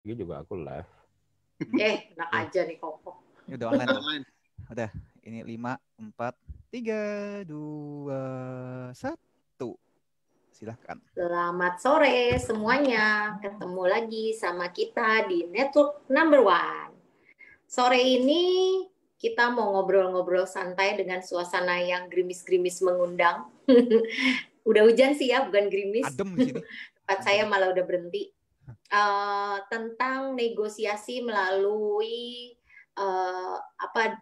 Ini juga aku live. Enak aja nih Koko. Ini udah online dong. Udah. Ini 5, 4, 3, 2, 1. Silahkan. Selamat sore semuanya. Ketemu lagi sama kita di Network Number One. Sore ini kita mau ngobrol-ngobrol santai dengan suasana yang gerimis-gerimis mengundang. Udah hujan sih ya, bukan gerimis. Adem di sini. Tempat saya malah udah berhenti. Tentang negosiasi melalui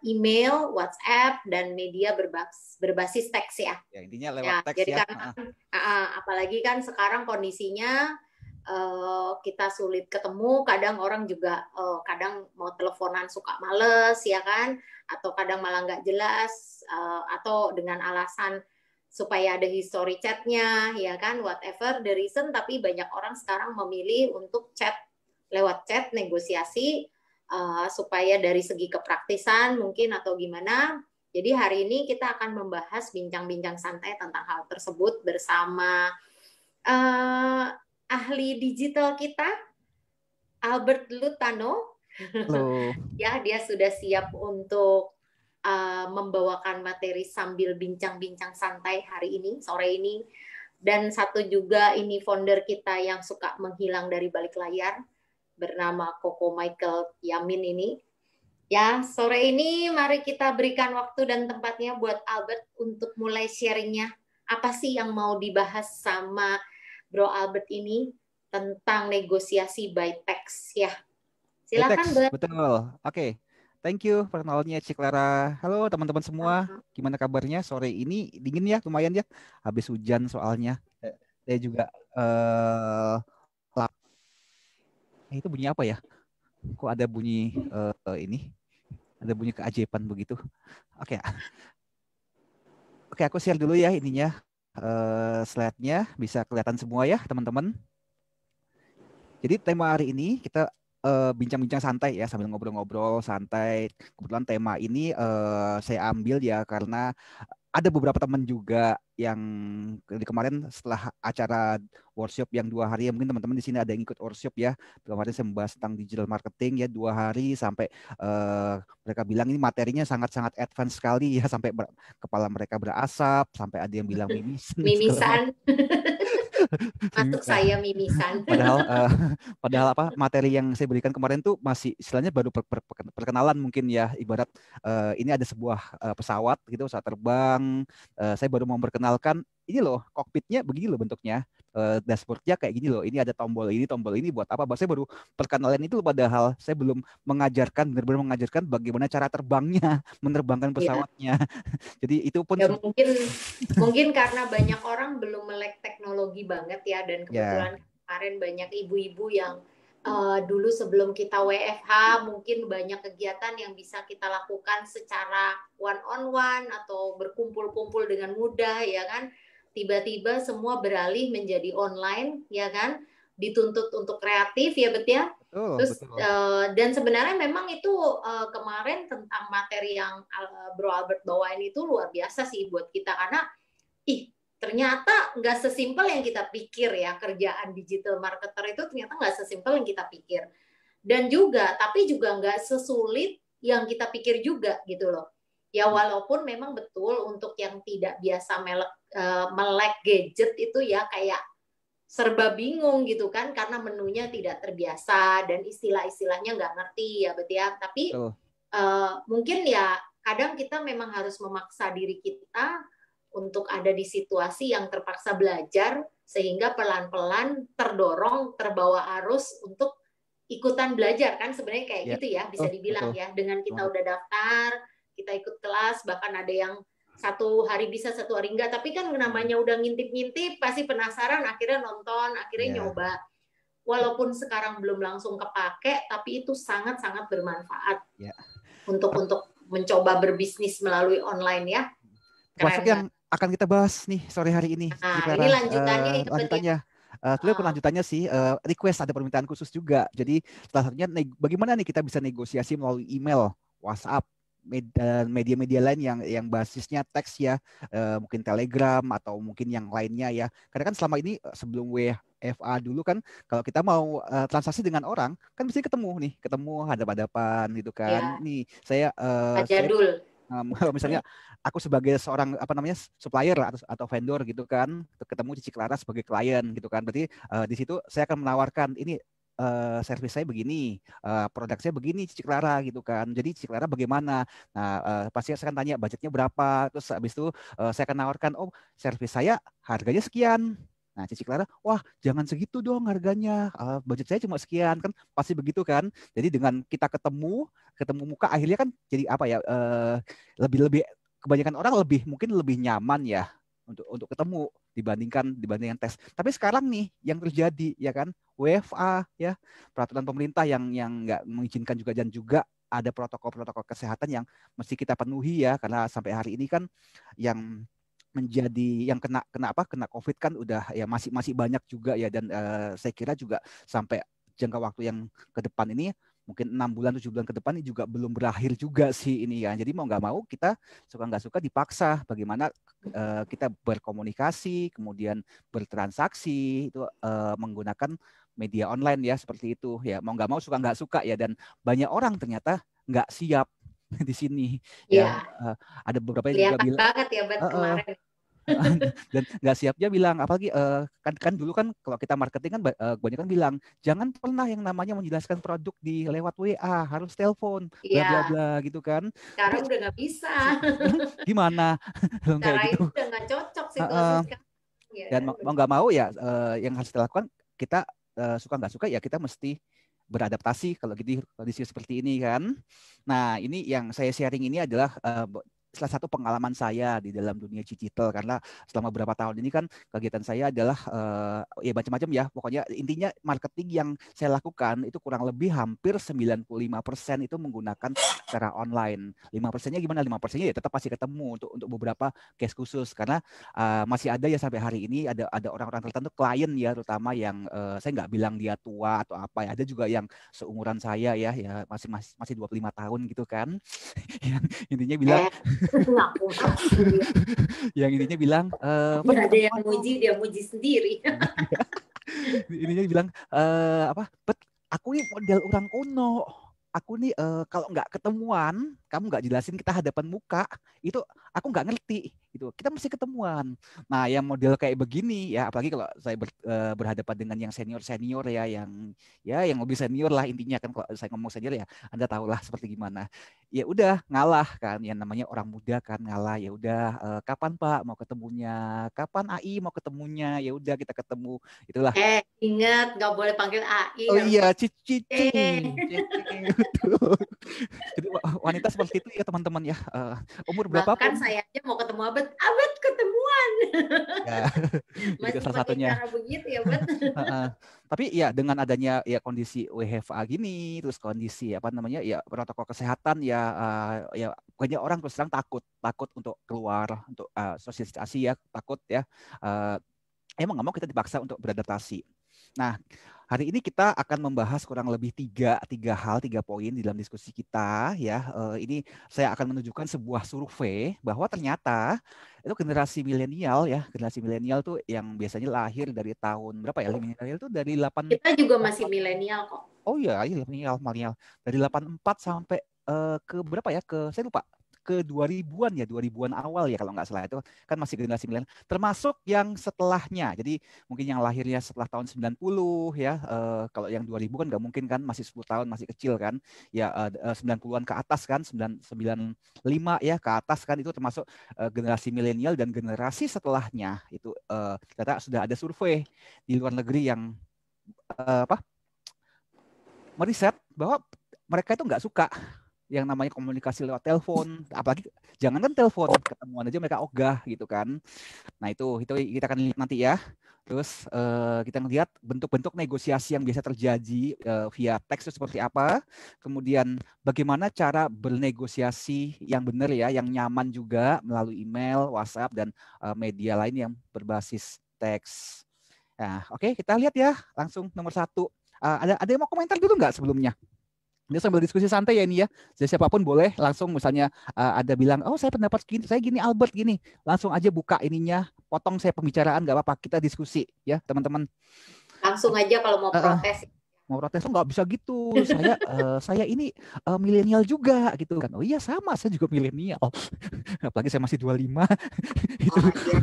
email, WhatsApp, dan media berbasis teks ya. Ya intinya lewat teks jadi ya. Karena apalagi kan sekarang kondisinya kita sulit ketemu, kadang orang juga kadang mau teleponan suka males ya kan, atau kadang malah nggak jelas, atau dengan alasan supaya ada history chatnya ya kan, whatever the reason, tapi banyak orang sekarang memilih untuk chat, lewat chat negosiasi supaya dari segi kepraktisan mungkin atau gimana. Jadi hari ini kita akan membahas bincang-bincang santai tentang hal tersebut bersama ahli digital kita, Albert Lutano. Halo. Ya, dia sudah siap untuk membawakan materi sambil bincang-bincang santai hari ini, sore ini. Dan satu juga ini founder kita yang suka menghilang dari balik layar, bernama Koko Michael Yamin ini. Ya, sore ini mari kita berikan waktu dan tempatnya buat Albert untuk mulai sharingnya. Apa sih yang mau dibahas sama Bro Albert ini tentang negosiasi by text ya? Silakan, Bert. Betul. Oke. Thank you perkenalannya Cik Lara. Halo teman-teman semua. Gimana kabarnya sore ini? Dingin ya, lumayan ya. Habis hujan soalnya. Saya juga itu bunyi apa ya? Kok ada bunyi ini? Ada bunyi keajaiban begitu. Oke. Oke, aku share dulu ya ininya. Slide-nya bisa kelihatan semua ya, teman-teman. Jadi tema hari ini kita bincang-bincang santai ya, sambil ngobrol-ngobrol santai. Kebetulan tema ini saya ambil ya karena ada beberapa teman juga yang kemarin setelah acara workshop yang 2 hari ya, mungkin teman-teman di sini ada yang ikut workshop ya. Kemarin saya membahas tentang digital marketing ya 2 hari sampai mereka bilang ini materinya sangat-sangat advance sekali ya, sampai kepala mereka berasap, sampai ada yang bilang mimisan. Mimisan. Masuk saya mimisan. Padahal apa materi yang saya berikan kemarin tuh masih istilahnya baru perkenalan mungkin ya, ibarat ini ada sebuah pesawat gitu, pesawat terbang, saya baru mau memperkenalkan ini loh kokpitnya begini loh bentuknya, dashboardnya kayak gini loh, ini ada tombol ini buat apa, saya baru perkenalan itu, padahal saya belum mengajarkan, benar-benar mengajarkan bagaimana cara terbangnya, menerbangkan pesawatnya. Jadi itu pun ya, mungkin karena banyak orang belum melek teknologi banget ya, dan kebetulan kemarin banyak ibu-ibu yang dulu sebelum kita WFH mungkin banyak kegiatan yang bisa kita lakukan secara one on one atau berkumpul-kumpul dengan mudah ya kan, tiba-tiba semua beralih menjadi online ya kan, dituntut untuk kreatif ya Bet ya. Terus dan sebenarnya memang itu kemarin tentang materi yang Bro Albert bawain itu luar biasa sih buat kita, karena ternyata nggak sesimpel yang kita pikir ya, kerjaan digital marketer itu ternyata nggak sesimpel yang kita pikir, dan juga tapi juga nggak sesulit yang kita pikir juga gitu loh ya. Walaupun memang betul untuk yang tidak biasa melek gadget itu ya kayak serba bingung gitu kan, karena menunya tidak terbiasa dan istilah-istilahnya nggak ngerti ya Bet ya. Tapi mungkin ya kadang kita memang harus memaksa diri kita untuk ada di situasi yang terpaksa belajar, sehingga pelan-pelan terdorong, terbawa arus untuk ikutan belajar kan, sebenarnya kayak gitu ya, bisa dibilang ya, dengan kita udah daftar, kita ikut kelas, bahkan ada yang 1 hari bisa 1 hari enggak, tapi kan namanya udah ngintip-ngintip, pasti penasaran, akhirnya nonton, akhirnya nyoba. Walaupun sekarang belum langsung kepake, tapi itu sangat-sangat bermanfaat untuk mencoba berbisnis melalui online ya. Termasuk yang akan kita bahas nih sore hari ini. Ini lanjutannya itu lanjutannya. Lanjutannya sih request, ada permintaan khusus juga. Jadi salah satunya bagaimana nih kita bisa negosiasi melalui email, WhatsApp, media-media lain yang basisnya teks ya, mungkin Telegram atau mungkin yang lainnya ya. Karena kan selama ini sebelum WFA dulu kan kalau kita mau transaksi dengan orang kan mesti ketemu hadap-hadapan gitu kan. Ya, Nih saya jadul. misalnya aku sebagai seorang apa namanya supplier atau vendor gitu kan ketemu di Ciklara sebagai klien gitu kan, berarti di situ saya akan menawarkan ini servis saya begini, produk saya begini Ciklara gitu kan, jadi Ciklara bagaimana. Nah pasti saya akan tanya budgetnya berapa, terus habis itu saya akan nawarkan, oh servis saya harganya sekian. Nah, Cici Clara, wah jangan segitu dong harganya, budget saya cuma sekian kan, pasti begitu kan. Jadi dengan kita ketemu muka, akhirnya kan jadi apa ya? Lebih kebanyakan orang mungkin lebih nyaman ya untuk ketemu dibandingkan tes. Tapi sekarang nih yang terjadi ya kan WFA ya, peraturan pemerintah yang nggak mengizinkan juga, dan juga ada protokol-protokol kesehatan yang mesti kita penuhi ya, karena sampai hari ini kan yang menjadi yang kena COVID kan udah ya masih banyak juga ya, dan saya kira juga sampai jangka waktu yang ke depan ini mungkin 6 bulan 7 bulan ke depan ini juga belum berakhir juga sih ini ya. Jadi mau nggak mau kita suka nggak suka dipaksa bagaimana kita berkomunikasi kemudian bertransaksi itu menggunakan media online ya, seperti itu ya, mau nggak mau suka nggak suka ya, dan banyak orang ternyata nggak siap di sini ya. Ya, Ada beberapa yang juga kelihatan bilang banget ya buat kemarin. dan nggak siapnya bilang, apalagi kan dulu kan kalau kita marketing kan banyak kan bilang jangan pernah yang namanya menjelaskan produk di lewat WA, harus telepon bla bla Iya, bla gitu kan. Tapi sekarang udah nggak bisa. sekarang gimana kalau kayak Cara gitu. ini udah nggak cocok situasi Uh, sekarang. Ya dan kan? mau nggak mau ya yang harus dilakukan kita, suka nggak suka ya kita mesti beradaptasi kalau gitu kondisi seperti ini kan. Nah ini yang saya sharing ini adalah salah satu pengalaman saya di dalam dunia digital, karena selama beberapa tahun ini kan kegiatan saya adalah ya macam-macam ya, pokoknya intinya marketing yang saya lakukan itu kurang lebih hampir 95% itu menggunakan cara online. 5%-nya gimana? 5%-nya ya tetap pasti ketemu untuk beberapa case khusus, karena masih ada ya sampai hari ini ada orang-orang tertentu klien ya, terutama yang saya nggak bilang dia tua atau apa ya, ada juga yang seumuran saya ya masih 25 tahun gitu kan. yang intinya bilang Ngaku-ngaku dia. yang intinya bilang Dia ada yang ketemuan dong. muji, dia muji sendiri. Intinya bilang apa, aku ini model orang kuno, aku nih kalau nggak ketemuan, kamu nggak jelasin kita hadapan muka, itu aku nggak ngerti gitu, kita mesti ketemuan. Nah yang model kayak begini ya, apalagi kalau saya berhadapan dengan yang senior senior ya, yang lebih senior lah intinya kan, kalau saya ngomong senior ya Anda tahulah seperti gimana. Ya udah ngalah kan, yang namanya orang muda kan ngalah, ya udah kapan Pak mau ketemunya, kapan AI mau ketemunya, ya udah kita ketemu, itulah. Ingat nggak boleh panggil AI, Oh harus iya, panggil cici, E. betul. Jadi wanita seperti itu ya teman-teman ya. Umur Bahkan berapapun. saya aja mau ketemu Abed, Abed ketemuan. Ya, jadi Masih salah pakai satunya. cara begitu ya, Bet? Tapi ya dengan adanya ya kondisi WFA gini, terus kondisi apa namanya ya protokol kesehatan ya, ya banyak orang terus terang takut untuk keluar, untuk sosialisasi ya, takut ya. Uh, Emang nggak mau kita dipaksa untuk beradaptasi. Nah, hari ini kita akan membahas kurang lebih tiga poin di dalam diskusi kita ya. Ini saya akan menunjukkan sebuah survei bahwa ternyata itu generasi milenial tuh yang biasanya lahir dari tahun berapa ya? Milenial itu dari 8. Kita juga masih milenial kok. Oh iya, iya milenial dari 84 sampai ke berapa ya? Saya lupa, ke 2000-an ya, 2000-an awal ya kalau nggak salah, itu kan masih generasi milenial. Termasuk yang setelahnya. Jadi mungkin yang lahirnya setelah tahun 90 ya. Kalau yang 2000 kan nggak mungkin kan, masih 10 tahun, masih kecil kan. Ya 90-an ke atas kan, 95 ya ke atas kan, itu termasuk generasi milenial. Dan generasi setelahnya itu ternyata sudah ada survei di luar negeri yang apa meriset bahwa mereka itu nggak suka yang namanya komunikasi lewat telepon, apalagi jangankan telepon, ketemuan aja mereka ogah gitu kan. Nah itu kita akan lihat nanti ya. Terus kita ngelihat bentuk-bentuk negosiasi yang biasa terjadi via teks itu seperti apa. Kemudian bagaimana cara bernegosiasi yang benar ya, yang nyaman juga melalui email, WhatsApp, dan media lain yang berbasis teks. Nah, oke, kita lihat ya langsung nomor 1. Ada yang mau komentar dulu nggak sebelumnya? Ini sambil diskusi santai ya ini ya. Jadi siapapun boleh langsung misalnya ada bilang, oh saya pendapat gini, saya gini Albert gini. Langsung aja buka ininya, potong saya pembicaraan nggak apa-apa. Kita diskusi ya teman-teman. Langsung aja kalau mau Uh, protes. mau protes tuh nggak bisa gitu. Saya ini milenial juga gitu kan. Oh iya sama, saya juga milenial. Apalagi saya masih 25 itu. Oh iya.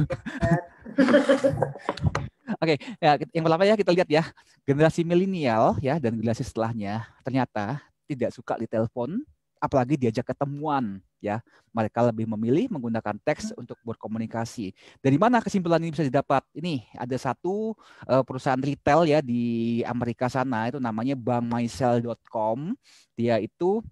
Oke, ya yang pertama ya kita lihat ya, generasi milenial ya dan generasi setelahnya ternyata tidak suka ditelepon, apalagi diajak ketemuan ya. Mereka lebih memilih menggunakan teks untuk berkomunikasi. Dari mana kesimpulan ini bisa didapat? Ini ada satu perusahaan retail ya di Amerika sana itu namanya bankmysell.com. Dia itu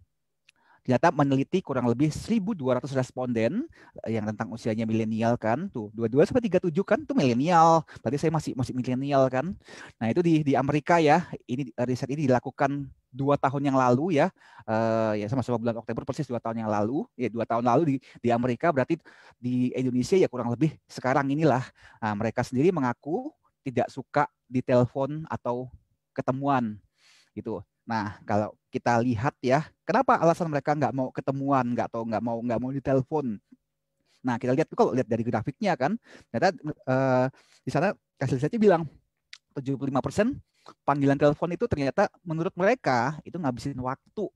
ternyata meneliti kurang lebih 1.200 responden yang tentang usianya milenial kan, tuh 22 sampai 37 kan tuh milenial. Berarti saya masih masih milenial kan. Nah, itu di Amerika ya. Ini riset ini dilakukan 2 tahun yang lalu ya. Ya sama-sama bulan Oktober persis 2 tahun yang lalu. Ya 2 tahun lalu di Amerika, berarti di Indonesia ya kurang lebih sekarang inilah. Nah, mereka sendiri mengaku tidak suka ditelepon atau ketemuan gitu. Nah, kalau kita lihat ya, kenapa alasan mereka nggak mau ketemuan, nggak mau ditelepon. Nah, kita lihat kalau lihat dari grafiknya kan, ternyata di sana hasil risetnya bilang 75% panggilan telepon itu ternyata menurut mereka itu ngabisin waktu.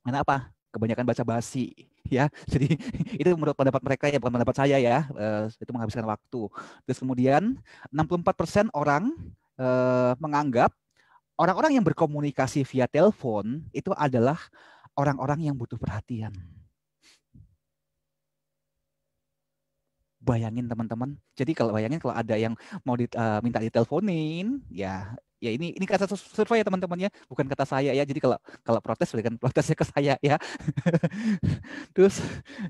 Kenapa? Kebanyakan baca basi ya. Jadi itu menurut pendapat mereka ya, bukan pendapat saya ya. Itu menghabiskan waktu. Terus kemudian 64% orang menganggap orang-orang yang berkomunikasi via telepon itu adalah orang-orang yang butuh perhatian. Bayangin teman-teman. Jadi kalau bayangin kalau ada yang mau minta diteleponin, ya ini kata survei ya teman-teman ya, bukan kata saya ya. Jadi kalau kalau protes berikan protesnya ke saya ya. Terus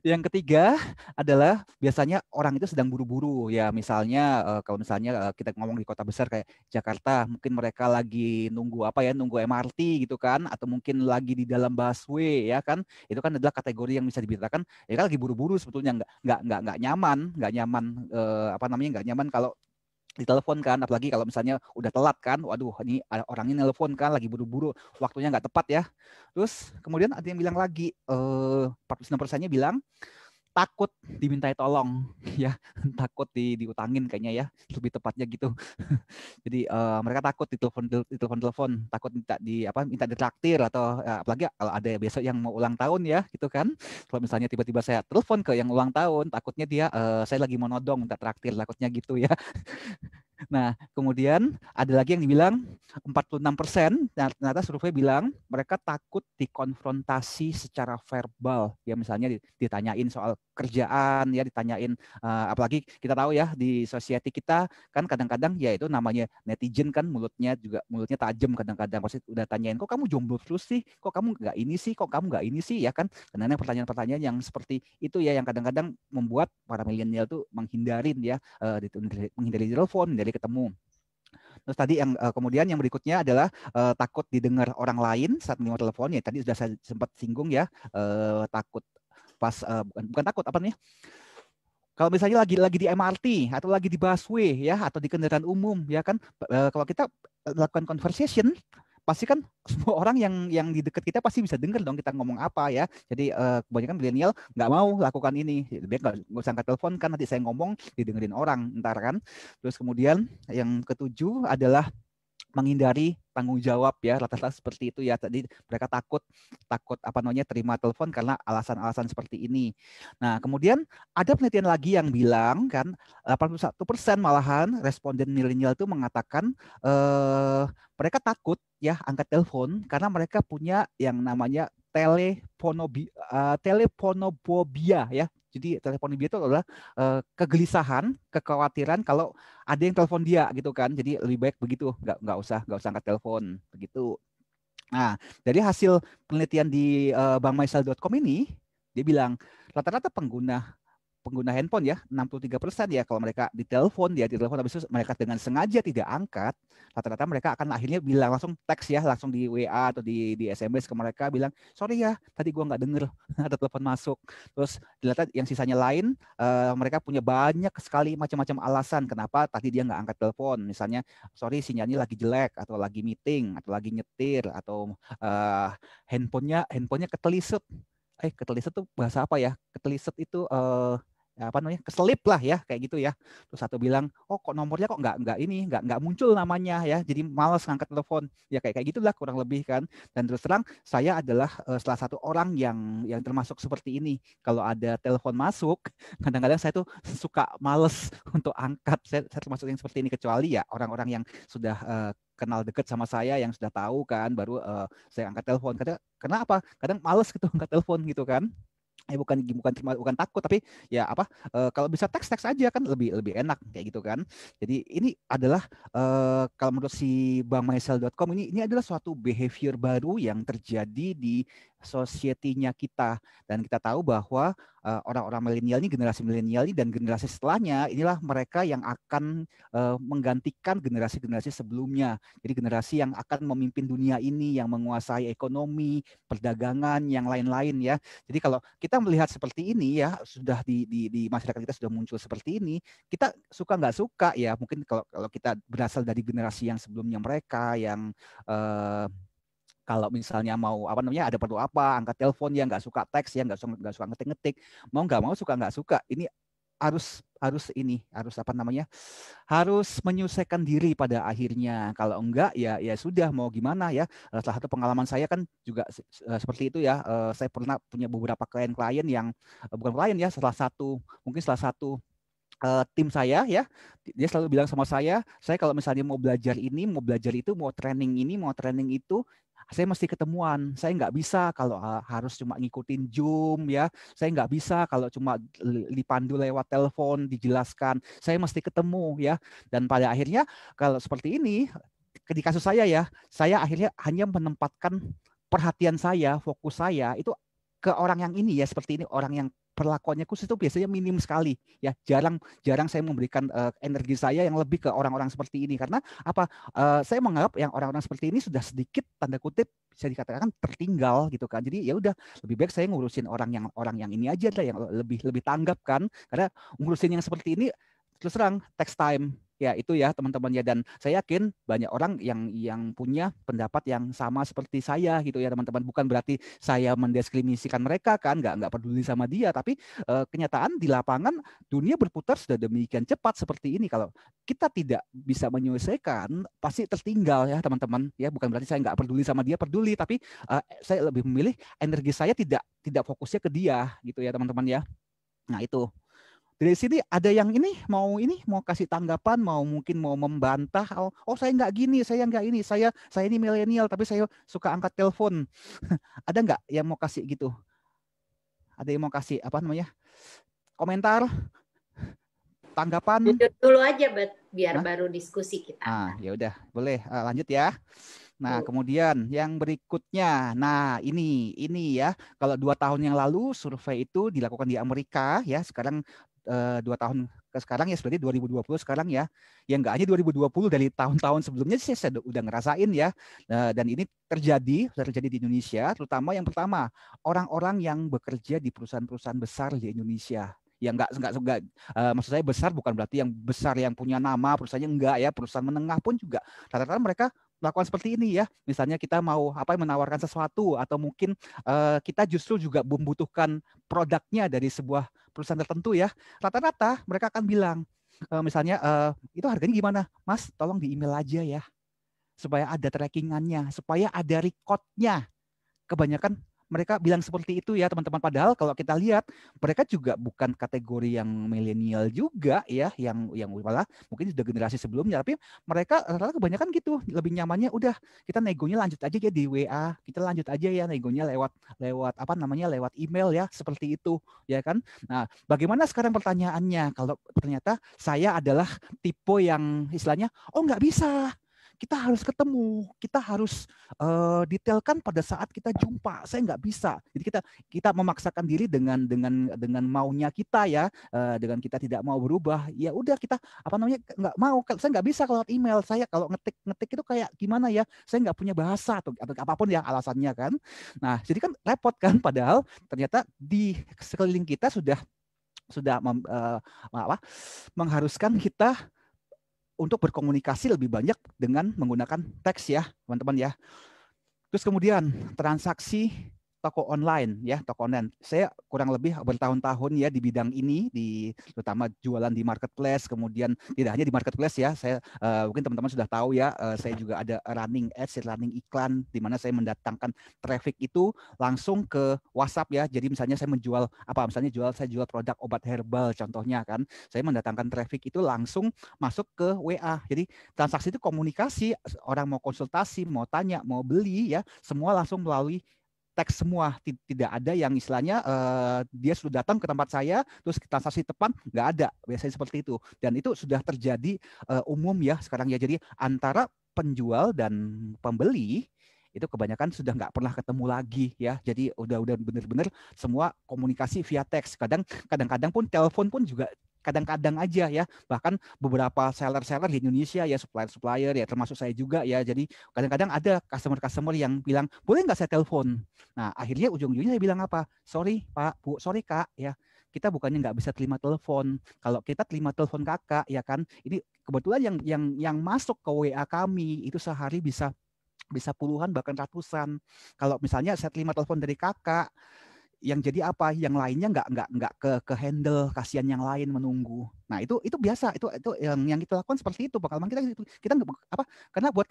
yang ketiga adalah biasanya orang itu sedang buru-buru ya, misalnya kalau misalnya kita ngomong di kota besar kayak Jakarta, mungkin mereka lagi nunggu apa ya, nunggu MRT gitu kan, atau mungkin lagi di dalam busway ya kan. Itu kan adalah kategori yang bisa diberitakan ya kan lagi buru-buru sebetulnya nggak nyaman apa namanya nggak nyaman kalau ditelepon kan, apalagi kalau misalnya udah telat kan, waduh ini orangnya nelpon kan lagi buru-buru, waktunya nggak tepat ya. Terus kemudian ada yang bilang lagi 46%-nya bilang takut dimintai tolong ya, takut diutangin kayaknya ya, lebih tepatnya gitu. Jadi mereka takut ditelepon, takut minta ditraktir atau apalagi kalau ada besok yang mau ulang tahun ya gitu kan. Kalau misalnya tiba-tiba saya telepon ke yang ulang tahun, takutnya dia saya lagi mau nodong minta traktir, takutnya gitu ya. Nah, kemudian ada lagi yang dibilang 46%, ternyata survei bilang mereka takut dikonfrontasi secara verbal. Ya misalnya ditanyain soal kerjaan, ya ditanyain, apalagi kita tahu ya di society kita kan kadang-kadang ya itu namanya netizen kan mulutnya tajam kadang-kadang. Pasti udah tanyain, kok kamu jomblo terus sih? Kok kamu nggak ini sih? Kok kamu nggak ini sih? Ya kan, karena pertanyaan-pertanyaan yang seperti itu ya yang kadang-kadang membuat para milenial tuh menghindarin ya, menghindari telepon, menghindari ketemu. Terus tadi yang kemudian yang berikutnya adalah takut didengar orang lain saat menerima telepon. Ya tadi sudah saya sempat singgung ya, takut pas bukan takut apa nih? Kalau misalnya lagi di MRT atau lagi di busway ya atau di kendaraan umum ya kan, kalau kita lakukan conversation pasti kan semua orang yang di dekat kita pasti bisa dengar dong kita ngomong apa ya. Jadi kebanyakan milenial nggak mau lakukan ini. Dia nggak usah angkat telepon kan, nanti saya ngomong didengerin orang ntar kan. Terus kemudian yang ketujuh adalah menghindari tanggung jawab ya, rata-rata seperti itu ya. Tadi mereka takut apa namanya terima telepon karena alasan-alasan seperti ini. Nah, kemudian ada penelitian lagi yang bilang kan 81% malahan responden milenial itu mengatakan mereka takut ya angkat telepon karena mereka punya yang namanya telefonobia ya. Jadi telefonobia itu adalah kegelisahan, kekhawatiran kalau ada yang telepon dia gitu kan. Jadi lebih baik begitu, nggak usah angkat telepon begitu. Nah, dari hasil penelitian di bankmysell.com ini, dia bilang rata-rata pengguna pengguna handphone ya, 63% ya kalau mereka ditelepon habis itu mereka dengan sengaja tidak angkat, rata-rata mereka akan akhirnya bilang langsung teks ya, langsung di WA atau di SMS ke mereka bilang, sorry ya, tadi gua nggak denger ada telepon masuk. Terus dilihat yang sisanya lain, mereka punya banyak sekali macam-macam alasan kenapa tadi dia nggak angkat telepon. Misalnya, sorry sinyalnya lagi jelek, atau lagi meeting, atau lagi nyetir, atau handphonenya ketelisep. Ketelisep tuh bahasa apa ya? Ketelisep itu apa namanya, keselip lah ya, kayak gitu ya. Terus satu bilang, oh kok nomornya kok nggak muncul namanya ya, jadi malas ngangkat telepon ya, kayak gitulah kurang lebih kan. Dan terus terang saya adalah salah satu orang yang termasuk seperti ini. Kalau ada telepon masuk, kadang-kadang saya tuh suka males untuk angkat. Saya termasuk yang seperti ini, kecuali ya orang-orang yang sudah kenal deket sama saya, yang sudah tahu kan, baru saya angkat telepon. Karena apa? Kadang males gitu angkat telepon gitu kan. Bukan takut, tapi ya apa, kalau bisa teks aja kan lebih enak kayak gitu kan. Jadi ini adalah kalau menurut si bangmaisel.com, ini adalah suatu behavior baru yang terjadi di society-nya kita, dan kita tahu bahwa orang-orang milenial ini, generasi milenial ini dan generasi setelahnya, inilah mereka yang akan menggantikan generasi-generasi sebelumnya. Jadi generasi yang akan memimpin dunia ini, yang menguasai ekonomi, perdagangan, yang lain-lain ya. Jadi kalau kita melihat seperti ini ya, sudah di masyarakat kita sudah muncul seperti ini, kita suka nggak suka ya, mungkin kalau kita berasal dari generasi yang sebelumnya mereka, yang kalau misalnya mau apa namanya, ada perlu apa, angkat telepon ya, nggak suka teks ya, nggak suka ngetik-ngetik, mau nggak mau, suka nggak suka, ini harus apa namanya, harus menyelesaikan diri pada akhirnya. Kalau enggak ya sudah, mau gimana ya. Salah satu pengalaman saya kan juga seperti itu ya. Saya pernah punya beberapa klien-klien yang bukan klien ya, mungkin salah satu tim saya ya, dia selalu bilang sama saya kalau misalnya mau belajar ini, mau belajar itu, mau training ini, mau training itu, saya mesti ketemuan. Saya nggak bisa kalau harus cuma ngikutin Zoom ya. Saya nggak bisa kalau cuma dipandu lewat telepon, dijelaskan. Saya mesti ketemu ya. Dan pada akhirnya kalau seperti ini, di kasus saya ya, saya akhirnya hanya menempatkan perhatian saya, fokus saya itu ke orang yang ini ya, seperti ini, orang yang perlakuannya khusus itu biasanya minim sekali ya, jarang saya memberikan energi saya yang lebih ke orang-orang seperti ini. Karena apa, saya menganggap yang orang-orang seperti ini sudah sedikit, tanda kutip bisa dikatakan, tertinggal gitu kan. Jadi ya udah, lebih baik saya ngurusin orang yang ini aja lah, yang lebih tanggap kan. Karena ngurusin yang seperti ini terus terang text time ya, itu ya teman-teman ya. Dan saya yakin banyak orang yang punya pendapat yang sama seperti saya gitu ya teman-teman. Bukan berarti saya mendiskriminasikan mereka kan, nggak peduli sama dia, tapi kenyataan di lapangan dunia berputar sudah demikian cepat seperti ini. Kalau kita tidak bisa menyelesaikan, pasti tertinggal ya teman-teman ya. Bukan berarti saya nggak peduli sama dia, peduli, tapi saya lebih memilih energi saya tidak fokusnya ke dia gitu ya teman-teman ya. Nah itu. Dari sini ada yang mau kasih tanggapan, mungkin mau membantah. Saya nggak gini, saya nggak ini, saya ini milenial tapi saya suka angkat telepon. Ada nggak yang mau kasih gitu? Ada yang mau kasih apa namanya, komentar, tanggapan? Dulu aja, biar baru diskusi kita. Ya udah, boleh lanjut ya. Nah, kemudian yang berikutnya, nah ini ya, kalau 2 tahun yang lalu survei itu dilakukan di Amerika ya, sekarang 2 tahun ke sekarang ya, seperti 2020 sekarang ya, yang nggak hanya 2020, dari tahun-tahun sebelumnya sih saya udah ngerasain ya. Dan ini terjadi di Indonesia, terutama yang pertama, orang-orang yang bekerja di perusahaan-perusahaan besar di Indonesia. Ya enggak, maksud saya besar bukan berarti yang besar yang punya nama perusahaannya, enggak ya, perusahaan menengah pun juga rata-rata mereka melakukan seperti ini ya. Misalnya kita mau menawarkan sesuatu, atau mungkin kita justru juga membutuhkan produknya dari sebuah perusahaan tertentu ya. Rata-rata mereka akan bilang misalnya itu harganya gimana? Mas, tolong di email aja ya. Supaya ada trackingannya, supaya ada recordnya. Kebanyakan mereka bilang seperti itu ya teman-teman. Padahal kalau kita lihat, mereka juga bukan kategori yang milenial juga ya, yang malah mungkin sudah generasi sebelumnya, tapi mereka rata-rata kebanyakan gitu, lebih nyamannya udah kita negonya lanjut aja ya di WA, kita lanjut aja ya negonya lewat apa namanya, lewat email ya, seperti itu ya kan. Nah, bagaimana sekarang pertanyaannya, kalau ternyata saya adalah tipe yang istilahnya nggak bisa, kita harus ketemu, kita harus detailkan pada saat kita jumpa. Saya nggak bisa. Jadi kita memaksakan diri dengan maunya kita ya, dengan kita tidak mau berubah. Ya udah kita nggak mau. Saya nggak bisa kalau email. Saya kalau ngetik itu kayak gimana ya? Saya nggak punya bahasa atau apapun ya alasannya kan. Nah jadi kan repot kan. Padahal ternyata di sekeliling kita sudah mengharuskan kita untuk berkomunikasi lebih banyak dengan menggunakan teks ya, teman-teman ya. Terus kemudian transaksi toko online ya, toko online. Saya kurang lebih bertahun-tahun ya di bidang ini, terutama jualan di marketplace, kemudian tidak hanya di marketplace ya. Saya mungkin teman-teman sudah tahu ya, saya juga ada running ads, running iklan di mana saya mendatangkan traffic itu langsung ke WhatsApp ya. Jadi misalnya saya menjual saya jual produk obat herbal contohnya kan. Saya mendatangkan traffic itu langsung masuk ke WA. Jadi transaksi itu komunikasi, orang mau konsultasi, mau tanya, mau beli ya, semua langsung melalui teks semua, tidak ada yang istilahnya dia sudah datang ke tempat saya terus transaksi tepat, nggak ada, biasanya seperti itu, dan itu sudah terjadi umum ya sekarang ya. Jadi antara penjual dan pembeli itu kebanyakan sudah nggak pernah ketemu lagi ya. Jadi udah benar-benar semua komunikasi via teks. Kadang-kadang pun telepon pun juga kadang-kadang aja ya. Bahkan beberapa seller-seller di Indonesia ya, supplier-supplier ya, termasuk saya juga ya. Jadi kadang-kadang ada customer-customer yang bilang, boleh nggak saya telepon? Nah akhirnya ujung-ujungnya saya bilang apa? Sorry Pak, Bu, sorry Kak ya. Kita bukannya nggak bisa terima telepon. Kalau kita terima telepon kakak ya kan, ini kebetulan yang masuk ke WA kami itu sehari bisa puluhan bahkan ratusan. Kalau misalnya saya terima telepon dari kakak, yang jadi apa? Yang lainnya nggak ke handle, kasihan yang lain menunggu. Nah itu biasa, itu yang kita lakukan seperti itu. Pengalaman kita apa? Karena buat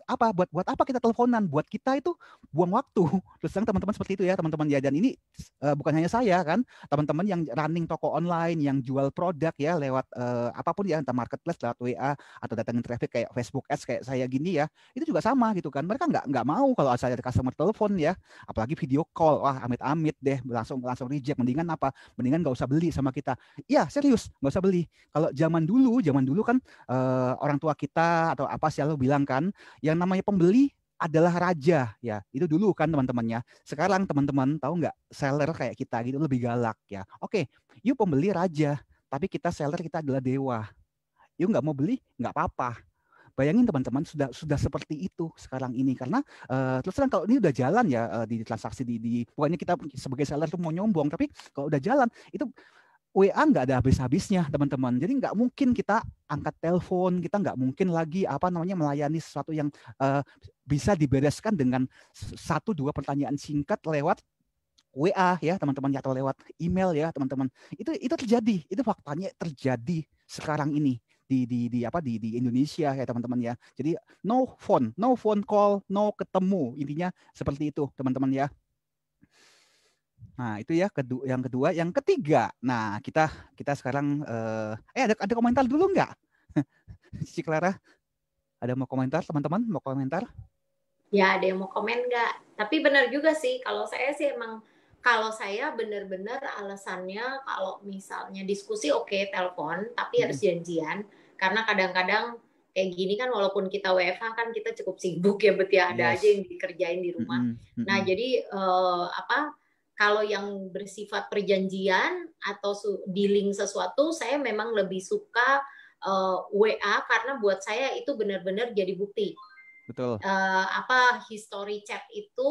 apa kita teleponan? Buat kita itu buang waktu. Terus teman-teman seperti itu ya teman-teman ya. Dan ini bukan hanya saya kan, teman-teman yang running toko online, yang jual produk ya lewat apapun ya, entah marketplace, lewat WA atau datangin traffic kayak Facebook Ads kayak saya gini ya, itu juga sama gitu kan. Mereka nggak mau kalau saya ada customer telepon ya, apalagi video call, wah amit-amit deh, langsung reject. Mendingan nggak usah beli sama kita. Iya serius, nggak usah beli. Kalau zaman dulu kan orang tua kita atau apa selalu bilang kan, yang namanya pembeli adalah raja ya. Itu dulu kan teman-temannya. Sekarang teman-teman tahu nggak, seller kayak kita gitu lebih galak ya. Oke, you pembeli raja, tapi kita seller, kita adalah dewa. You nggak mau beli nggak apa-apa. Bayangin teman-teman, sudah seperti itu sekarang ini, karena terus terang kalau ini udah jalan ya di transaksi pokoknya kita sebagai seller tuh mau nyombong, tapi kalau udah jalan itu WA nggak ada habis-habisnya teman-teman. Jadi nggak mungkin kita angkat telepon, kita nggak mungkin lagi melayani sesuatu yang bisa dibereskan dengan 1-2 pertanyaan singkat lewat WA ya teman-teman, atau lewat email ya teman-teman. Itu terjadi, itu faktanya terjadi sekarang ini di Indonesia ya teman-teman ya. Jadi no phone call, no ketemu, intinya seperti itu teman-teman ya. Nah itu ya yang kedua, yang ketiga. Nah kita sekarang ada komentar dulu nggak? Si Clara ada mau komentar, teman-teman mau komentar? Ya ada yang mau komen nggak? Tapi benar juga sih, kalau saya sih emang, kalau saya benar-benar alasannya kalau misalnya diskusi oke, telepon, tapi harus janjian. Karena kadang-kadang kayak gini kan, walaupun kita WFH kan kita cukup sibuk ya, betul ya, ada aja yang dikerjain di rumah. Nah jadi kalau yang bersifat perjanjian atau dealing sesuatu, saya memang lebih suka WA, karena buat saya itu benar-benar jadi bukti. Betul. History chat itu,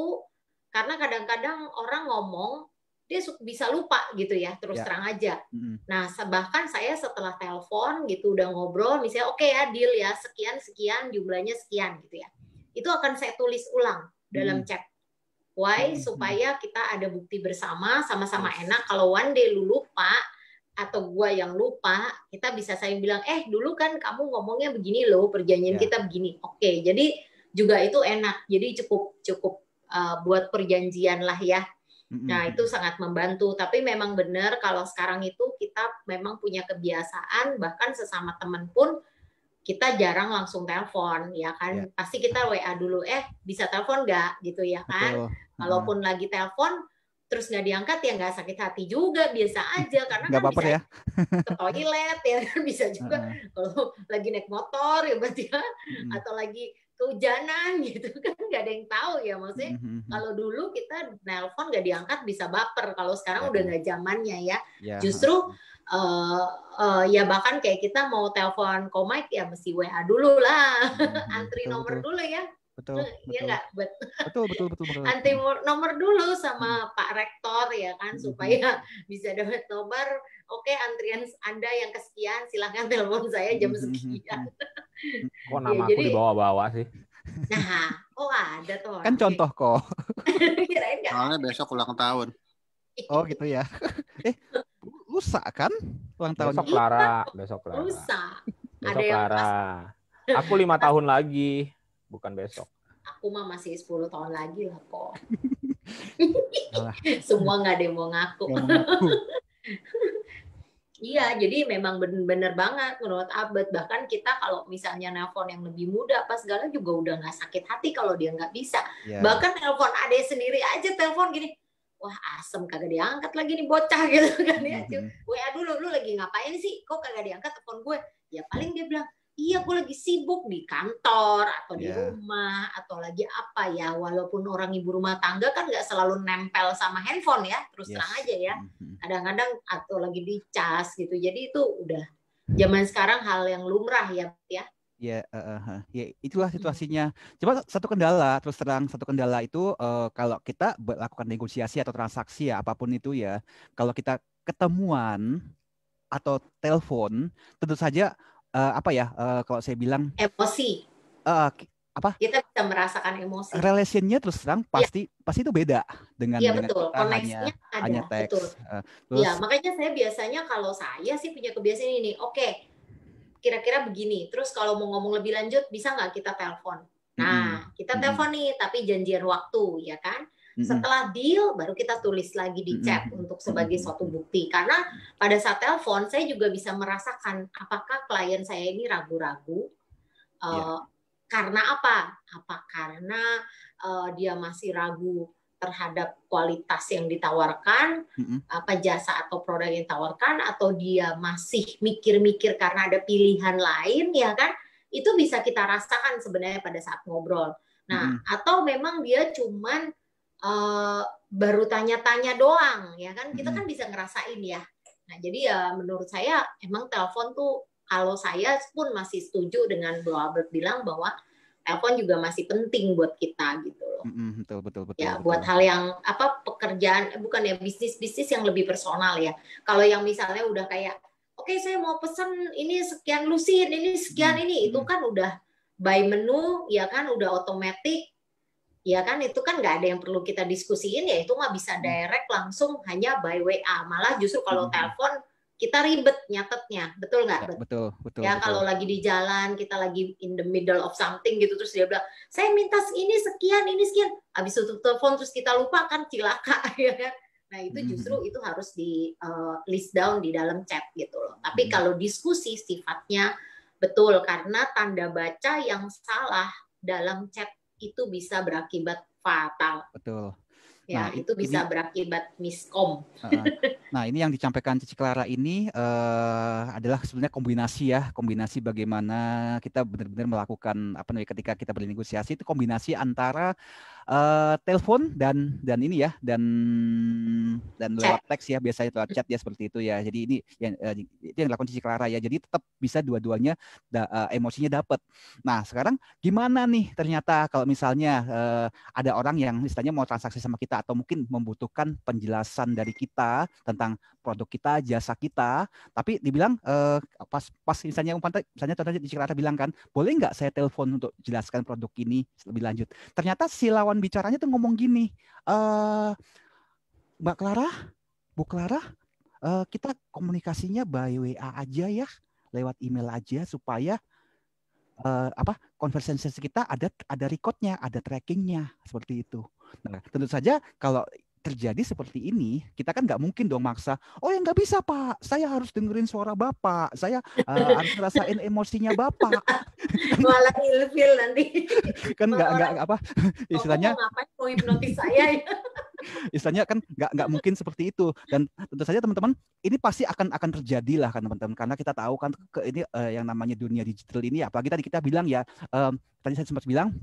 karena kadang-kadang orang ngomong dia bisa lupa gitu ya, terus terang aja. Nah bahkan saya setelah telepon gitu udah ngobrol, misalnya oke ya deal ya sekian jumlahnya sekian gitu ya, itu akan saya tulis ulang dalam chat. Why? Supaya kita ada bukti bersama, sama-sama enak. Kalau one day lu lupa atau gua yang lupa, kita bisa saling bilang, dulu kan kamu ngomongnya begini loh, perjanjian kita begini. Oke, jadi juga itu enak. Jadi cukup buat perjanjian lah ya. Nah itu sangat membantu. Tapi memang benar kalau sekarang itu kita memang punya kebiasaan, bahkan sesama teman pun kita jarang langsung telepon ya kan. Pasti kita WA dulu, bisa telepon nggak gitu ya kan. Kalaupun lagi telepon terus nggak diangkat ya nggak sakit hati juga, biasa aja, karena kan bisa ya ke toilet ya kan, bisa juga kalau lagi naik motor ya berarti ya, atau lagi kehujanan gitu kan, nggak ada yang tahu ya, maksudnya kalau dulu kita nelpon nggak diangkat bisa baper, kalau sekarang udah nggak zamannya ya. Justru ya bahkan kayak kita mau telepon Komite ya mesti WA dulu lah, antri nomor dulu ya. Betul. Iya nggak? Betul. Antri nomor dulu sama Pak Rektor ya kan, supaya bisa dapat nomor. Oke, antrian Anda yang kesekian, silahkan telepon saya jam sekian. Kok nama aku dibawa-bawa sih? Nah, ada tuh. Kan contoh kok. Soalnya besok ulang tahun. Oh gitu ya. Lusa kan ulang tahun. Besok Clara. Lusa. Besok Clara. Aku 5 tahun lagi, bukan besok. Aku mah masih 10 tahun lagi lah kok. Semua nggak ada yang mau ngaku. Iya, jadi memang bener banget menurut Abed. Bahkan kita kalau misalnya nelpon yang lebih muda apa segala juga udah nggak sakit hati kalau dia nggak bisa. Bahkan nelpon adek sendiri aja telepon gini, wah asem kagak diangkat lagi nih bocah gitu kan ya. WA dulu, lu lagi ngapain sih? Kok kagak diangkat telepon gue? Ya paling dia bilang, iya gue lagi sibuk di kantor atau di rumah atau lagi apa ya. Walaupun orang ibu rumah tangga kan nggak selalu nempel sama handphone ya, terus terang aja ya. Kadang-kadang atau lagi dicas gitu. Jadi itu udah zaman sekarang hal yang lumrah ya. Ya itulah situasinya. Coba satu kendala itu kalau kita melakukan negosiasi atau transaksi ya apapun itu ya. Kalau kita ketemuan atau telepon, tentu saja kalau saya bilang emosi. Kita bisa merasakan emosi. Relationnya terus terang pasti itu beda dengan betul. Koneksinya hanya teks. Betul. Ya makanya saya biasanya kalau saya sih punya kebiasaan ini. Oke, kira-kira begini. Terus kalau mau ngomong lebih lanjut bisa nggak kita telepon? Nah kita telepon nih, tapi janjian waktu ya kan. Setelah deal baru kita tulis lagi di chat untuk sebagai suatu bukti. Karena pada saat telepon saya juga bisa merasakan apakah klien saya ini ragu-ragu. Karena apa? Karena dia masih ragu terhadap kualitas yang ditawarkan, apa jasa atau produk yang ditawarkan, atau dia masih mikir-mikir karena ada pilihan lain, ya kan? Itu bisa kita rasakan sebenarnya pada saat ngobrol. Nah, atau memang dia cuman baru tanya-tanya doang, ya kan? Kita kan bisa ngerasain ya. Nah, jadi ya menurut saya emang telepon tuh, kalau saya pun masih setuju dengan Bu Albert bilang bahwa telepon juga masih penting buat kita gitu loh. Betul. Ya, buat hal yang pekerjaan, bukan ya bisnis yang lebih personal ya. Kalau yang misalnya udah kayak, oke, saya mau pesen ini sekian lusin, ini sekian ini, itu kan udah by menu, ya kan, udah otomatis. Ya kan, itu kan nggak ada yang perlu kita diskusiin ya, itu mah bisa direct langsung hanya by WA. Malah justru kalau telepon kita ribet nyatetnya, betul nggak? Betul. Ya kalau lagi di jalan, kita lagi in the middle of something gitu, terus dia bilang, saya minta ini sekian, habis tutup telepon terus kita lupa kan cilaka ya kan. Nah itu justru itu harus di list down di dalam chat gitu loh. Tapi kalau diskusi sifatnya betul, karena tanda baca yang salah dalam chat itu bisa berakibat fatal. Betul. Ya, itu bisa berakibat miskom. Nah, ini yang disampaikan Cici Clara ini adalah sebenarnya kombinasi bagaimana kita benar-benar melakukan ketika kita bernegosiasi, itu kombinasi antara telepon dan ini ya, dan lewat teks ya, biasanya lewat chat ya, seperti itu ya. Jadi ini itu yang dilakukan Cici Clara ya. Jadi tetap bisa dua-duanya emosinya dapat. Nah, sekarang gimana nih ternyata kalau misalnya ada orang yang istilahnya mau transaksi sama kita atau mungkin membutuhkan penjelasan dari kita tentang produk kita, jasa kita, tapi dibilang pas misalnya contohnya Cici Clara bilang kan, boleh nggak saya telepon untuk jelaskan produk ini lebih lanjut. Ternyata si lawan bicaranya tuh ngomong gini, Bu Clara, kita komunikasinya by WA aja ya, lewat email aja supaya conversation kita ada recordnya, ada trackingnya, seperti itu. Nah, tentu saja kalau terjadi seperti ini, kita kan nggak mungkin dong maksa, oh ya nggak bisa Pak, saya harus dengerin suara Bapak, saya harus ngerasain emosinya Bapak. Malah ilfil nanti. Kan nggak istilahnya. Ngapain mau hipnotis saya ya? Istilahnya kan nggak mungkin seperti itu. Dan tentu saja teman-teman, ini pasti akan terjadi lah kan teman-teman, karena kita tahu kan ini yang namanya dunia digital ini, apalagi tadi kita bilang ya, tadi saya sempat bilang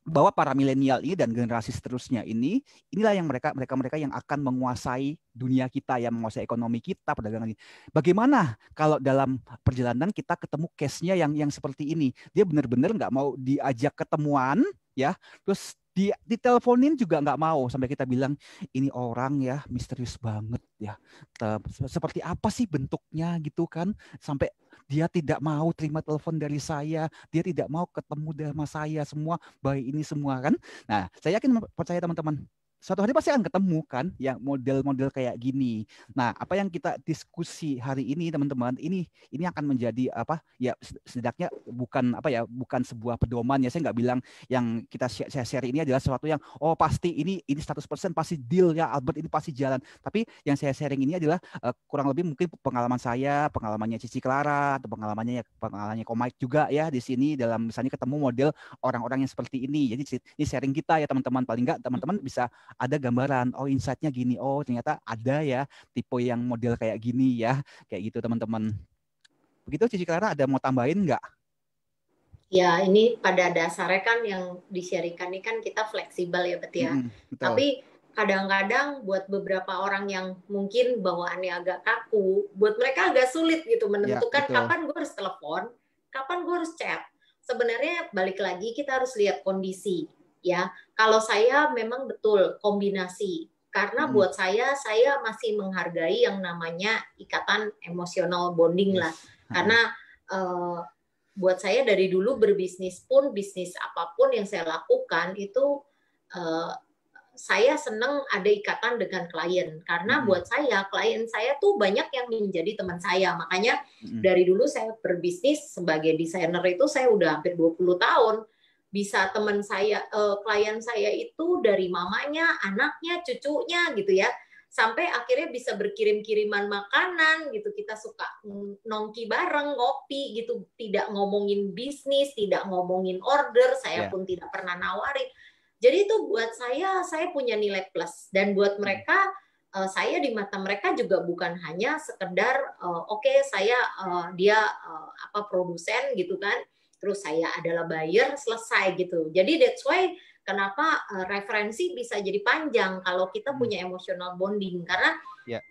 bahwa para milenial ini dan generasi seterusnya inilah yang mereka yang akan menguasai dunia kita, yang menguasai ekonomi kita, perdagangan ini. Bagaimana kalau dalam perjalanan kita ketemu case-nya yang seperti ini, dia benar-benar nggak mau diajak ketemuan ya, terus diteleponin juga nggak mau, sampai kita bilang ini orang ya misterius banget ya, seperti apa sih bentuknya gitu kan, sampai dia tidak mau terima telepon dari saya, dia tidak mau ketemu sama saya, semua baik ini semua kan. Nah, saya yakin, percaya teman-teman, suatu hari pasti akan ketemu kan yang model-model kayak gini. Nah, apa yang kita diskusi hari ini teman-teman, ini akan menjadi apa ya, setidaknya bukan sebuah pedoman ya. Saya nggak bilang yang saya share ini adalah sesuatu yang pasti ini 100% pasti deal ya Albert, ini pasti jalan. Tapi yang saya sharing ini adalah kurang lebih mungkin pengalaman saya, pengalamannya Cici Clara, atau pengalamannya Ko Mike juga ya di sini, dalam misalnya ketemu model orang-orang yang seperti ini. Jadi ini sharing kita ya teman-teman, paling nggak teman-teman bisa ada gambaran, insight-nya gini, ternyata ada ya tipe yang model kayak gini ya, kayak gitu teman-teman. Begitu Cici Clara, ada mau tambahin nggak? Ya, ini pada dasarnya kan yang di-sharingkan ini kan kita fleksibel ya, Bet ya. Tapi kadang-kadang buat beberapa orang yang mungkin bawaannya agak kaku, buat mereka agak sulit gitu menentukan kapan gue harus telepon, kapan gue harus chat. Sebenarnya balik lagi kita harus lihat kondisi. Ya, kalau saya memang betul kombinasi, karena buat saya masih menghargai yang namanya ikatan emosional bonding lah. Karena buat saya dari dulu berbisnis pun, bisnis apapun yang saya lakukan itu saya senang ada ikatan dengan klien, karena buat saya klien saya tuh banyak yang menjadi teman saya. Makanya dari dulu saya berbisnis sebagai desainer itu saya udah hampir 20 tahun. Bisa teman saya, klien saya itu dari mamanya, anaknya, cucunya gitu ya, sampai akhirnya bisa berkirim-kiriman makanan gitu. Kita suka nongki bareng, ngopi gitu, tidak ngomongin bisnis, tidak ngomongin order, saya pun tidak pernah nawarin. Jadi itu buat saya punya nilai plus, dan buat mereka saya di mata mereka juga bukan hanya sekedar saya dia produsen gitu kan, terus saya adalah buyer, selesai gitu. Jadi that's why kenapa referensi bisa jadi panjang kalau kita punya emotional bonding, karena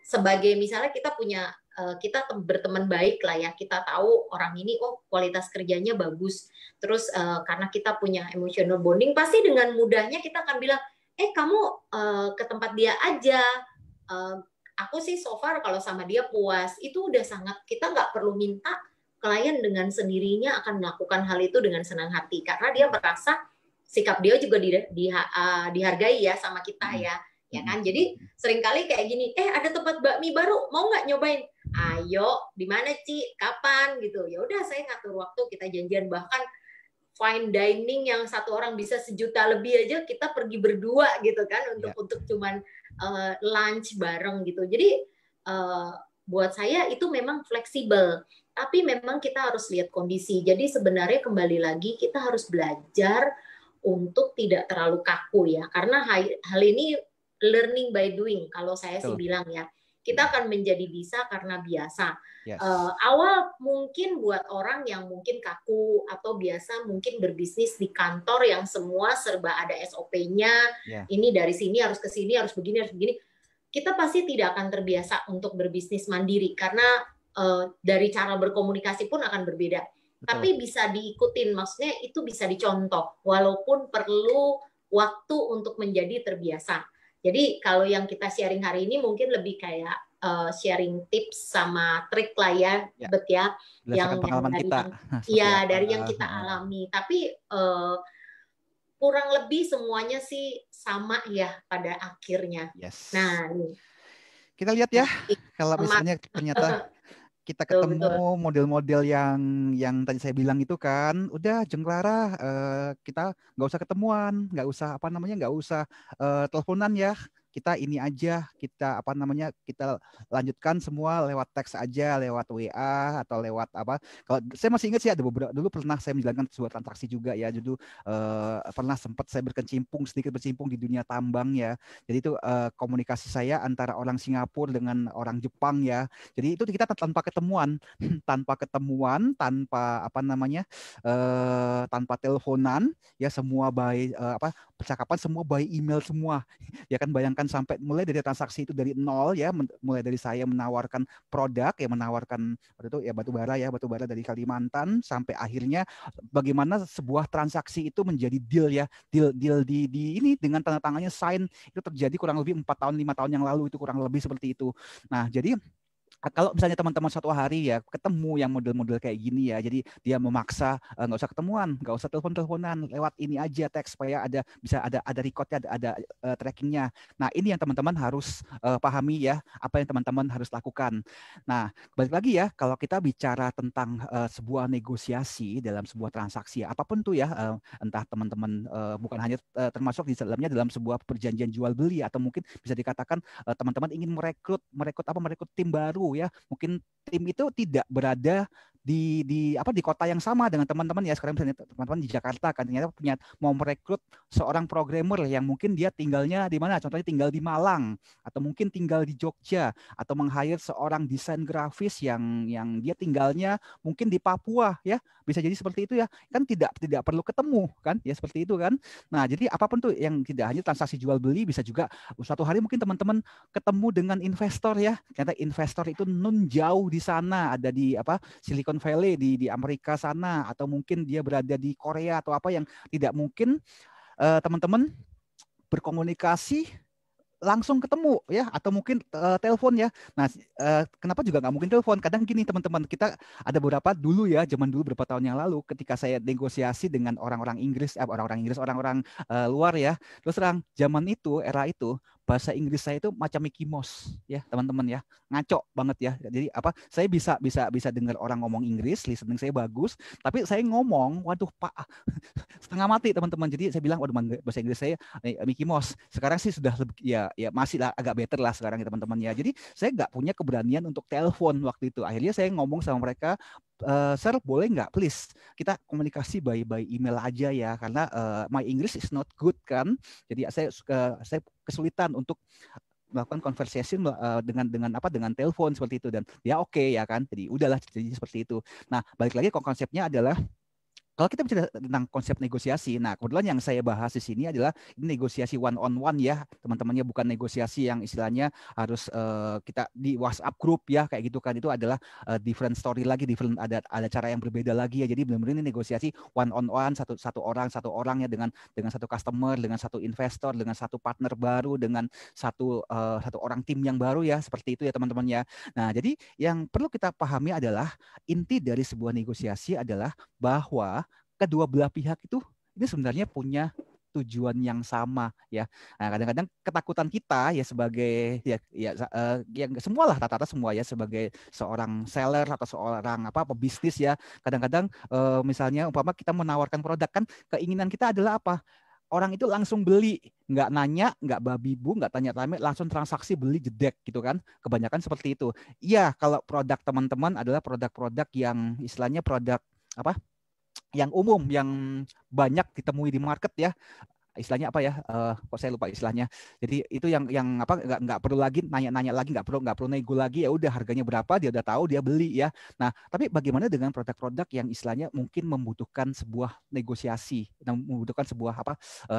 sebagai misalnya kita punya kita berteman baik lah ya, kita tahu orang ini kualitas kerjanya bagus, terus karena kita punya emotional bonding, pasti dengan mudahnya kita akan bilang kamu ke tempat dia aja, aku sih so far kalau sama dia puas. Itu udah sangat, kita nggak perlu minta, klien dengan sendirinya akan melakukan hal itu dengan senang hati, karena dia merasa sikap dia juga dihargai ya sama kita ya kan. Jadi seringkali kayak gini, ada tempat bakmi baru, mau nggak nyobain? Ayo, di mana Ci? Kapan gitu? Ya udah, saya ngatur waktu, kita janjian. Bahkan fine dining yang satu orang bisa 1 juta lebih aja kita pergi berdua gitu kan, untuk cuman lunch bareng gitu. Jadi buat saya itu memang fleksibel, tapi memang kita harus lihat kondisi. Jadi sebenarnya kembali lagi kita harus belajar untuk tidak terlalu kaku ya, karena hal ini learning by doing kalau saya sih bilang ya. Kita akan menjadi bisa karena biasa. Awal mungkin buat orang yang mungkin kaku atau biasa mungkin berbisnis di kantor yang semua serba ada SOP-nya, ini dari sini harus ke sini, harus begini, kita pasti tidak akan terbiasa untuk berbisnis mandiri, karena dari cara berkomunikasi pun akan berbeda. Tapi bisa diikutin, maksudnya itu bisa dicontoh, walaupun perlu waktu untuk menjadi terbiasa. Jadi kalau yang kita sharing hari ini mungkin lebih kayak sharing tips sama trik lah ya, Bet ya, yang dari yang kita alami. Tapi kurang lebih semuanya sih sama ya pada akhirnya. Nah, kita lihat ya, kalau misalnya ternyata kita ketemu model-model yang tadi saya bilang itu kan, udah Jeng Clara, kita nggak usah ketemuan, nggak usah teleponan ya, kita ini aja, kita apa namanya, kita lanjutkan semua lewat teks aja, lewat WA atau lewat apa. Kalau saya masih ingat sih ada beberapa, dulu pernah saya menjalankan sebuah transaksi juga ya, dulu pernah sempat saya sedikit berkecimpung di dunia tambang ya. Jadi itu komunikasi saya antara orang Singapura dengan orang Jepang ya. Jadi itu kita tanpa ketemuan, tanpa apa namanya, tanpa teleponan ya, semua by percakapan semua by email semua. Ya kan, bayangkan sampai mulai dari transaksi itu dari nol ya, mulai dari saya menawarkan produk ya, menawarkan waktu itu ya batu bara dari Kalimantan, sampai akhirnya bagaimana sebuah transaksi itu menjadi deal ya, deal di ini dengan tanda tangannya sign, itu terjadi kurang lebih 4 tahun 5 tahun yang lalu, itu kurang lebih seperti itu. Nah, jadi kalau misalnya teman-teman suatu hari ya ketemu yang model-model kayak gini ya, jadi dia memaksa nggak usah ketemuan, nggak usah telepon-teleponan, lewat ini aja teks, supaya bisa ada recordnya, ada trackingnya. Nah, ini yang teman-teman harus pahami ya, apa yang teman-teman harus lakukan. Nah, balik lagi ya, kalau kita bicara tentang sebuah negosiasi dalam sebuah transaksi apapun tuh ya, entah teman-teman bukan hanya termasuk di dalamnya dalam sebuah perjanjian jual beli, atau mungkin bisa dikatakan teman-teman ingin merekrut tim baru ya, mungkin tim itu tidak berada di kota yang sama dengan teman-teman ya. Sekarang misalnya teman-teman di Jakarta kan, ternyata mau merekrut seorang programmer yang mungkin dia tinggalnya di mana, contohnya tinggal di Malang atau mungkin tinggal di Jogja, atau meng-hire seorang desain grafis yang dia tinggalnya mungkin di Papua ya, bisa jadi seperti itu ya kan, tidak perlu ketemu kan ya, seperti itu kan. Nah, jadi apapun tuh yang tidak hanya transaksi jual beli, bisa juga suatu hari mungkin teman-teman ketemu dengan investor ya, ternyata investor itu jauh di sana, ada di Silicon Valley di Amerika sana, atau mungkin dia berada di Korea atau apa, yang tidak mungkin teman-teman berkomunikasi langsung ketemu ya, atau mungkin telepon ya. Nah, kenapa juga nggak mungkin telepon? Kadang gini teman-teman, kita ada beberapa dulu ya, zaman dulu beberapa tahun yang lalu, ketika saya negosiasi dengan orang-orang luar ya, terus terang zaman itu, era itu, bahasa Inggris saya itu macam Mickey Mouse ya teman-teman ya, ngaco banget ya. Jadi saya bisa dengar orang ngomong Inggris, listening saya bagus, tapi saya ngomong, waduh Pak, setengah mati teman-teman. Jadi saya bilang, waduh bahasa Inggris saya Mickey Mouse. Sekarang sih sudah lebih, ya masih lah, agak better lah sekarang ya teman-teman ya. Jadi saya nggak punya keberanian untuk telepon waktu itu. Akhirnya saya ngomong sama mereka, Sir, boleh nggak please kita komunikasi by email aja ya, karena my English is not good kan. Jadi saya kesulitan untuk melakukan conversation dengan telepon seperti itu, dan ya oke ya kan. Jadi udahlah, jadi seperti itu. Nah, balik lagi konsepnya adalah, kalau kita bicara tentang konsep negosiasi, nah kebetulan yang saya bahas di sini adalah ini negosiasi one on one ya, teman-temannya, bukan negosiasi yang istilahnya harus kita di WhatsApp group ya kayak gitu kan. Itu adalah different story lagi, ada cara yang berbeda lagi ya. Jadi benar-benar ini negosiasi one on one, satu orang ya, dengan satu customer, dengan satu investor, dengan satu partner baru, dengan satu orang tim yang baru ya, seperti itu ya teman-teman ya. Nah, jadi yang perlu kita pahami adalah inti dari sebuah negosiasi adalah bahwa kedua belah pihak itu ini sebenarnya punya tujuan yang sama ya. Nah, kadang-kadang ketakutan kita ya sebagai yang semualah, rata-rata semua ya, sebagai seorang seller atau seorang pebisnis ya, kadang-kadang misalnya umpama kita menawarkan produk, kan keinginan kita adalah apa? Orang itu langsung beli, nggak nanya, nggak babi bu, nggak tanya-tanya, langsung transaksi beli jedek gitu kan. Kebanyakan seperti itu. Iya, kalau produk teman-teman adalah produk-produk yang istilahnya produk yang umum, yang banyak ditemui di market ya, istilahnya kok saya lupa istilahnya. Jadi itu yang nggak perlu lagi nanya-nanya lagi, nggak perlu nego lagi, ya udah harganya berapa dia udah tahu, dia beli ya. Nah, tapi bagaimana dengan produk-produk yang istilahnya mungkin membutuhkan sebuah negosiasi, membutuhkan sebuah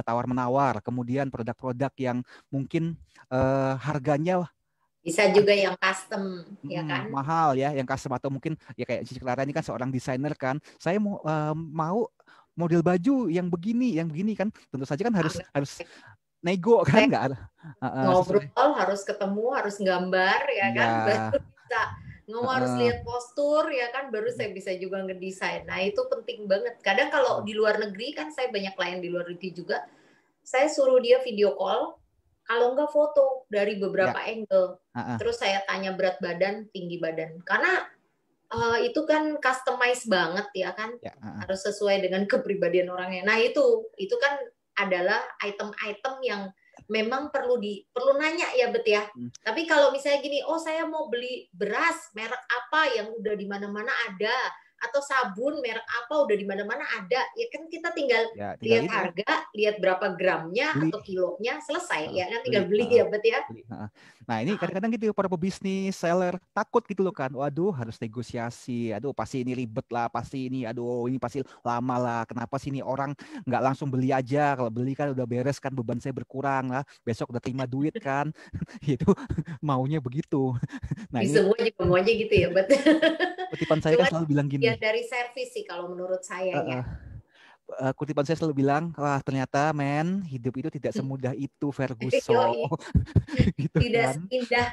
tawar menawar, kemudian produk-produk yang mungkin harganya bisa juga yang custom ya kan, mahal ya, yang custom, atau mungkin ya kayak Cici Clara ini kan seorang desainer kan, saya mau model baju yang begini kan, tentu saja kan harus nego kan, nggak ada ngobrol, harus ketemu, harus gambar ya kan, baru bisa ngomong, harus lihat postur ya kan, baru saya bisa juga ngedesain. Nah, itu penting banget. Kadang kalau di luar negeri kan, saya banyak klien di luar negeri juga, saya suruh dia video call, kalau enggak foto dari beberapa angle. Terus saya tanya berat badan, tinggi badan. Karena itu kan customize banget ya kan. Harus sesuai dengan kepribadian orangnya. Nah, itu kan adalah item-item yang memang perlu nanya ya Bet ya. Tapi kalau misalnya gini, oh saya mau beli beras merek apa yang udah di mana-mana ada, atau sabun merek apa udah di mana-mana ada, ya kan kita tinggal lihat harga, lihat berapa gramnya atau kilonya, selesai ya kan, tinggal beli ya Bet ya. Nah ini kadang-kadang gitu para pebisnis, seller takut gitu loh kan, waduh harus negosiasi, aduh pasti ini ribet lah, pasti ini, aduh ini pasti lama lah, kenapa sih ini orang nggak langsung beli aja, kalau beli kan udah beres kan, beban saya berkurang lah, besok udah terima duit kan, itu maunya begitu. Nah, ini semua juga maunya gitu ya, Bet. Kutipan saya kan selalu bilang gini. Ya dari servis sih kalau menurut saya ya. Kutipan saya selalu bilang, wah ternyata men, hidup itu tidak semudah itu, Ferguson. Gitu tidak kan? Seindah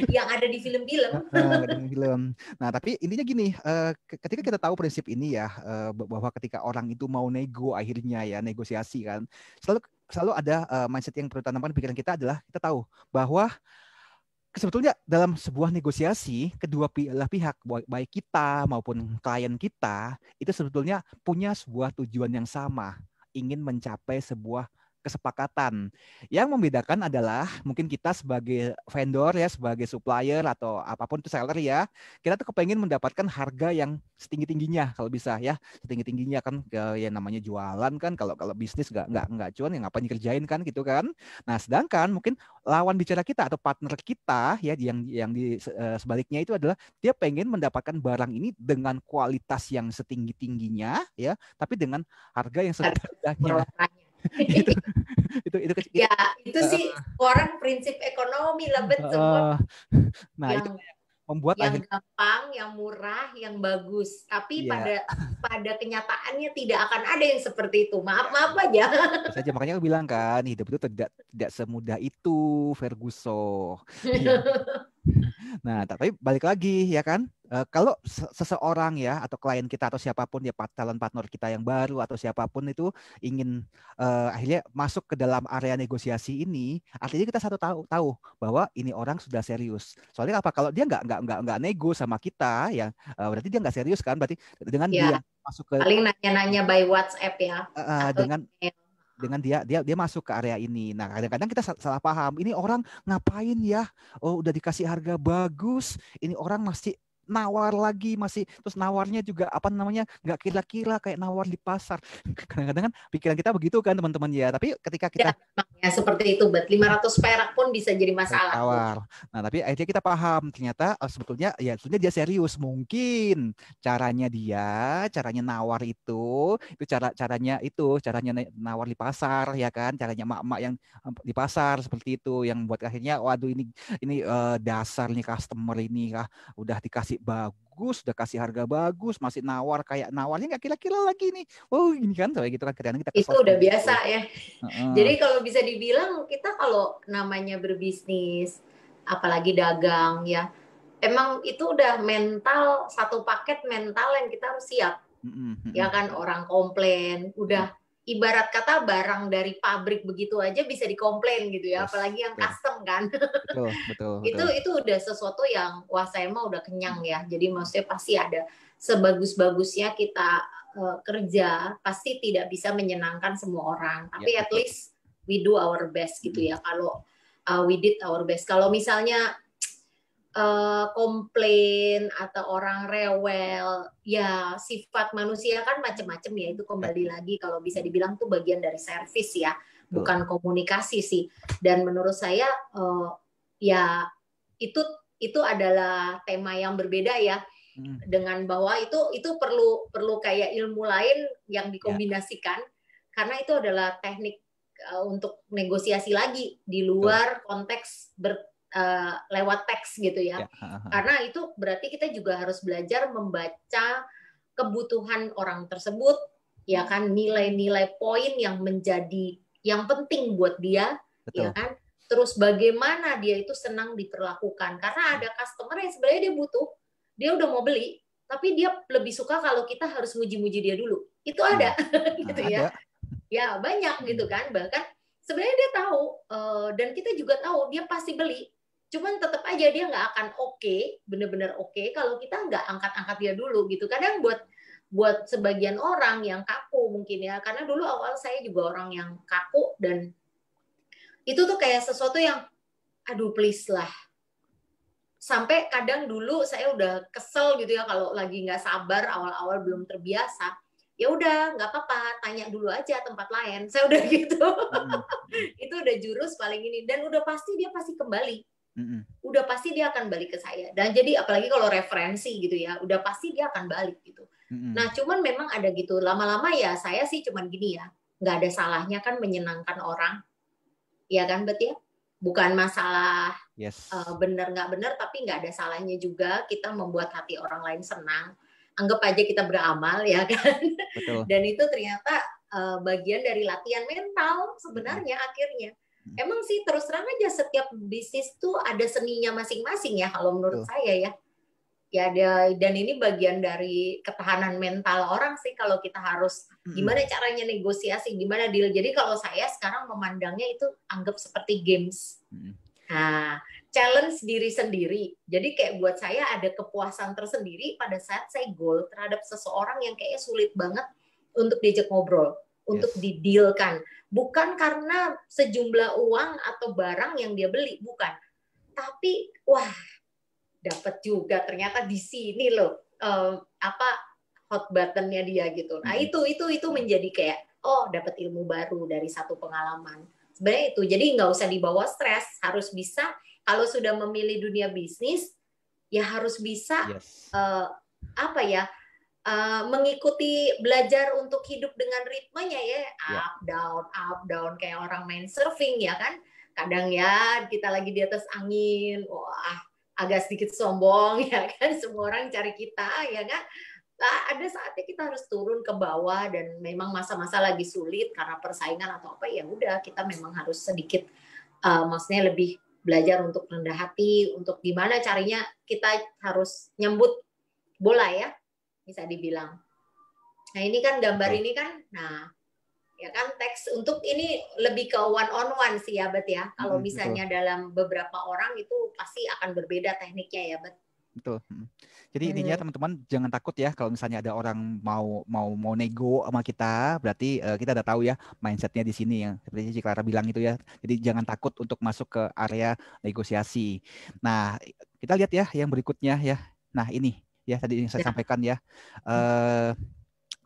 yang ada di film-film. Nah, tapi intinya gini, ketika kita tahu prinsip ini ya, bahwa ketika orang itu mau nego akhirnya ya, negosiasi kan, selalu ada mindset yang perlu ditanamkan pikiran kita adalah, kita tahu bahwa sebetulnya dalam sebuah negosiasi, kedua pihak, baik kita maupun klien kita, itu sebetulnya punya sebuah tujuan yang sama, ingin mencapai sebuah kesepakatan. Yang membedakan adalah mungkin kita sebagai vendor ya, sebagai supplier atau apapun itu seller ya, kita tuh kepengen mendapatkan harga yang setinggi-tingginya kalau bisa ya, setinggi-tingginya kan, ya namanya jualan kan, kalau bisnis nggak cuan ya ngapain dikerjain kan gitu kan. Nah sedangkan mungkin lawan bicara kita atau partner kita ya yang di sebaliknya itu adalah dia pengen mendapatkan barang ini dengan kualitas yang setinggi-tingginya ya, tapi dengan harga yang setidaknya. itu ya itu sih orang prinsip ekonomi lah betul. Nah yang, itu membuat yang gampang, yang murah, yang bagus, tapi pada kenyataannya tidak akan ada yang seperti itu. Maaf aja. Saja makanya aku bilang kan, hidup itu tidak semudah itu, Ferguson. Ya. Nah, tapi balik lagi ya kan, kalau seseorang ya atau klien kita atau siapapun ya, calon partner kita yang baru atau siapapun itu ingin akhirnya masuk ke dalam area negosiasi ini, artinya kita tahu bahwa ini orang sudah serius. Soalnya apa? Kalau dia nggak nego sama kita ya, berarti dia nggak serius kan? Berarti dengan dia masuk ke paling nanya-nanya by WhatsApp ya. Dengan dia masuk ke area ini. Nah, kadang-kadang kita salah paham. Ini orang ngapain ya? Oh, udah dikasih harga bagus. Ini orang masih nawar lagi, terus nawarnya juga apa namanya, nggak kira-kira kayak nawar di pasar. Kadang-kadang kan pikiran kita begitu kan teman-teman ya. Tapi ketika kita seperti itu, 500 perak pun bisa jadi masalah. Tawar. Nah, tapi akhirnya kita paham ternyata sebetulnya dia serius. Mungkin caranya nawar itu caranya nawar di pasar ya kan, caranya mak-mak yang di pasar seperti itu yang buat akhirnya waduh ini dasar nih customer ini udah dikasih bagus, udah kasih harga bagus, masih nawar kayak nawarnya nggak kira-kira lagi nih. Oh ini kan kayak gitu kan, kadang-kadang kita kesel. Itu udah biasa ya. Jadi kalau bisa dibilang kita kalau namanya berbisnis, apalagi dagang ya, emang itu udah mental, satu paket mental yang kita harus siap. Ya kan, orang komplain, udah ibarat kata barang dari pabrik begitu aja bisa dikomplain gitu ya, apalagi yang custom kan. Betul. Itu udah sesuatu yang wah saya mah udah kenyang ya. Jadi maksudnya pasti ada sebagus-bagusnya kita kerja, pasti tidak bisa menyenangkan semua orang. Tapi at least we do our best gitu ya. Kalau we did our best. Kalau misalnya komplain atau orang rewel, ya sifat manusia kan macam-macam ya, itu kembali lagi kalau bisa dibilang tuh bagian dari servis ya, bukan komunikasi sih. Dan menurut saya ya itu adalah tema yang berbeda ya, dengan bahwa itu perlu kayak ilmu lain yang dikombinasikan, karena itu adalah teknik untuk negosiasi lagi di luar konteks lewat teks gitu ya. Karena itu berarti kita juga harus belajar membaca kebutuhan orang tersebut, ya kan, nilai-nilai poin yang menjadi yang penting buat dia. Ya kan. Terus bagaimana dia itu senang diperlakukan, karena ada customer yang sebenarnya dia butuh, dia udah mau beli, tapi dia lebih suka kalau kita harus muji-muji dia dulu. Itu ada gitu ya. Ya banyak gitu kan, bahkan sebenarnya dia tahu dan kita juga tahu dia pasti beli. Cuman tetap aja dia nggak akan bener-bener oke kalau kita nggak angkat-angkat dia dulu gitu. Kadang buat sebagian orang yang kaku mungkin ya, karena dulu awal saya juga orang yang kaku dan Itu tuh kayak sesuatu yang, aduh please lah. Sampai kadang dulu saya udah kesel gitu ya kalau lagi nggak sabar, awal-awal belum terbiasa. Ya udah nggak apa-apa, tanya dulu aja tempat lain. Saya udah gitu. Itu udah jurus paling ini, dan udah pasti dia pasti kembali. Udah pasti dia akan balik ke saya. Dan jadi apalagi kalau referensi gitu ya, udah pasti dia akan balik gitu. Nah cuman memang ada gitu, lama-lama ya saya sih cuman gini ya, nggak ada salahnya kan menyenangkan orang, ya kan Bet ya? Bukan masalah benar nggak benar, tapi nggak ada salahnya juga kita membuat hati orang lain senang. Anggap aja kita beramal ya kan. Betul. Dan itu ternyata bagian dari latihan mental sebenarnya akhirnya. Emang sih terus terang aja setiap bisnis tuh ada seninya masing-masing ya kalau menurut saya ya. Ya ada, dan ini bagian dari ketahanan mental orang sih, kalau kita harus gimana caranya negosiasi, gimana deal. Jadi kalau saya sekarang memandangnya itu anggap seperti games. Nah, challenge diri sendiri. Jadi kayak buat saya ada kepuasan tersendiri pada saat saya goal terhadap seseorang yang kayaknya sulit banget untuk diajak ngobrol, untuk didealkan. Bukan karena sejumlah uang atau barang yang dia beli, bukan. Tapi wah, dapat juga ternyata di sini loh hot buttonnya dia gitu. Nah itu menjadi kayak dapat ilmu baru dari satu pengalaman. Sebenarnya itu, jadi nggak usah dibawa stres, harus bisa kalau sudah memilih dunia bisnis ya harus bisa mengikuti, belajar untuk hidup dengan ritmenya ya, up down kayak orang main surfing ya kan. Kadang ya kita lagi di atas angin, agak sedikit sombong ya kan, semua orang cari kita ya kan. Nah, ada saatnya kita harus turun ke bawah, dan memang masa-masa lagi sulit karena persaingan atau apa, ya udah kita memang harus sedikit maksudnya lebih belajar untuk rendah hati, untuk gimana caranya kita harus nyambut bola ya, bisa dibilang. Nah ini kan gambar ini kan, nah ya kan teks untuk ini lebih ke one on one sih ya Bet ya. Kalau misalnya dalam beberapa orang itu pasti akan berbeda tekniknya ya Bet. Betul. Jadi intinya teman-teman jangan takut ya kalau misalnya ada orang mau nego sama kita, berarti kita udah tahu ya mindsetnya di sini ya. Seperti Cik Clara bilang itu ya. Jadi jangan takut untuk masuk ke area negosiasi. Nah kita lihat ya yang berikutnya ya. Nah ini ya tadi yang saya sampaikan ya.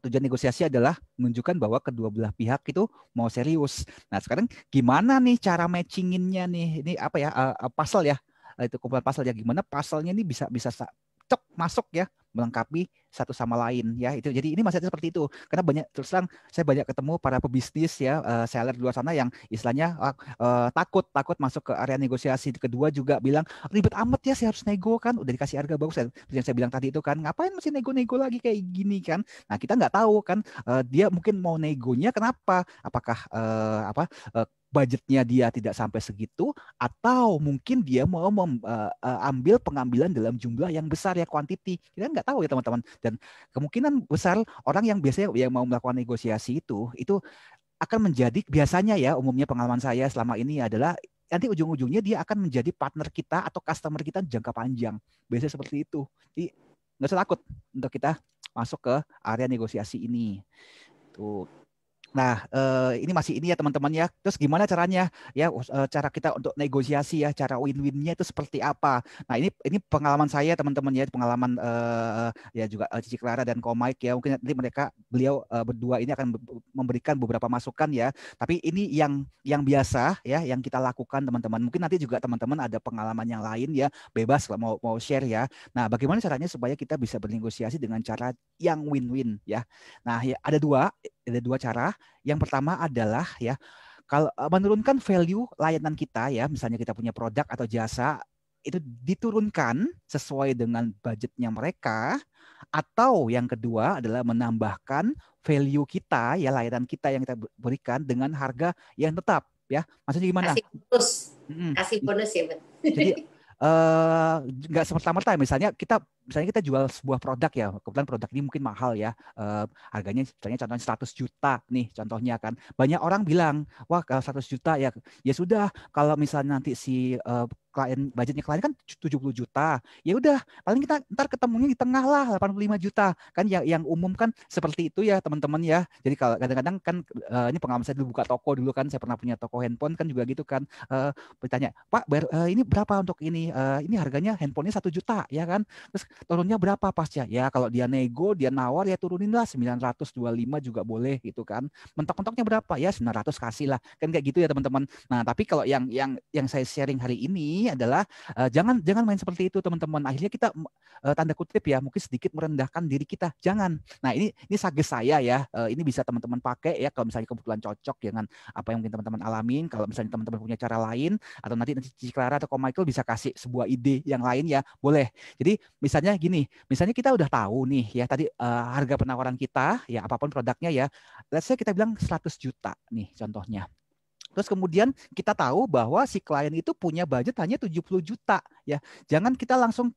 Tujuan negosiasi adalah menunjukkan bahwa kedua belah pihak itu mau serius. Nah sekarang gimana nih cara matchinginnya nih? Ini apa ya? Puzzle ya. Itu kumpulan puzzle ya. Gimana puzzle-nya ini bisa cek masuk ya, melengkapi satu sama lain ya. Itu jadi ini maksudnya seperti itu. Karena banyak, terus terang saya banyak ketemu para pebisnis ya, seller di luar sana yang istilahnya takut masuk ke area negosiasi. Kedua juga bilang ribet amat ya, saya harus nego kan, udah dikasih harga bagus. Yang saya bilang tadi itu kan, ngapain mesti nego-nego lagi kayak gini kan. Nah kita nggak tahu kan, dia mungkin mau negonya kenapa, apakah budgetnya dia tidak sampai segitu, atau mungkin dia mau ambil pengambilan dalam jumlah yang besar ya, quantity. Kita nggak tahu ya teman-teman. Dan kemungkinan besar orang yang biasanya yang mau melakukan negosiasi itu akan menjadi, biasanya ya, umumnya pengalaman saya selama ini adalah nanti ujung-ujungnya dia akan menjadi partner kita atau customer kita jangka panjang. Biasanya seperti itu. Jadi nggak usah takut untuk kita masuk ke area negosiasi ini. Tuh. Nah, ini masih ini ya teman-teman ya. Terus gimana caranya ya, cara kita untuk negosiasi ya, cara win-winnya itu seperti apa? Nah, ini pengalaman saya teman-teman ya, pengalaman ya juga Cici Clara dan Ko Mike ya. Mungkin nanti beliau berdua ini akan memberikan beberapa masukan ya. Tapi ini yang biasa ya, yang kita lakukan teman-teman. Mungkin nanti juga teman-teman ada pengalaman yang lain ya, bebas kalau mau share ya. Nah, bagaimana caranya supaya kita bisa bernegosiasi dengan cara yang win-win ya. Nah, ya, ada dua cara. Yang pertama adalah ya, kalau menurunkan value layanan kita ya, misalnya kita punya produk atau jasa itu diturunkan sesuai dengan budgetnya mereka, atau yang kedua adalah menambahkan value kita ya, layanan kita yang kita berikan dengan harga yang tetap ya. Maksudnya gimana? Kasih bonus ya, Bet. Jadi nggak semerta-merta, misalnya kita jual sebuah produk ya, kebetulan produk ini mungkin mahal ya, harganya misalnya contohnya 100 juta nih contohnya kan, banyak orang bilang wah kalau 100 juta ya sudah, kalau misalnya nanti si budgetnya klien kan 70 juta. Ya udah, paling kita ntar ketemunya di tengah lah 85 juta. Kan yang umum kan seperti itu ya teman-teman ya. Jadi kalau kadang-kadang kan ini pengalaman saya dulu buka toko dulu kan, saya pernah punya toko handphone kan juga gitu kan. Bertanya, "Pak, ini berapa untuk ini? Ini harganya handphonenya 1 juta ya kan. Terus turunnya berapa pasnya? Ya kalau dia nego, dia nawar ya turunin lah 925 juga boleh gitu kan. Mentok-mentoknya berapa? Ya 900 kasih lah. Kan kayak gitu ya teman-teman. Nah, tapi kalau yang saya sharing hari ini adalah jangan main seperti itu teman-teman. Akhirnya kita tanda kutip ya mungkin sedikit merendahkan diri kita. Jangan. Nah, ini sages saya ya. Ini bisa teman-teman pakai ya kalau misalnya kebetulan cocok dengan apa yang mungkin teman-teman alamin. Kalau misalnya teman-teman punya cara lain atau nanti Cici Clara atau Ko Michael bisa kasih sebuah ide yang lain ya, boleh. Jadi misalnya gini, misalnya kita udah tahu nih ya tadi harga penawaran kita ya apapun produknya ya. Let's say kita bilang 100 juta nih contohnya. Terus kemudian kita tahu bahwa si klien itu punya budget hanya 70 juta ya. Jangan kita langsung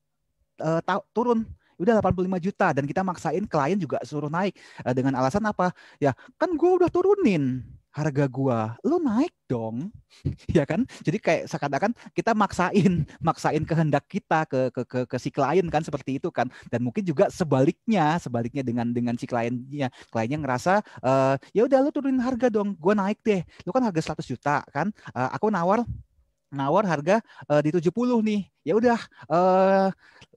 turun udah 85 juta dan kita maksain klien juga suruh naik dengan alasan apa? Ya, kan gue udah turunin harga gua, lu naik dong. Ya kan? Jadi kayak seakan-akan kita maksain kehendak kita ke si klien kan seperti itu kan. Dan mungkin juga sebaliknya dengan si kliennya ngerasa ya udah lu turunin harga dong, gua naik deh. Lu kan harga 100 juta kan. Aku nawar harga di 70 nih. Ya udah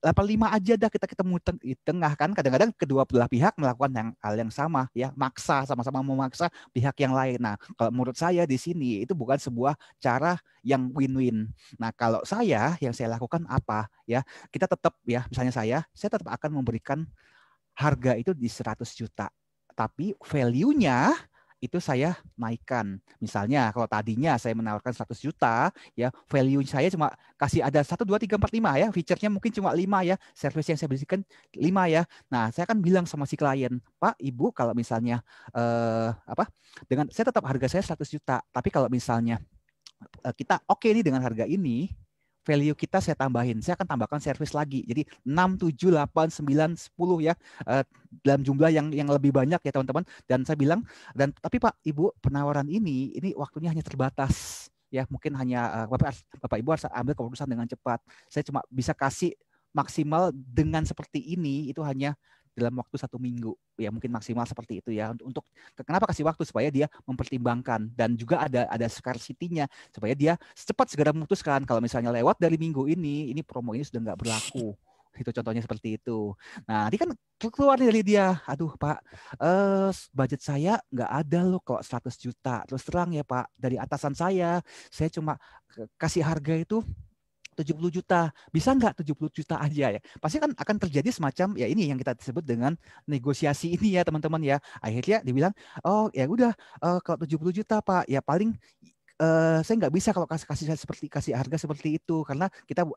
85 aja dah, kita ketemu di tengah kan. Kadang-kadang kedua belah pihak melakukan hal yang sama ya, sama-sama memaksa pihak yang lain. Nah, kalau menurut saya di sini itu bukan sebuah cara yang win-win. Nah, kalau yang saya lakukan apa ya? Kita tetap ya, misalnya saya tetap akan memberikan harga itu di 100 juta. Tapi value-nya itu saya naikkan. Misalnya kalau tadinya saya menawarkan 100 juta, ya value saya cuma kasih ada 1, 2, 3, 4, 5 ya. Feature-nya mungkin cuma 5 ya. Service yang saya berikan 5 ya. Nah, saya akan bilang sama si klien, Pak, Ibu, kalau misalnya dengan saya tetap harga saya 100 juta. Tapi kalau misalnya kita oke nih dengan harga ini, value kita saya tambahin. Saya akan tambahkan service lagi. Jadi 6, 7, 8, 9, 10 ya. Dalam jumlah yang lebih banyak ya teman-teman. Dan saya bilang, tapi Pak, Ibu, penawaran ini waktunya hanya terbatas. Ya, mungkin hanya Bapak Ibu harus ambil keputusan dengan cepat. Saya cuma bisa kasih maksimal dengan seperti ini, itu hanya dalam waktu 1 minggu ya, mungkin maksimal seperti itu ya. Untuk kenapa kasih waktu? Supaya dia mempertimbangkan dan juga ada scarcity-nya supaya dia segera memutuskan kalau misalnya lewat dari minggu ini promo ini sudah nggak berlaku. Itu contohnya seperti itu. Nah, nanti kan keluar dari dia, aduh Pak, budget saya nggak ada loh kok 100 juta. Terus terang ya Pak, dari atasan saya cuma kasih harga itu 70 juta. Bisa nggak 70 juta aja ya? Pasti kan akan terjadi semacam ya ini yang kita sebut dengan negosiasi ini ya teman-teman ya. Akhirnya dibilang, oh ya udah kalau 70 juta Pak, ya paling saya nggak bisa kalau kasih harga seperti itu karena kita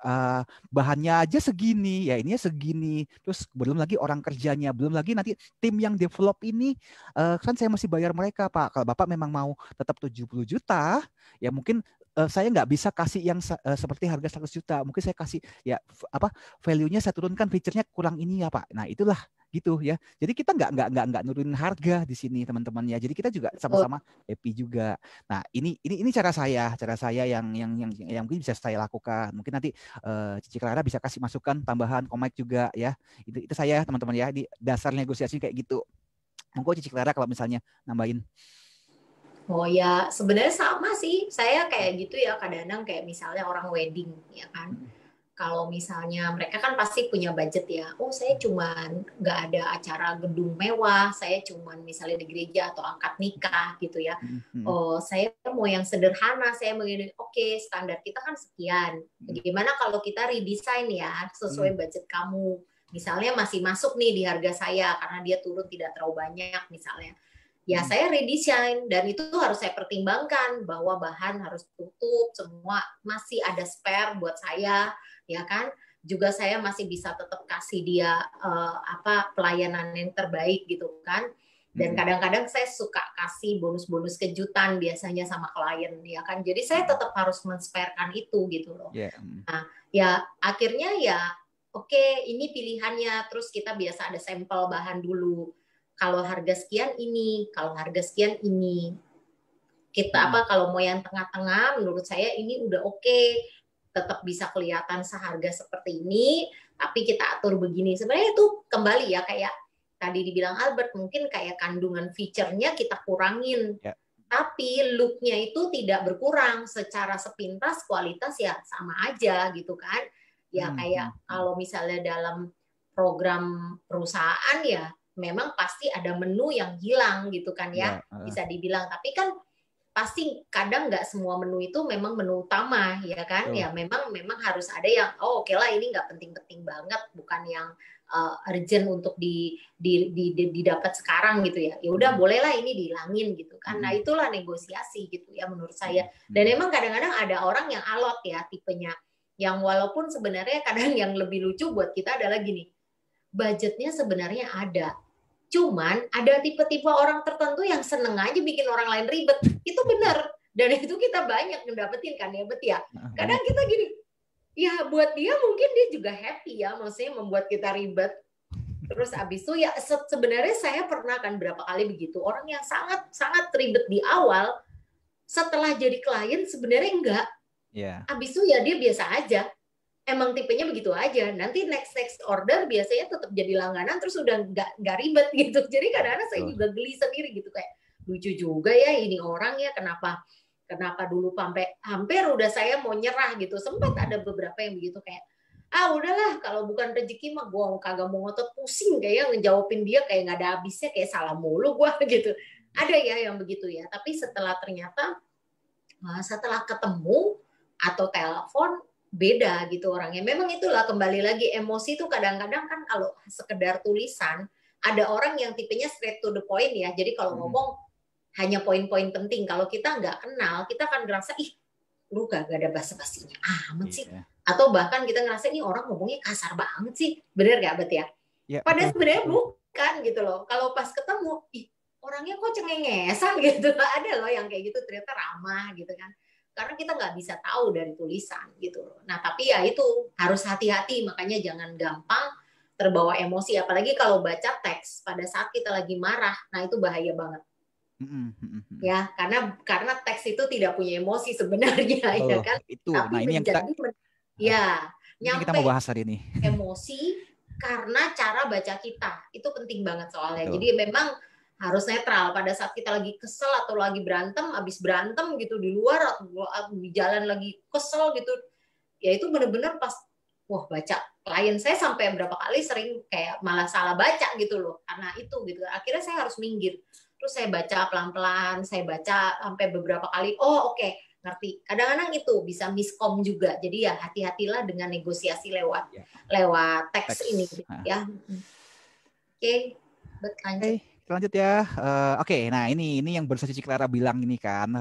bahannya aja segini ya, ininya segini, terus belum lagi orang kerjanya, belum lagi nanti tim yang develop ini kan saya masih bayar mereka Pak. Kalau Bapak memang mau tetap 70 juta ya mungkin saya nggak bisa kasih yang seperti harga 100 juta. Mungkin saya kasih ya value-nya saya turunkan, feature-nya kurang ini ya Pak. Nah itulah gitu ya. Jadi kita nggak nurunin harga di sini teman-teman ya. Jadi kita juga sama-sama happy juga. Nah ini cara saya yang mungkin bisa saya lakukan. Mungkin nanti Cici Clara bisa kasih masukan tambahan, Komik juga ya. Itu saya teman-teman ya. Di dasar negosiasi kayak gitu. Monggo Cici Clara kalau misalnya nambahin. Oh ya, sebenarnya sama sih. Saya kayak gitu ya, kadang-kadang kayak misalnya orang wedding, ya kan. Kalau misalnya mereka kan pasti punya budget ya. Oh, saya cuman nggak ada acara gedung mewah, saya cuman misalnya di gereja atau akad nikah gitu ya. Oh, saya mau yang sederhana, saya begini. Oke, standar kita kan sekian. Bagaimana kalau kita redesign ya sesuai budget kamu? Misalnya masih masuk nih di harga saya karena dia turun tidak terlalu banyak misalnya. Ya saya redesign dan itu harus saya pertimbangkan bahwa bahan harus tutup, semua masih ada spare buat saya, ya kan? Juga saya masih bisa tetap kasih dia pelayanan yang terbaik gitu kan. Dan kadang-kadang saya suka kasih bonus-bonus kejutan biasanya sama klien, ya kan. Jadi saya tetap harus men-sparekan itu gitu loh. Nah, ya akhirnya ya oke, ini pilihannya, terus kita biasa ada sampel bahan dulu. Kalau harga sekian ini, kalau harga sekian ini. Kita kalau mau yang tengah-tengah menurut saya ini udah oke. tetap bisa kelihatan seharga seperti ini, tapi kita atur begini. Sebenarnya itu kembali ya kayak tadi dibilang Albert, mungkin kayak kandungan feature-nya kita kurangin. Ya. Tapi look-nya itu tidak berkurang. Secara sepintas kualitas ya sama aja gitu kan. Ya kayak kalau misalnya dalam program perusahaan ya memang pasti ada menu yang hilang gitu kan ya. Bisa dibilang. Tapi kan pasti kadang nggak semua menu itu memang menu utama ya kan. Ya memang harus ada yang oke lah ini nggak penting-penting banget, bukan yang urgent untuk didapat sekarang gitu ya. Ya udah bolehlah ini dihilangin gitu kan. Nah itulah negosiasi gitu ya menurut saya. Dan emang kadang-kadang ada orang yang alot ya tipenya, yang walaupun sebenarnya kadang yang lebih lucu buat kita adalah gini, budgetnya sebenarnya ada, cuman ada tipe-tipe orang tertentu yang seneng aja bikin orang lain ribet. Itu benar. Dan itu kita banyak ngedapetin kan ya, Bet ya. Kadang kita gini, ya buat dia mungkin dia juga happy ya, maksudnya membuat kita ribet. Terus abis itu ya sebenarnya saya pernah kan berapa kali begitu. Orang yang sangat ribet di awal, setelah jadi klien sebenarnya enggak. Abis itu ya dia biasa aja. Emang tipenya begitu aja. Nanti next order biasanya tetap jadi langganan, terus udah nggak ribet gitu. Jadi kadang-kadang saya juga geli sendiri gitu, kayak lucu juga ya ini orang ya, kenapa dulu sampai hampir udah saya mau nyerah gitu. Sempat ada beberapa yang begitu kayak udahlah kalau bukan rezeki mah gue kagak mau ngotot, pusing kayak ngejawabin dia kayak nggak ada habisnya, kayak salah mulu gue gitu. Ada ya yang begitu ya. Tapi setelah ketemu atau telepon beda gitu orangnya. Memang itulah kembali lagi emosi itu kadang-kadang kan kalau sekedar tulisan, ada orang yang tipenya straight to the point ya. Jadi kalau ngomong hanya poin-poin penting. Kalau kita nggak kenal, kita akan ngerasa lu gak ada basa-basinya amat sih. Atau bahkan kita ngerasa ini orang ngomongnya kasar banget sih. Bener gak Bet ya? Padahal sebenarnya bukan gitu loh. Kalau pas ketemu, orangnya kok cengengesan gitu. Ada loh yang kayak gitu ternyata ramah gitu kan. Karena kita nggak bisa tahu dari tulisan gitu. Nah tapi ya itu harus hati-hati, makanya jangan gampang terbawa emosi, apalagi kalau baca teks pada saat kita lagi marah. Nah itu bahaya banget. Ya karena teks itu tidak punya emosi sebenarnya ya kan. Itu. Tapi nah ini yang kita mau bahas hari ini. Emosi karena cara baca kita itu penting banget soalnya. Betul. Jadi memang harus netral pada saat kita lagi kesel atau lagi berantem, abis berantem gitu di luar atau di jalan lagi kesel gitu, ya itu benar-benar pas baca klien saya sampai berapa kali sering kayak malah salah baca gitu loh karena itu gitu. Akhirnya saya harus minggir, terus saya baca pelan-pelan, saya baca sampai beberapa kali, oke, ngerti. Kadang-kadang itu bisa miskom juga, jadi ya hati-hatilah dengan negosiasi lewat teks ini ya. Oke. Lanjut. Lanjut ya. Oke, nah ini yang baru saja Cici Clara bilang ini kan.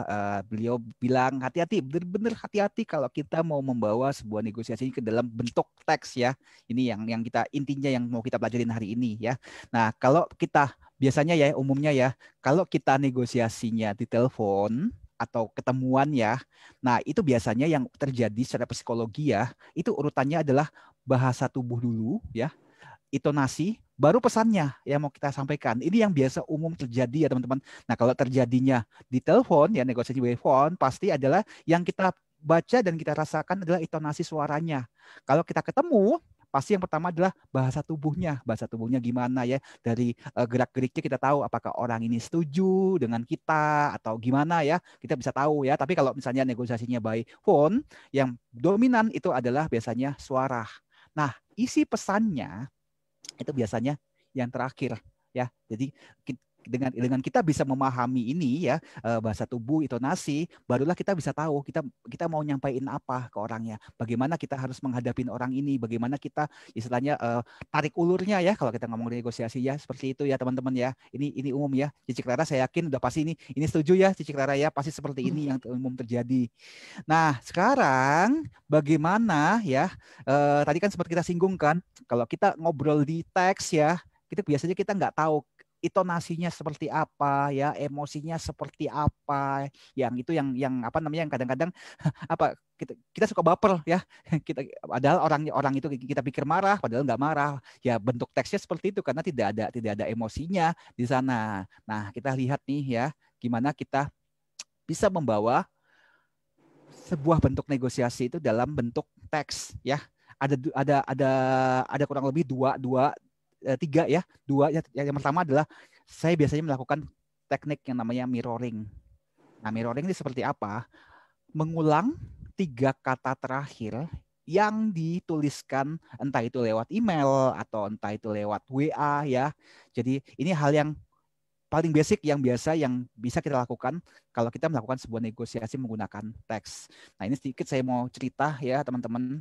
Beliau bilang hati-hati, benar-benar hati-hati kalau kita mau membawa sebuah negosiasi ke dalam bentuk teks ya. Ini yang kita intinya yang mau kita pelajarin hari ini ya. Nah, kalau kita biasanya ya umumnya ya, kalau kita negosiasinya di telepon atau ketemuan ya. Nah, itu biasanya yang terjadi secara psikologi ya, itu urutannya adalah bahasa tubuh dulu ya. Intonasi, baru pesannya yang mau kita sampaikan. Ini yang biasa umum terjadi ya teman-teman. Nah kalau terjadinya di telepon, ya negosiasi by phone, pasti adalah yang kita baca dan kita rasakan adalah intonasi suaranya. Kalau kita ketemu, pasti yang pertama adalah bahasa tubuhnya. Bahasa tubuhnya gimana ya, dari gerak-geriknya kita tahu apakah orang ini setuju dengan kita atau gimana ya, kita bisa tahu ya. Tapi kalau misalnya negosiasinya by phone, yang dominan itu adalah biasanya suara. Nah isi pesannya itu biasanya yang terakhir ya. Jadi dengan kita bisa memahami ini ya, bahasa tubuh, intonasi, barulah kita bisa tahu kita mau nyampaikan apa ke orangnya, bagaimana kita harus menghadapi orang ini, bagaimana kita istilahnya tarik ulurnya ya kalau kita ngomong negosiasi ya, seperti itu ya teman-teman ya. Ini umum ya. Cici Clara saya yakin udah pasti ini setuju ya Cici Clara ya, pasti seperti ini yang umum terjadi. Nah sekarang bagaimana ya, tadi kan sempat kita singgung kan, kalau kita ngobrol di teks ya, biasanya kita nggak tahu intonasinya seperti apa ya, emosinya seperti apa, yang itu yang apa namanya, yang kadang-kadang apa kita suka baper ya, padahal orang itu kita pikir marah padahal nggak marah ya, bentuk teksnya seperti itu karena tidak ada emosinya di sana. Nah kita lihat nih ya gimana kita bisa membawa sebuah bentuk negosiasi itu dalam bentuk teks ya. Ada kurang lebih tiga ya. Yang pertama adalah saya biasanya melakukan teknik yang namanya mirroring. Nah, mirroring ini seperti apa? Mengulang 3 kata terakhir yang dituliskan entah itu lewat email atau entah itu lewat WA ya. Jadi ini hal yang paling basic yang bisa kita lakukan kalau kita melakukan sebuah negosiasi menggunakan teks. Nah, ini sedikit saya mau cerita ya teman-teman.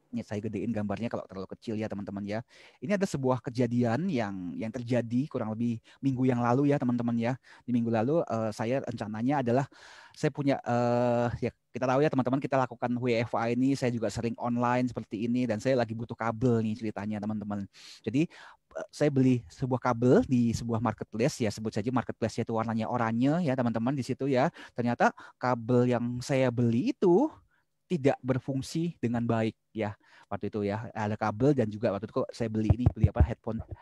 Ini saya gedein gambarnya kalau terlalu kecil ya teman-teman ya. Ini ada sebuah kejadian yang terjadi kurang lebih minggu yang lalu ya teman-teman ya. Di minggu lalu saya rencananya adalah saya punya ya kita tahu ya teman-teman, kita lakukan WFA ini, saya juga sering online seperti ini dan saya lagi butuh kabel nih ceritanya teman-teman. Jadi saya beli sebuah kabel di sebuah marketplace ya, sebut saja marketplace itu warnanya oranye ya teman-teman di situ ya. Ternyata kabel yang saya beli itu tidak berfungsi dengan baik ya waktu itu ya. Ada kabel dan juga waktu itu saya beli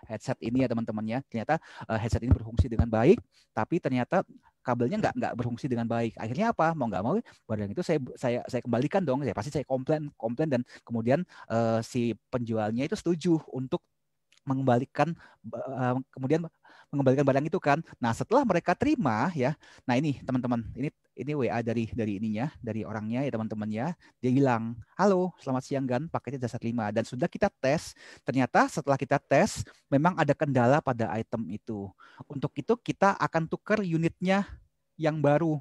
headset ini ya teman-teman ya. Ternyata headset ini berfungsi dengan baik, tapi ternyata kabelnya nggak berfungsi dengan baik. Akhirnya apa? Mau nggak mau barang itu saya kembalikan dong. Ya pasti saya komplain dan kemudian si penjualnya itu setuju untuk mengembalikan barang itu kan. Nah, setelah mereka terima ya. Nah, ini teman-teman, ini WA dari ininya, dari orangnya ya teman-teman ya. Dia bilang, "Halo, selamat siang Gan, paketnya sudah saya terima." Dan sudah kita tes, ternyata setelah kita tes memang ada kendala pada item itu. Untuk itu kita akan tukar unitnya yang baru.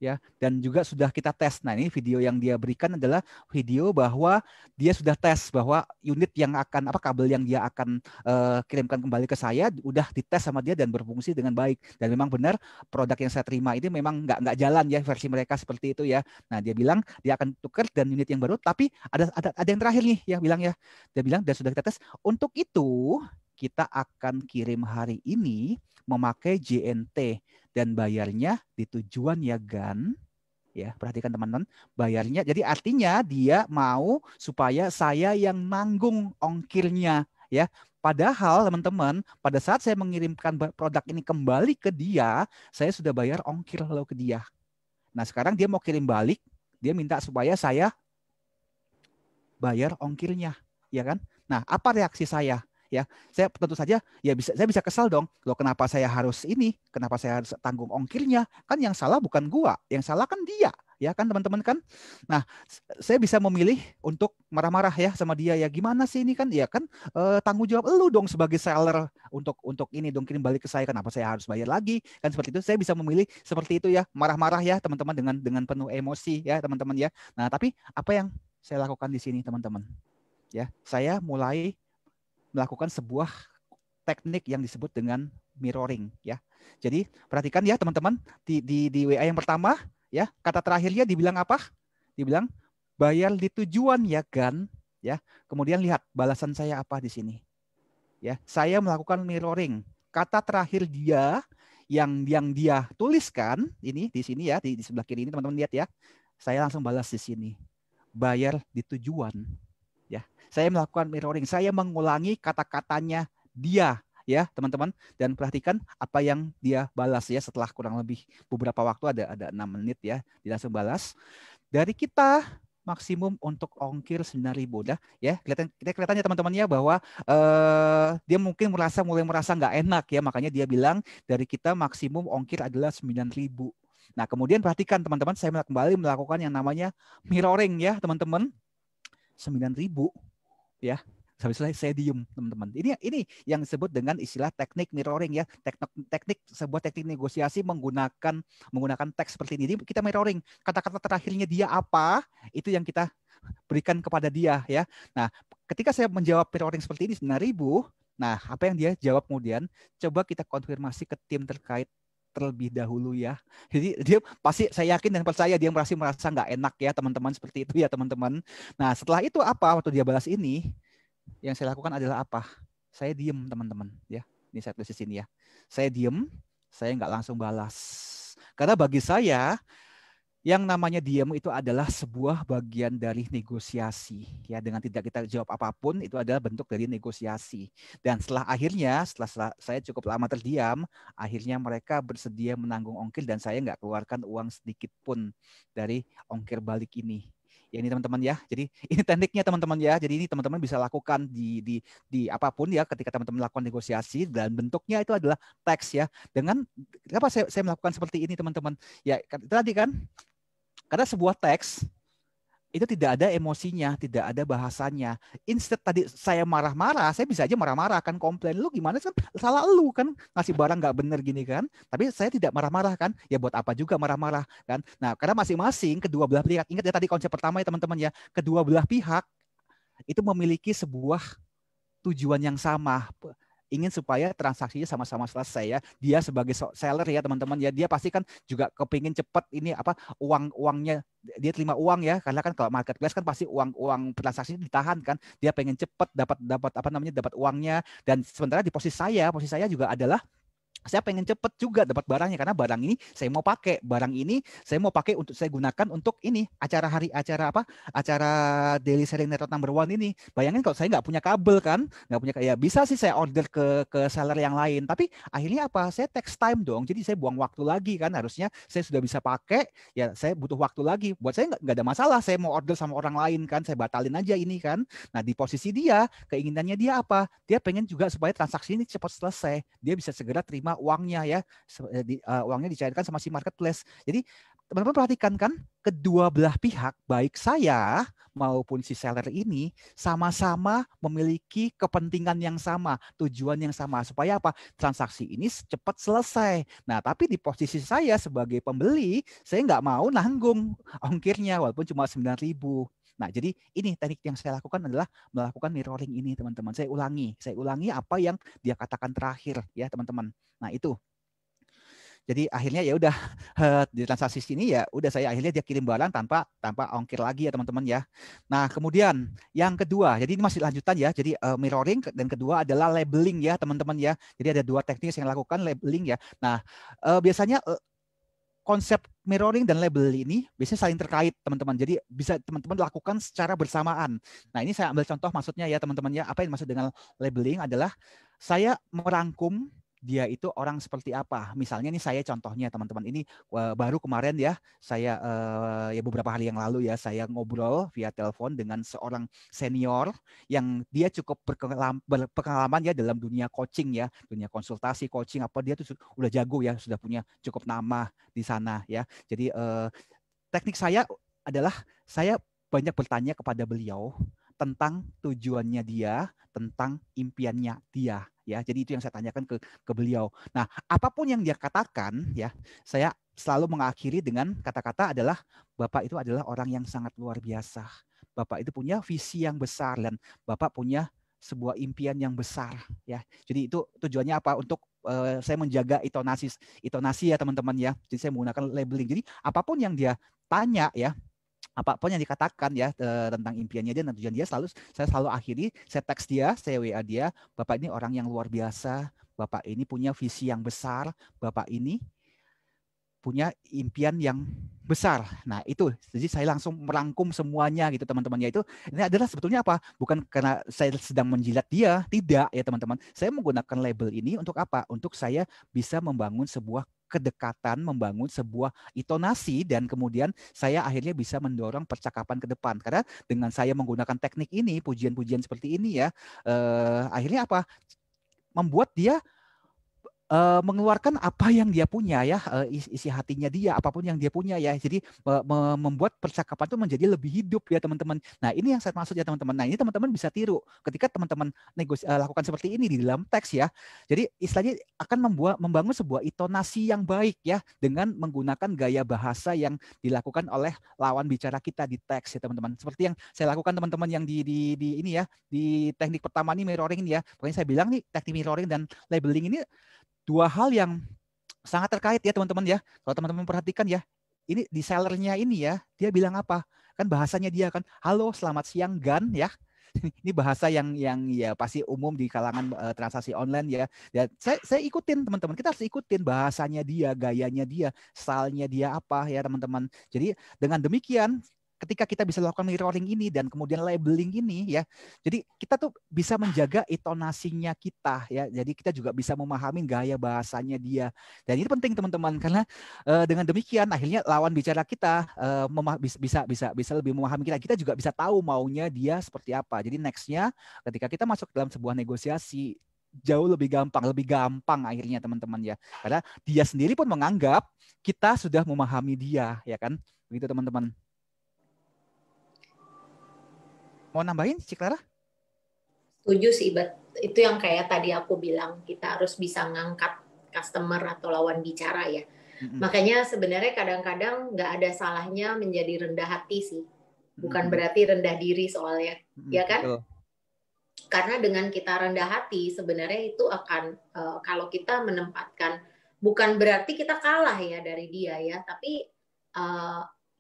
Ya, dan juga sudah kita tes. Nah, ini video yang dia berikan adalah video bahwa dia sudah tes bahwa unit yang akan kabel yang dia akan kirimkan kembali ke saya udah dites sama dia dan berfungsi dengan baik. Dan memang benar produk yang saya terima ini memang nggak jalan ya versi mereka seperti itu ya. Nah, dia bilang dia akan tukar dan unit yang baru, tapi ada yang terakhir nih ya bilang ya. Dia bilang dan sudah kita tes. Untuk itu kita akan kirim hari ini memakai JNT dan bayarnya di tujuan ya Gan. Ya, perhatikan teman-teman, bayarnya. Jadi artinya dia mau supaya saya yang nanggung ongkirnya ya. Padahal teman-teman, pada saat saya mengirimkan produk ini kembali ke dia, saya sudah bayar ongkir lalu ke dia. Nah, sekarang dia mau kirim balik, dia minta supaya saya bayar ongkirnya, ya kan? Nah, apa reaksi saya? Ya, saya tentu saja ya saya bisa kesal dong. Loh, kenapa saya harus kenapa saya harus tanggung ongkirnya? Kan yang salah bukan gua, yang salah kan dia, ya kan teman-teman kan. Nah, saya bisa memilih untuk marah-marah ya sama dia, ya gimana sih ini kan, ya kan tanggung jawab lu dong sebagai seller untuk ini dong, kirim balik ke saya, kenapa saya harus bayar lagi? Kan seperti itu. Saya bisa memilih seperti itu ya, marah-marah ya teman-teman dengan penuh emosi ya teman-teman ya. Nah, tapi apa yang saya lakukan di sini teman-teman? Ya, saya mulai melakukan sebuah teknik yang disebut dengan mirroring ya. Jadi perhatikan ya teman-teman, di WA yang pertama ya, kata terakhirnya dibilang apa? Dibilang bayar di tujuan ya Gan ya. Kemudian lihat balasan saya apa di sini. Ya, saya melakukan mirroring. Kata terakhir dia yang dia tuliskan ini di sini ya, di sebelah kiri ini teman-teman lihat ya. Saya langsung balas di sini. Bayar di tujuan. Ya, saya melakukan mirroring, saya mengulangi kata-katanya dia ya teman-teman, dan perhatikan apa yang dia balas ya setelah kurang lebih beberapa waktu, ada 6 menit ya, dia langsung balas. Dari kita maksimum untuk ongkir 9.000 dah ya, kelihatannya teman-teman ya bahwa dia mungkin mulai merasa nggak enak ya, makanya dia bilang dari kita maksimum ongkir adalah 9.000. Nah, kemudian perhatikan teman-teman, saya kembali melakukan yang namanya mirroring ya teman-teman. 9.000 ya, sampai selesai saya diem teman-teman. Ini yang disebut dengan istilah teknik mirroring ya, sebuah teknik negosiasi menggunakan teks seperti ini. Jadi kita mirroring, kata-kata terakhirnya dia apa, itu yang kita berikan kepada dia ya. Nah, ketika saya menjawab mirroring seperti ini 9.000, nah apa yang dia jawab kemudian, coba kita konfirmasi ke tim terkait terlebih dahulu ya. Jadi dia pasti, saya yakin dan percaya dia merasa nggak enak ya teman-teman, seperti itu ya teman-teman. Nah, setelah itu apa, waktu dia balas ini, yang saya lakukan adalah apa? Saya diem teman-teman ya. Ini saya tulis di sini ya. Saya diem, saya nggak langsung balas. Karena bagi saya Yang namanya diam itu adalah sebuah bagian dari negosiasi. Ya, dengan tidak kita jawab apapun itu adalah bentuk dari negosiasi. Dan setelah saya cukup lama terdiam, akhirnya mereka bersedia menanggung ongkir dan saya nggak keluarkan uang sedikit pun dari ongkir balik ini. Ya ini teman-teman ya. Jadi ini tekniknya teman-teman ya. Jadi ini teman-teman bisa lakukan di apapun ya ketika teman-teman melakukan negosiasi dan bentuknya itu adalah teks ya. Dengan kenapa saya melakukan seperti ini teman-teman? Ya tadi kan karena sebuah teks itu tidak ada emosinya, tidak ada bahasanya. Instead tadi saya marah-marah, saya bisa aja marah-marah kan, komplain lu gimana kan, salah lu kan ngasih barang nggak bener gini kan. Tapi saya tidak marah-marah kan, ya buat apa juga marah-marah kan. Nah karena masing-masing kedua belah pihak, ingat ya tadi konsep pertama ya teman-teman ya, kedua belah pihak itu memiliki sebuah tujuan yang sama, ingin supaya transaksinya sama-sama selesai ya. Dia sebagai seller ya teman-teman ya, dia pasti kan juga kepingin cepat ini apa uangnya dia terima uang ya, karena kan kalau marketplace kan pasti uang transaksi ditahan kan, dia pengen cepat dapat apa namanya dapat uangnya. Dan sementara di posisi saya juga adalah saya pengen cepet juga dapat barangnya karena barang ini saya mau pakai, barang ini saya mau pakai untuk saya gunakan untuk ini acara daily sharing network number one ini. Bayangin kalau saya nggak punya kabel kan, nggak punya ya bisa sih saya order ke seller yang lain, tapi akhirnya apa, saya text time dong, jadi saya buang waktu lagi kan, harusnya saya sudah bisa pakai ya, saya butuh waktu lagi. Buat saya nggak ada masalah saya mau order sama orang lain kan, saya batalin aja ini kan. Nah di posisi dia keinginannya dia apa, dia pengen juga supaya transaksi ini cepat selesai, dia bisa segera terima uangnya ya, uangnya dicairkan sama si marketplace. Jadi teman-teman perhatikan kan, kedua belah pihak baik saya maupun si seller ini sama-sama memiliki kepentingan yang sama, tujuan yang sama, supaya apa, transaksi ini cepat selesai. Nah tapi di posisi saya sebagai pembeli, saya nggak mau nanggung ongkirnya walaupun cuma 9.000. Nah, jadi ini teknik yang saya lakukan adalah melakukan mirroring ini, teman-teman. Saya ulangi apa yang dia katakan terakhir ya, teman-teman. Nah, itu. Jadi akhirnya ya udah di transaksi sini ya udah saya akhirnya dia kirim barang tanpa ongkir lagi ya, teman-teman ya. Nah, kemudian yang kedua, jadi ini masih lanjutan ya. Jadi mirroring dan kedua adalah labeling ya, teman-teman ya. Jadi ada dua teknik yang lakukan labeling ya. Nah, biasanya konsep mirroring dan label ini biasanya saling terkait, teman-teman. Jadi bisa teman-teman lakukan secara bersamaan. Nah, ini saya ambil contoh maksudnya ya, teman-teman ya. Apa yang dimaksud dengan labeling adalah saya merangkum dia itu orang seperti apa. Misalnya nih saya contohnya teman-teman, ini baru kemarin ya, saya ya beberapa hari yang lalu ya, saya ngobrol via telepon dengan seorang senior yang dia cukup berpengalaman ya dalam dunia coaching ya, dunia konsultasi, coaching apa, dia tuh udah jago ya, sudah punya cukup nama di sana ya. Jadi teknik saya adalah saya banyak bertanya kepada beliau tentang tujuannya dia, tentang impiannya dia ya. Jadi itu yang saya tanyakan ke beliau. Nah, apapun yang dia katakan ya, saya selalu mengakhiri dengan kata-kata adalah Bapak itu adalah orang yang sangat luar biasa. Bapak itu punya visi yang besar dan Bapak punya sebuah impian yang besar ya. Jadi itu tujuannya apa? Untuk saya menjaga intonasi ya, teman-teman ya. Jadi saya menggunakan labeling. Jadi apapun yang dia tanya ya, apapun yang dikatakan ya tentang impiannya dia dan tujuan dia, saya selalu akhiri, saya teks dia, saya WA dia, Bapak ini orang yang luar biasa, Bapak ini punya visi yang besar, Bapak ini punya impian yang besar. Nah itu, jadi saya langsung merangkum semuanya gitu, teman-teman. Ya itu, ini adalah sebetulnya apa? Bukan karena saya sedang menjilat dia, tidak ya teman-teman. Saya menggunakan label ini untuk apa? Untuk saya bisa membangun sebuah kedekatan, membangun sebuah intonasi, dan kemudian saya akhirnya bisa mendorong percakapan ke depan. Karena dengan saya menggunakan teknik ini, pujian-pujian seperti ini ya, akhirnya apa? Membuat dia mengeluarkan apa yang dia punya ya, isi hatinya dia, apapun yang dia punya ya. Jadi membuat percakapan itu menjadi lebih hidup ya, teman-teman. Nah ini yang saya maksud ya, teman-teman. Nah ini teman-teman bisa tiru ketika teman-teman lakukan seperti ini di dalam teks ya. Jadi istilahnya akan membangun sebuah intonasi yang baik ya, dengan menggunakan gaya bahasa yang dilakukan oleh lawan bicara kita di teks ya, teman-teman. Seperti yang saya lakukan, teman-teman, yang di ini ya, di teknik pertama ini, mirroring ini ya. Pokoknya saya bilang nih, teknik mirroring dan labeling ini dua hal yang sangat terkait ya, teman-teman ya. Kalau teman-teman perhatikan ya, ini di sellernya ini ya, dia bilang apa? Kan bahasanya dia kan, halo selamat siang Gan ya. Ini bahasa yang ya pasti umum di kalangan transaksi online ya. Ya saya ikutin teman-teman. Kita harus ikutin bahasanya dia, gayanya dia, stylenya dia apa ya teman-teman. Jadi dengan demikian ketika kita bisa lakukan mirroring ini dan kemudian labeling ini ya, jadi kita tuh bisa menjaga intonasinya kita ya. Jadi kita juga bisa memahami gaya bahasanya dia. Dan ini penting teman-teman karena dengan demikian akhirnya lawan bicara kita bisa lebih memahami kita. Kita juga bisa tahu maunya dia seperti apa. Jadi nextnya ketika kita masuk dalam sebuah negosiasi jauh lebih gampang akhirnya teman-teman ya. Karena dia sendiri pun menganggap kita sudah memahami dia ya kan. Begitu teman-teman. Mau nambahin, Cik Clara? Setuju sih, itu yang kayak tadi aku bilang, kita harus bisa ngangkat customer atau lawan bicara ya. Makanya sebenarnya kadang-kadang nggak ada salahnya menjadi rendah hati sih. Bukan berarti rendah diri soalnya, ya kan? Betul. Karena dengan kita rendah hati, sebenarnya itu akan, kalau kita menempatkan, bukan berarti kita kalah ya dari dia ya, tapi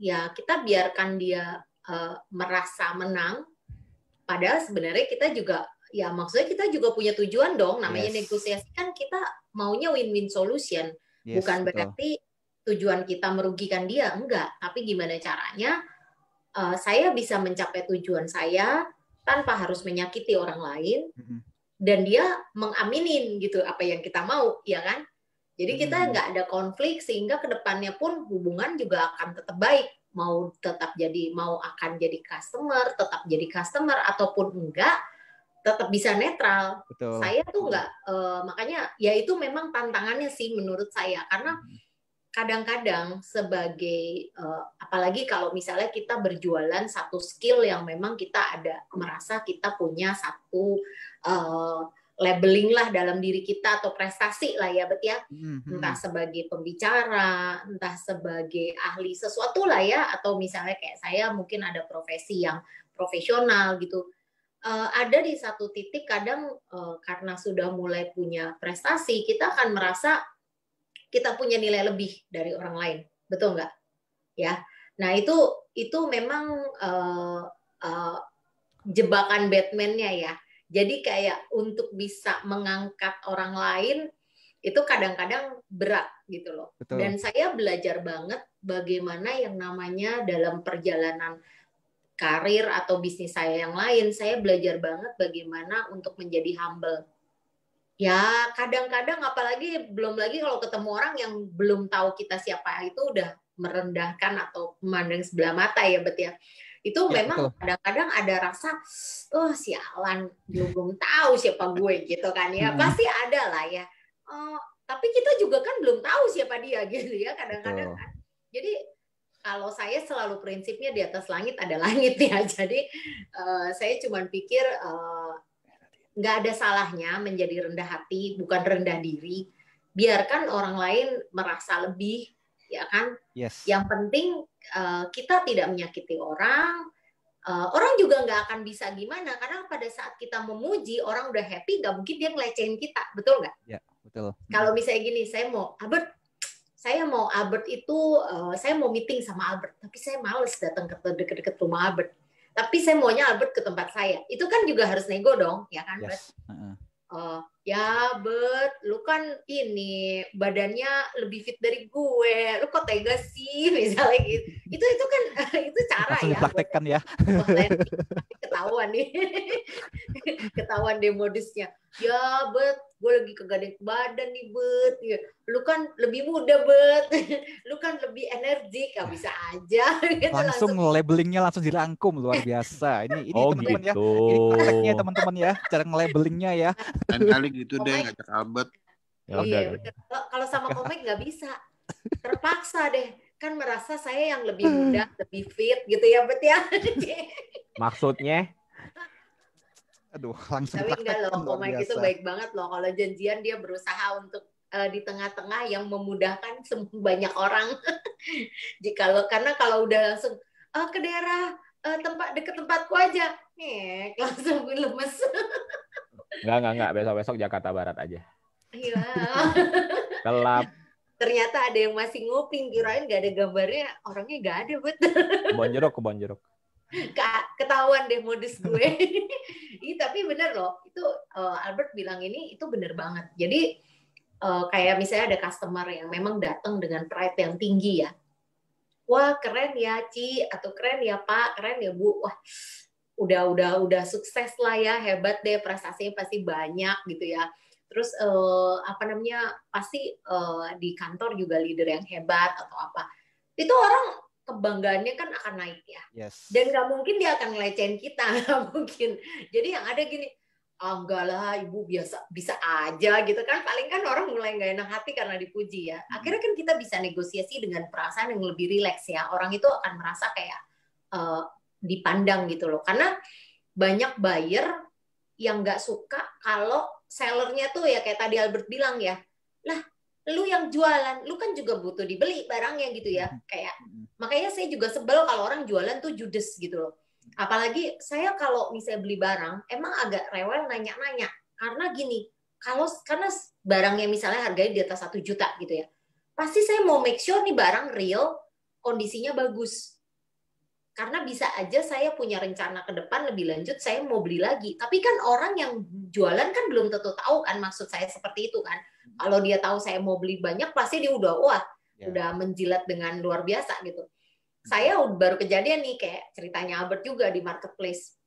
ya kita biarkan dia merasa menang. Padahal sebenarnya kita juga, ya maksudnya kita juga punya tujuan dong. Namanya negosiasi kan kita maunya win-win solution. Bukan berarti tujuan kita merugikan dia, enggak. Tapi gimana caranya saya bisa mencapai tujuan saya tanpa harus menyakiti orang lain. Dan dia mengaminin gitu apa yang kita mau, ya kan? Jadi kita nggak ada konflik sehingga kedepannya pun hubungan juga akan tetap baik. Mau akan jadi customer, tetap jadi customer ataupun enggak, tetap bisa netral. Betul. Saya tuh enggak, makanya ya itu memang tantangannya sih menurut saya, karena kadang-kadang sebagai apalagi kalau misalnya kita berjualan satu skill yang memang kita merasa kita punya satu labeling lah dalam diri kita atau prestasi lah ya Bet ya, entah sebagai pembicara, entah sebagai ahli sesuatu lah ya, atau misalnya kayak saya mungkin ada profesi yang profesional gitu. Ada di satu titik kadang karena sudah mulai punya prestasi, kita akan merasa kita punya nilai lebih dari orang lain, betul nggak? Ya, nah itu memang jebakan Batman-nya ya. Jadi kayak untuk bisa mengangkat orang lain itu kadang-kadang berat gitu loh. Betul. Dan saya belajar banget bagaimana yang namanya dalam perjalanan karir atau bisnis saya yang lain, saya belajar banget bagaimana untuk menjadi humble. Ya kadang-kadang apalagi belum lagi kalau ketemu orang yang belum tahu kita siapa itu udah merendahkan atau memandang sebelah mata ya Bet ya. Itu ya, memang kadang-kadang ada rasa, oh sialan, belum tahu siapa gue gitu kan ya. Pasti ada lah ya. Tapi kita juga kan belum tahu siapa dia gitu ya kadang-kadang kan. Jadi kalau saya selalu prinsipnya di atas langit ada langit ya. Jadi saya cuma pikir nggak ada salahnya menjadi rendah hati, bukan rendah diri. Biarkan orang lain merasa lebih, ya kan? Yes. Yang penting kita tidak menyakiti orang. Orang juga nggak akan bisa gimana, karena pada saat kita memuji orang udah happy, nggak mungkin dia ngelecehin kita, betul nggak? Ya, betul. Kalau misalnya gini, saya mau Albert itu, saya mau meeting sama Albert, tapi saya males datang ke deket-deket rumah Albert. Tapi saya maunya Albert ke tempat saya. Itu kan juga harus nego dong, ya kan, yes. Ya Bet, lu kan ini badannya lebih fit dari gue, lu kok tega sih misalnya gitu. Itu kan itu cara langsung ya. Dipraktekkan ya. Ketahuan nih, ketahuan deh modusnya. Ya Bet, gue lagi kegadek badan nih Bet. Ya, lu kan lebih muda Bet, lu kan lebih energik, gak bisa aja. Gitu, langsung labelingnya langsung dirangkum, luar biasa. Ini teman-teman gitu. Ya, ini prakteknya teman-teman ya, cara nge-labelingnya ya. Dan kali gitu deh ngajak Albert. Ya, iya, kalau sama komik nggak bisa, terpaksa deh. Kan merasa saya yang lebih muda, lebih fit gitu ya Bet ya. Maksudnya? Aduh, langsung. Tapi enggak loh, komik itu baik banget loh. Kalau janjian dia berusaha untuk di tengah-tengah yang memudahkan banyak orang. Karena kalau udah langsung ke daerah deket tempatku aja, langsung lemes. Enggak. Besok-besok Jakarta Barat aja. Iya. Gelap. Ternyata ada yang masih nguping, kirain nggak ada gambarnya, orangnya nggak ada, Bet. Kebon jeruk. Ketahuan deh modus gue. bener loh. Itu Albert bilang ini itu bener banget. Jadi kayak misalnya ada customer yang memang datang dengan pride yang tinggi ya. Wah, keren ya Ci, atau keren ya Pak, keren ya Bu. Wah, udah sukses lah ya, hebat deh, prestasinya pasti banyak gitu ya. Terus pasti di kantor juga leader yang hebat atau apa. Itu orang kebanggaannya kan akan naik ya. Yes. Dan nggak mungkin dia akan ngelecehin kita, nggak mungkin. Jadi yang ada gini, enggak lah ibu bisa aja gitu kan, paling kan orang mulai nggak enak hati karena dipuji ya. Akhirnya kan kita bisa negosiasi dengan perasaan yang lebih rileks ya. Orang itu akan merasa kayak dipandang gitu loh, karena banyak buyer yang nggak suka kalau sellernya tuh ya kayak tadi Albert bilang ya, lah lu yang jualan, lu kan juga butuh dibeli barangnya gitu ya, kayak makanya saya juga sebel kalau orang jualan tuh judes gitu loh. Apalagi saya kalau misalnya beli barang, emang agak rewel nanya-nanya. Karena gini, karena barangnya misalnya harganya di atas 1 juta gitu ya, pasti saya mau make sure nih barang real, kondisinya bagus. Karena bisa aja saya punya rencana ke depan lebih lanjut, saya mau beli lagi. Tapi kan orang yang jualan kan belum tentu tahu kan maksud saya seperti itu kan. Kalau dia tahu saya mau beli banyak, pasti dia udah menjilat dengan luar biasa gitu. Saya baru kejadian nih kayak ceritanya Albert juga di marketplace.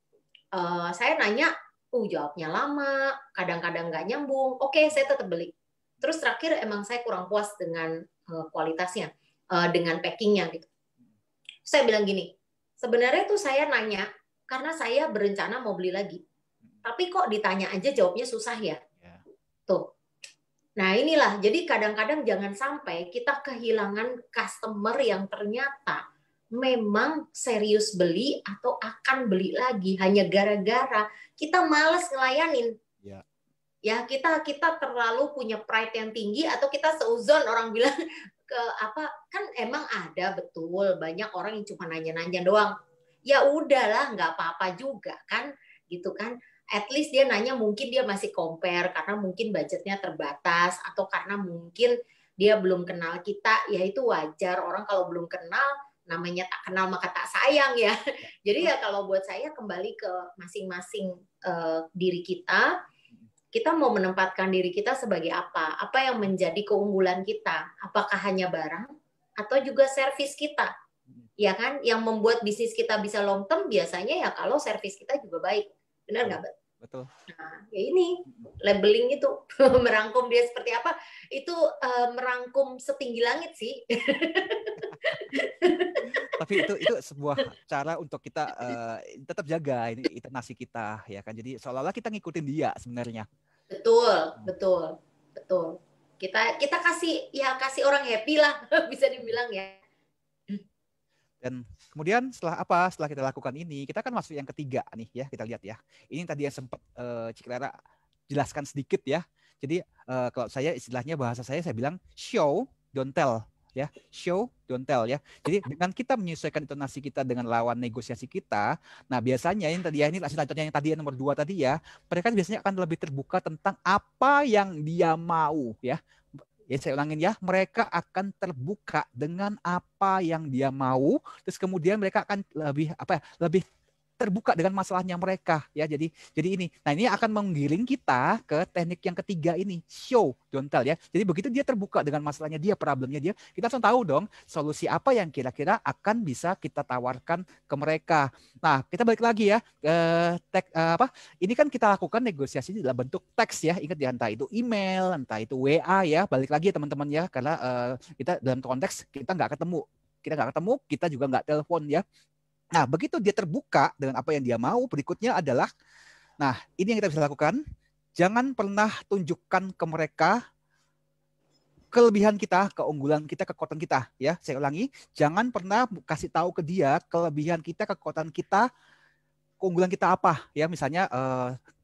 Saya nanya, jawabnya lama, kadang-kadang nggak nyambung. Oke, saya tetap beli. Terus terakhir emang saya kurang puas dengan kualitasnya, dengan packingnya gitu. Saya bilang gini, sebenarnya tuh saya nanya karena saya berencana mau beli lagi. Tapi kok ditanya aja jawabnya susah ya. Tuh. Nah inilah, jadi kadang-kadang jangan sampai kita kehilangan customer yang ternyata memang serius beli atau akan beli lagi hanya gara-gara kita malas ngelayanin. Ya kita terlalu punya pride yang tinggi atau kita seuzon, orang bilang kan emang ada betul banyak orang yang cuma nanya-nanya doang. Ya udahlah, nggak apa-apa juga kan, gitu kan. At least dia nanya, mungkin dia masih compare karena mungkin budgetnya terbatas atau karena mungkin dia belum kenal kita, ya itu wajar. Orang kalau belum kenal, namanya tak kenal maka tak sayang ya. Jadi ya kalau buat saya kembali ke masing-masing diri kita mau menempatkan diri kita sebagai apa? Apa yang menjadi keunggulan kita? Apakah hanya barang atau juga servis kita? Ya kan? Yang membuat bisnis kita bisa long term biasanya ya kalau servis kita juga baik. Benar nggak, Mbak? Betul. Nah, ya ini labeling itu merangkum dia seperti apa? Itu merangkum setinggi langit sih. Tapi itu sebuah cara untuk kita tetap jaga ini internasi kita ya kan. Jadi seolah-olah kita ngikutin dia sebenarnya. Betul. Kita kasih orang happy lah bisa dibilang ya. Dan kemudian setelah kita lakukan ini, kita kan masuk yang ketiga nih ya, kita lihat ya. Ini tadi yang sempat Cik Clara jelaskan sedikit ya. Jadi kalau saya istilahnya bahasa saya bilang show don't tell ya, show don't tell ya. Jadi dengan kita menyesuaikan intonasi kita dengan lawan negosiasi kita, nah biasanya ini tadi ya, ini contohnya yang tadi yang nomor 2 tadi ya, mereka biasanya akan lebih terbuka tentang apa yang dia mau ya. Ya saya ulangin ya, mereka akan terbuka dengan apa yang dia mau, terus kemudian mereka akan lebih terbuka dengan masalahnya mereka ya. Jadi ini. Nah, ini akan menggiring kita ke teknik yang ketiga ini, show don't tell ya. Jadi begitu dia terbuka dengan masalahnya dia, problemnya dia, kita langsung tahu dong solusi apa yang kira-kira akan bisa kita tawarkan ke mereka. Nah, kita balik lagi ya ini kan kita lakukan negosiasi dalam bentuk teks ya. Ingat ya, entah itu email, entah itu WA ya. Balik lagi ya teman-teman ya, karena kita dalam konteks kita nggak ketemu, kita juga nggak telepon ya. Nah, begitu dia terbuka dengan apa yang dia mau, berikutnya adalah, nah ini yang kita bisa lakukan, jangan pernah tunjukkan ke mereka kelebihan kita, keunggulan kita, kekuatan kita. Ya, saya ulangi, jangan pernah kasih tahu ke dia kelebihan kita, kekuatan kita, keunggulan kita apa. Ya, misalnya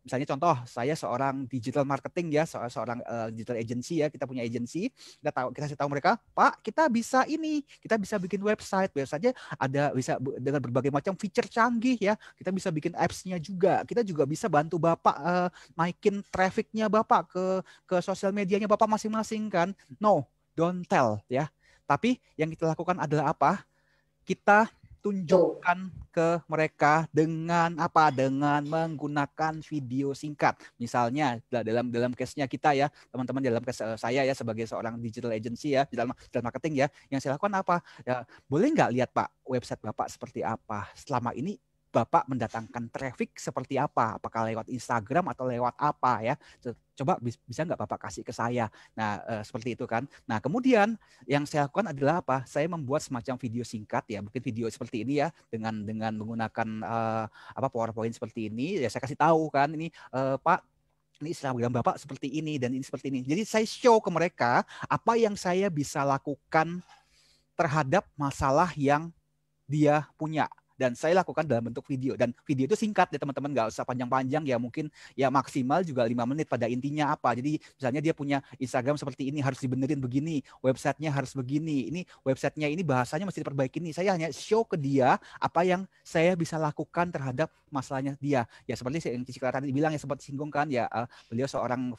contoh, saya seorang digital marketing ya, seorang digital agency ya, kita punya agency, kita kasih tahu mereka, Pak, kita bisa bikin website-nya ada bisa dengan berbagai macam feature canggih ya, kita bisa bikin apps-nya juga, kita juga bisa bantu Bapak naikin traffic-nya Bapak ke sosial medianya Bapak masing-masing kan. No, don't tell ya. Tapi yang kita lakukan adalah apa? Kita tunjukkan ke mereka dengan apa? Dengan menggunakan video singkat. Misalnya dalam case-nya kita ya, teman-teman, dalam case saya ya sebagai seorang digital agency ya, digital marketing ya, yang saya lakukan apa? Ya, boleh nggak lihat Pak website Bapak seperti apa? Selama ini Bapak mendatangkan traffic seperti apa? Apakah lewat Instagram atau lewat apa ya? Coba bisa nggak Bapak kasih ke saya? Nah, seperti itu kan. Nah, kemudian yang saya lakukan adalah apa? Saya membuat semacam video singkat ya, mungkin video seperti ini ya, dengan menggunakan PowerPoint seperti ini. Ya saya kasih tahu kan, ini Pak, ini Instagram Bapak seperti ini dan ini seperti ini. Jadi saya show ke mereka apa yang saya bisa lakukan terhadap masalah yang dia punya. Dan saya lakukan dalam bentuk video. Dan video itu singkat ya teman-teman, nggak usah panjang-panjang ya, mungkin ya maksimal juga 5 menit. Pada intinya apa? Jadi misalnya dia punya Instagram seperti ini, harus dibenerin begini, websitenya harus begini, ini websitenya ini bahasanya mesti diperbaiki nih. Saya hanya show ke dia apa yang saya bisa lakukan terhadap masalahnya dia. Ya seperti yang Cici Clara tadi bilang, ya sempat singgung kan ya, beliau seorang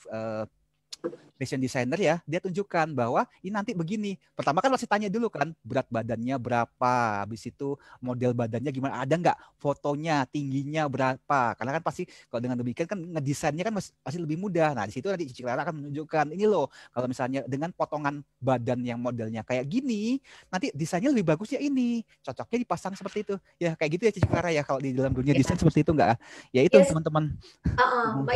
fashion designer ya, dia tunjukkan bahwa ini nanti begini. Pertama kan masih tanya dulu kan, berat badannya berapa, habis itu model badannya gimana, ada nggak fotonya, tingginya berapa. Karena kan pasti kalau dengan demikian kan ngedesainnya kan masih lebih mudah. Nah di situ nanti Cici Clara akan menunjukkan, ini loh kalau misalnya dengan potongan badan yang modelnya kayak gini, nanti desainnya lebih bagus ya ini, cocoknya dipasang seperti itu. Ya kayak gitu ya Cici Clara ya, kalau di dalam dunia desain seperti itu nggak? Ya itu teman-teman.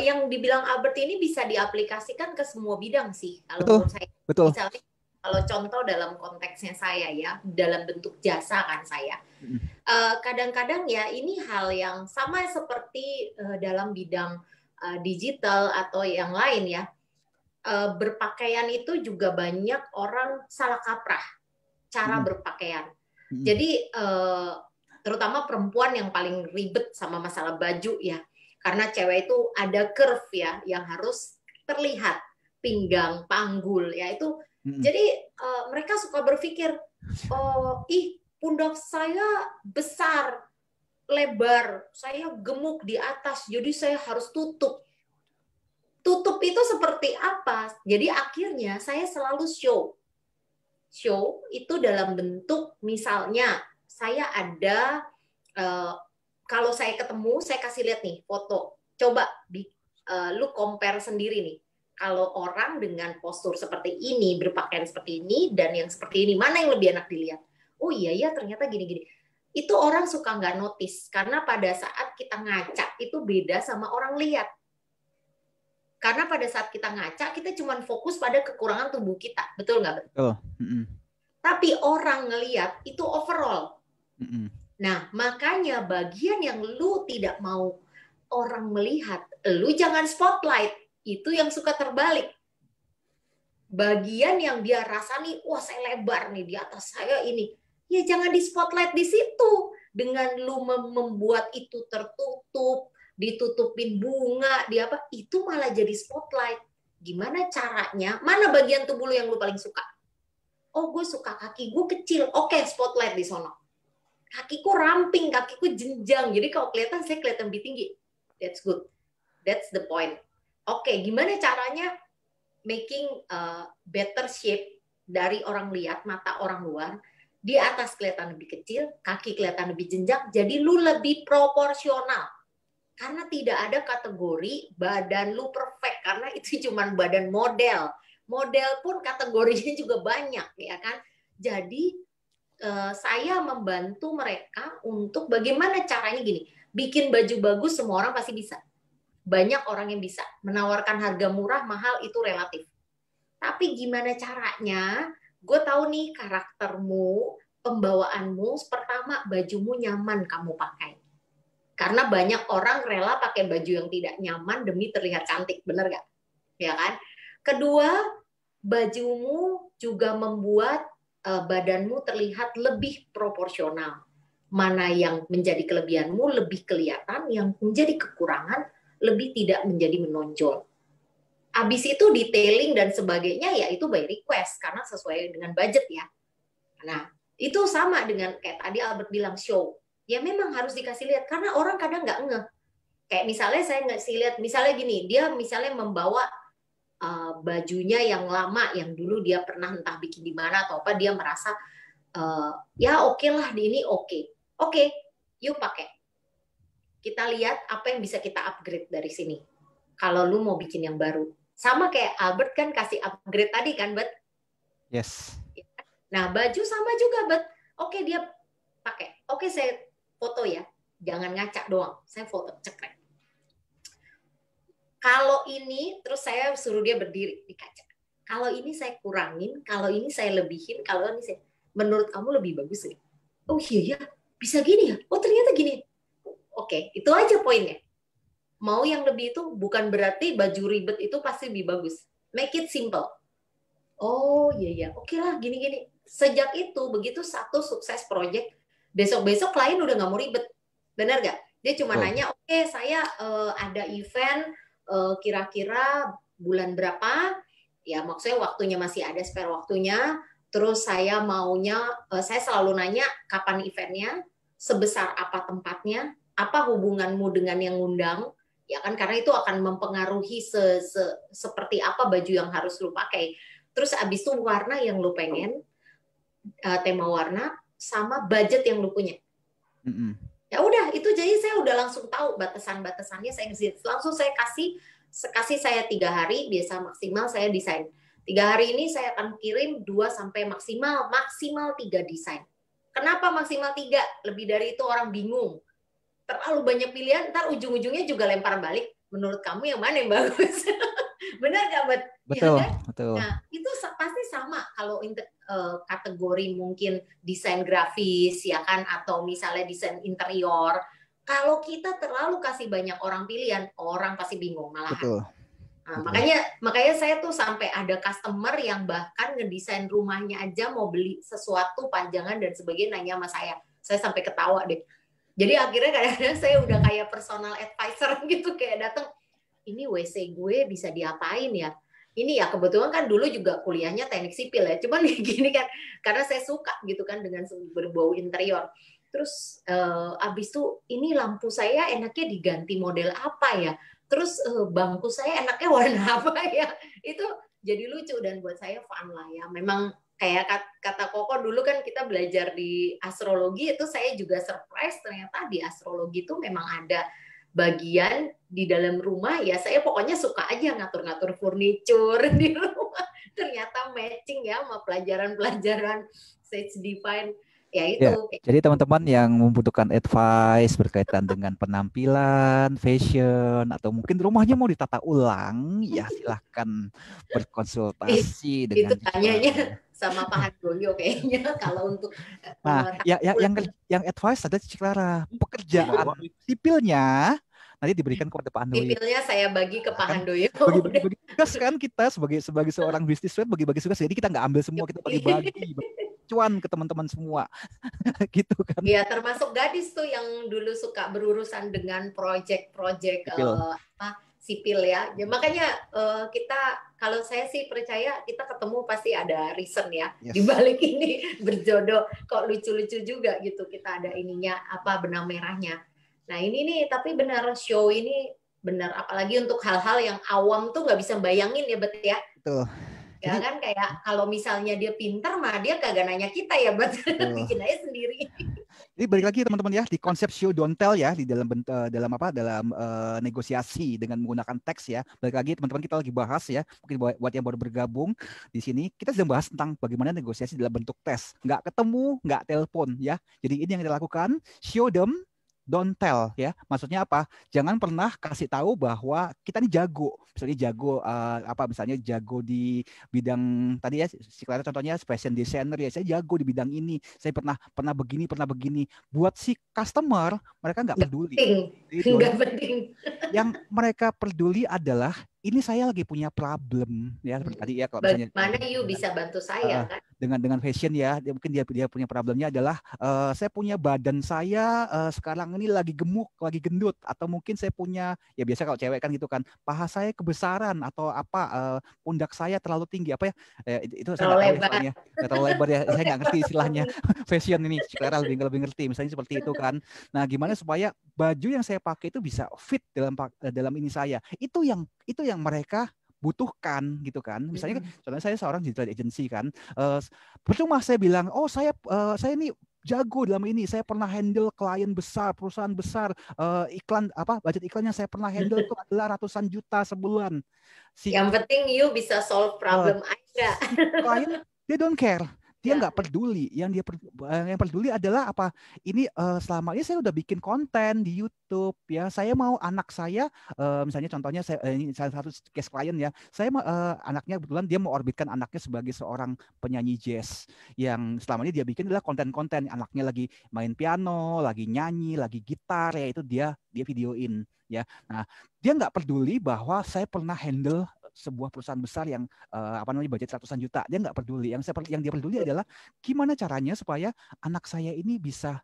Yang dibilang Albert ini bisa diaplikasikan ke semua bidang sih kalau Betul, menurut saya. betul. Misalnya kalau contoh dalam konteksnya saya ya, dalam bentuk jasa kan saya. Kadang-kadang ya ini hal yang sama seperti dalam bidang digital atau yang lain ya. Berpakaian itu juga banyak orang salah kaprah cara berpakaian. Jadi terutama perempuan yang paling ribet sama masalah baju ya. Karena cewek itu ada curve ya yang harus terlihat, pinggang, panggul ya itu. Jadi mereka suka berpikir, oh pundak saya besar, lebar, saya gemuk di atas, jadi saya harus tutup. Tutup itu seperti apa? Jadi akhirnya saya selalu show itu dalam bentuk misalnya saya ada kalau saya ketemu, saya kasih lihat nih foto. Coba lu compare sendiri nih. Kalau orang dengan postur seperti ini, berpakaian seperti ini, dan yang seperti ini, mana yang lebih enak dilihat? Oh iya, ternyata gini-gini. Itu orang suka nggak notice. Karena pada saat kita ngaca, itu beda sama orang lihat. Karena pada saat kita ngaca, kita cuma fokus pada kekurangan tubuh kita. Betul nggak? Betul. Tapi orang ngelihat, itu overall. Nah, makanya bagian yang lu tidak mau orang melihat, lu jangan spotlight. Itu yang suka terbalik. Bagian yang dia rasa nih, wah saya lebar nih di atas saya ini. Ya jangan di spotlight di situ. Dengan lu membuat itu tertutup, ditutupin bunga, di apa, itu malah jadi spotlight. Gimana caranya? Mana bagian tubuh lu yang lu paling suka? Oh, gue suka kaki gue kecil. Oke, spotlight di sono. Kakiku ramping, kakiku jenjang. Jadi kalau kelihatan, saya kelihatan lebih tinggi. That's good. That's the point. Oke, gimana caranya making better shape dari orang lihat, mata orang luar, di atas kelihatan lebih kecil, kaki kelihatan lebih jenjang, jadi lu lebih proporsional. Karena tidak ada kategori badan lu perfect, karena itu cuma badan model. Model pun kategorinya juga banyak, ya kan? Jadi saya membantu mereka untuk bagaimana caranya gini, bikin baju bagus semua orang pasti bisa. Banyak orang yang bisa. Menawarkan harga murah, mahal itu relatif. Tapi gimana caranya? Gue tahu nih karaktermu, pembawaanmu, pertama bajumu nyaman kamu pakai. Karena banyak orang rela pakai baju yang tidak nyaman demi terlihat cantik, bener gak? Ya kan? Kedua, bajumu juga membuat badanmu terlihat lebih proporsional. Mana yang menjadi kelebihanmu lebih kelihatan, yang menjadi kekurangan lebih tidak menjadi menonjol. Habis itu detailing dan sebagainya ya itu by request karena sesuai dengan budget ya. Nah, itu sama dengan kayak tadi Albert bilang show. Ya memang harus dikasih lihat karena orang kadang nggak ngeh. Kayak misalnya saya ngasih lihat, misalnya gini, dia misalnya membawa bajunya yang lama yang dulu dia pernah entah bikin di mana atau apa, dia merasa ya oke lah ini oke. Oke, yuk pakai. Kita lihat apa yang bisa kita upgrade dari sini. Kalau lu mau bikin yang baru. Sama kayak Albert kan kasih upgrade tadi kan, Bet? Yes. Nah, baju sama juga, Bet. Oke, dia pakai. Oke, saya foto ya. Jangan ngaca doang. Saya foto, cekrek. Kalau ini, terus saya suruh dia berdiri di kaca. Kalau ini saya kurangin, kalau ini saya lebihin, kalau ini saya... Menurut kamu lebih bagus nih? Oh iya ya, bisa gini ya? Oh ternyata gini. Oke, itu aja poinnya. Mau yang lebih itu bukan berarti baju ribet itu pasti lebih bagus. Make it simple. Oh iya ya, oke lah gini-gini. Sejak itu, begitu satu sukses project, besok-besok klien udah nggak mau ribet. Benar nggak? Dia cuma nanya, oke saya ada event kira-kira bulan berapa? Ya maksudnya waktunya masih ada spare waktunya. Terus saya maunya, saya selalu nanya kapan eventnya, sebesar apa tempatnya, apa hubunganmu dengan yang ngundang, ya kan karena itu akan mempengaruhi seperti apa baju yang harus lu pakai. Terus abis itu warna yang lu pengen, tema warna, sama budget yang lu punya. Ya udah, itu jadi saya udah langsung tahu batasan-batasannya, langsung saya kasih saya 3 hari, biasa maksimal saya desain. 3 hari ini saya akan kirim 2 sampai maksimal 3 desain. Kenapa maksimal 3? Lebih dari itu orang bingung. Terlalu banyak pilihan, ntar ujung-ujungnya juga lempar balik. Menurut kamu yang mana yang bagus? Benar nggak, Bet? Betul, ya kan? betul. Nah, itu pasti sama kalau kategori mungkin desain grafis, ya kan? Atau misalnya desain interior. Kalau kita terlalu kasih banyak orang pilihan, orang pasti bingung malahan. Betul. Nah, makanya saya tuh sampai ada customer yang bahkan ngedesain rumahnya aja mau beli sesuatu panjangan dan sebagainya nanya sama saya. Saya sampai ketawa deh. Jadi akhirnya kadang-kadang saya udah kayak personal advisor gitu, kayak datang, ini WC gue bisa diapain ya? Ini ya kebetulan kan dulu juga kuliahnya teknik sipil ya. Cuman gini kan, karena saya suka gitu kan dengan berbau interior. Terus abis itu ini lampu saya enaknya diganti model apa ya? Terus bangku saya enaknya warna apa ya? Itu jadi lucu dan buat saya fun lah ya. Memang kayak kata Koko dulu kan kita belajar di astrologi, itu saya juga surprise ternyata di astrologi itu memang ada bagian di dalam rumah ya. Saya pokoknya suka aja ngatur-ngatur furniture di rumah. Ternyata matching ya sama pelajaran-pelajaran Sage Divine. Ya itu. Ya, jadi teman-teman yang membutuhkan advice berkaitan dengan penampilan, fashion, atau mungkin rumahnya mau ditata ulang, ya silahkan berkonsultasi dengan itu tanyanya sama Pak Handoyo kayaknya kalau untuk yang advice ada Cici Clara. Pekerjaan sipilnya nanti diberikan kepada Pak Handoyo. Sipilnya saya bagi ke Pak Handoyo. Bagi tugas kan kita sebagai seorang businessman bagi tugas. Jadi kita nggak ambil semua, kita bagi cuan ke teman-teman semua. Gitu kan. Iya, termasuk gadis tuh yang dulu suka berurusan dengan proyek-proyek sipil ya. Makanya kita, kalau saya sih percaya kita ketemu pasti ada reason ya. Yes. Di balik ini berjodoh, kok lucu-lucu juga gitu. Kita ada ininya, benang merahnya. Nah ini nih, tapi benar show ini benar, apalagi untuk hal-hal yang awam tuh nggak bisa bayangin ya, Bet ya. Betul. Ya kan kayak kalau misalnya dia pintar mah dia kagak nanya kita ya, Bet. Bikin aja sendiri. Jadi balik lagi teman-teman ya, di konsep show don't tell ya, di dalam negosiasi dengan menggunakan teks ya. Balik lagi teman-teman, kita lagi bahas ya, mungkin buat yang baru bergabung di sini, kita sedang bahas tentang bagaimana negosiasi dalam bentuk tes. Nggak ketemu, nggak telepon ya. Jadi ini yang kita lakukan, show them, don't tell ya. Maksudnya apa? Jangan pernah kasih tahu bahwa kita ini jago. Misalnya jago misalnya jago di bidang tadi ya, si Clara contohnya fashion designer ya. Saya jago di bidang ini. Saya pernah begini. Buat si customer, mereka nggak peduli. Nggak penting. Yang mereka peduli adalah ini saya lagi punya problem ya, seperti tadi ya, kalau misalnya mana you bisa bantu saya kan? Dengan fashion ya, mungkin dia punya problemnya adalah saya punya badan saya sekarang ini lagi gemuk, lagi gendut, atau mungkin saya punya, ya biasa kalau cewek kan gitu kan, paha saya kebesaran atau pundak saya terlalu tinggi itu saya terlalu lebar ya, saya nggak ngerti istilahnya fashion ini, Clara lebih ngerti, misalnya seperti itu kan. Nah gimana supaya baju yang saya pakai itu bisa fit dalam ini saya, itu yang mereka butuhkan gitu kan. Misalnya contohnya saya seorang digital agency kan, percuma saya bilang saya ini jago dalam ini. Saya pernah handle klien besar, perusahaan besar, iklan budget iklannya saya pernah handle itu adalah ratusan juta sebulan. Yang penting you bisa solve problem aja. Klien dia don't care. Dia Ya. nggak peduli. Yang peduli adalah apa? Ini selama ini saya udah bikin konten di YouTube ya. Saya mau anak saya, misalnya contohnya ini salah satu case klien ya. Saya anaknya kebetulan dia mau orbitkan anaknya sebagai seorang penyanyi jazz yang selama ini dia bikin adalah konten-konten. Anaknya lagi main piano, lagi nyanyi, lagi gitar ya itu dia videoin ya. Nah dia nggak peduli bahwa saya pernah handle sebuah perusahaan besar yang budget ratusan juta. Dia nggak peduli. Yang dia peduli adalah gimana caranya supaya anak saya ini bisa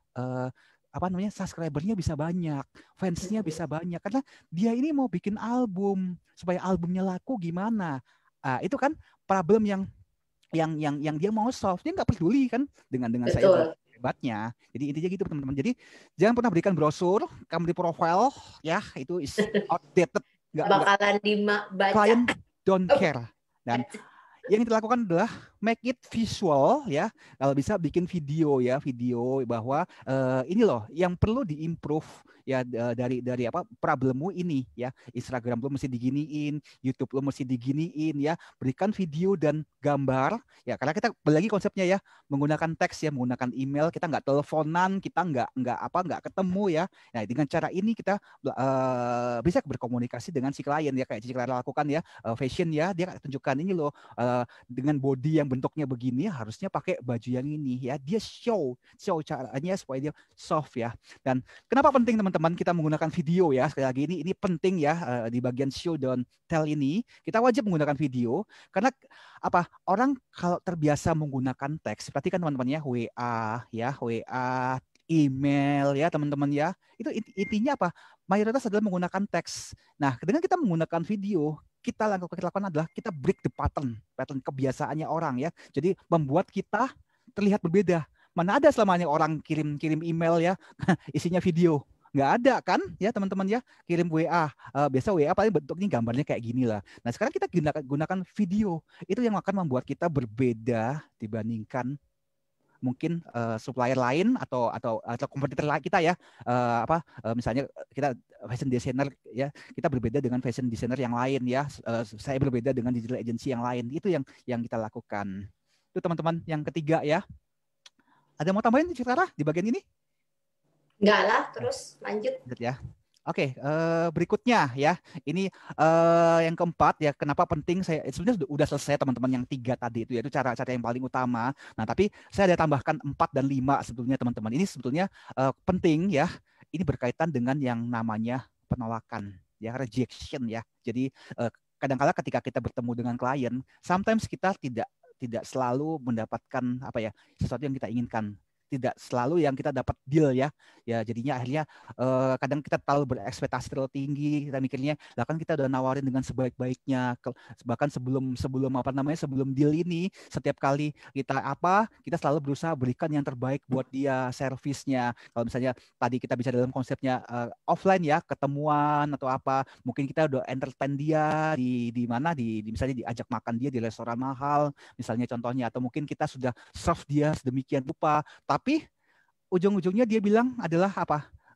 subscribernya bisa banyak, fansnya bisa banyak. Karena dia ini mau bikin album, supaya albumnya laku gimana. Itu kan problem yang dia mau solve. Dia nggak peduli kan dengan saya hebatnya. Jadi intinya gitu teman-teman. Jadi jangan pernah berikan brosur, company profile ya, itu is outdated. Nggak bakalan dibaca. Client don't care. Dan yang kita lakukan adalah make it visual ya. Kalau bisa bikin video bahwa ini loh yang perlu diimprove ya dari problemmu ini ya. Instagram lo mesti diginiin, YouTube lo mesti diginiin ya. Berikan video dan gambar ya, karena kita lagi konsepnya ya menggunakan teks ya, menggunakan email, kita nggak teleponan, kita nggak ketemu ya. Nah dengan cara ini kita bisa berkomunikasi dengan si klien ya, kayak si klien lakukan ya, fashion ya, dia tunjukkan ini loh dengan body yang bentuknya begini harusnya pakai baju yang ini ya. Dia show caranya supaya dia soft ya. Dan kenapa penting teman-teman kita menggunakan video ya? Sekali lagi ini penting ya di bagian show don't tell ini kita wajib menggunakan video karena orang kalau terbiasa menggunakan teks, perhatikan teman-teman ya, WA, email ya teman-teman ya, itu intinya mayoritas adalah menggunakan teks. Nah dengan kita menggunakan video, kita lakukan adalah kita break the pattern kebiasaannya orang ya. Jadi membuat kita terlihat berbeda. Mana ada selamanya orang kirim email ya isinya video. Nggak ada kan ya teman-teman ya, kirim WA. Biasa WA paling bentuknya gambarnya kayak gini lah. Nah sekarang kita gunakan video. Itu yang akan membuat kita berbeda dibandingkan mungkin supplier lain atau kompetitor lain kita ya, misalnya kita fashion designer ya, kita berbeda dengan fashion designer yang lain ya, saya berbeda dengan digital agency yang lain. Itu yang kita lakukan. Itu teman-teman yang ketiga ya. Ada mau tambahin Citra di bagian ini? Enggak lah, terus lanjut ya. Oke, berikutnya ya. Ini yang keempat ya. Kenapa penting? Saya sebenarnya udah selesai teman-teman yang 3 tadi itu ya. Itu cara yang paling utama. Nah, tapi saya ada tambahkan 4 dan 5 sebetulnya teman-teman. Ini sebetulnya penting ya. Ini berkaitan dengan yang namanya penolakan ya, rejection ya. Jadi kadang-kala ketika kita bertemu dengan klien, sometimes kita tidak selalu mendapatkan sesuatu yang kita inginkan. Tidak selalu yang kita dapat deal ya. Ya jadinya akhirnya kadang kita terlalu berekspektasi terlalu tinggi, kita mikirnya lah kan kita udah nawarin dengan sebaik-baiknya, bahkan sebelum deal ini setiap kali kita selalu berusaha berikan yang terbaik buat dia servisnya. Kalau misalnya tadi kita bisa dalam konsepnya offline ya, ketemuan atau mungkin kita udah entertain dia di mana misalnya diajak makan dia di restoran mahal misalnya contohnya, atau mungkin kita sudah serve dia sedemikian rupa, tapi ujung-ujungnya dia bilang adalah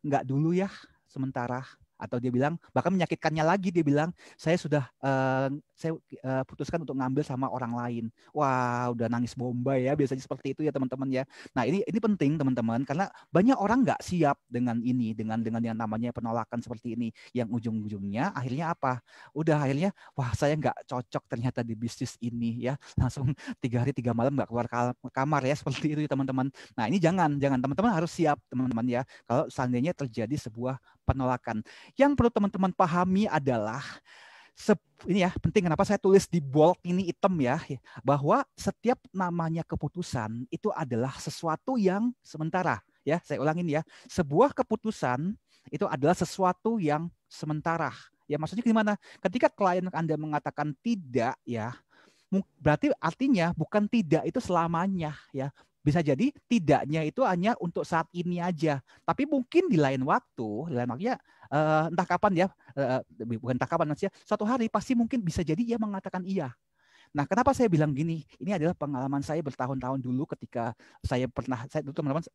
nggak dulu ya sementara, atau dia bilang bahkan menyakitkannya lagi, dia bilang saya putuskan untuk ngambil sama orang lain. Wah udah nangis bombay ya, biasanya seperti itu ya teman-teman ya. Nah ini penting teman-teman, karena banyak orang nggak siap dengan yang namanya penolakan seperti ini, yang ujung-ujungnya akhirnya akhirnya wah saya nggak cocok ternyata di bisnis ini ya, langsung 3 hari 3 malam nggak keluar kamar ya, seperti itu ya teman-teman. Nah ini jangan teman-teman harus siap teman-teman ya kalau seandainya terjadi sebuah penolakan. Yang perlu teman-teman pahami adalah ini ya penting, kenapa saya tulis di bold ini hitam ya, bahwa setiap namanya keputusan itu adalah sesuatu yang sementara ya. Saya ulangin ya, sebuah keputusan itu adalah sesuatu yang sementara ya. Maksudnya gimana? Ketika klien Anda mengatakan tidak ya, berarti artinya bukan tidak itu selamanya ya. Bisa jadi tidaknya itu hanya untuk saat ini aja, tapi mungkin di lain waktunya entah kapan ya, bukan entah kapan maksudnya, suatu hari pasti mungkin bisa jadi ia mengatakan iya. Nah, kenapa saya bilang gini? Ini adalah pengalaman saya bertahun-tahun dulu ketika saya dulu teman-teman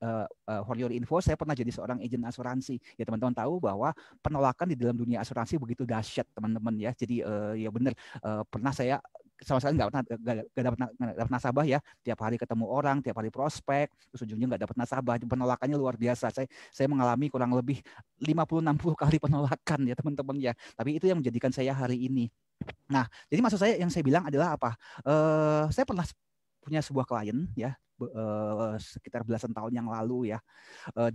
for your info, saya pernah jadi seorang agen asuransi. Ya teman-teman tahu bahwa penolakan di dalam dunia asuransi begitu dahsyat teman-teman ya. Jadi ya benar, pernah saya sama sekali nggak dapat nasabah ya. Tiap hari ketemu orang, tiap hari prospek, terus ujungnya nggak dapat nasabah. Penolakannya luar biasa. Saya mengalami kurang lebih 50-60 kali penolakan ya teman-teman ya. Tapi itu yang menjadikan saya hari ini. Nah, jadi maksud saya yang saya bilang adalah apa? Saya pernah punya sebuah klien ya, sekitar belasan tahun yang lalu ya.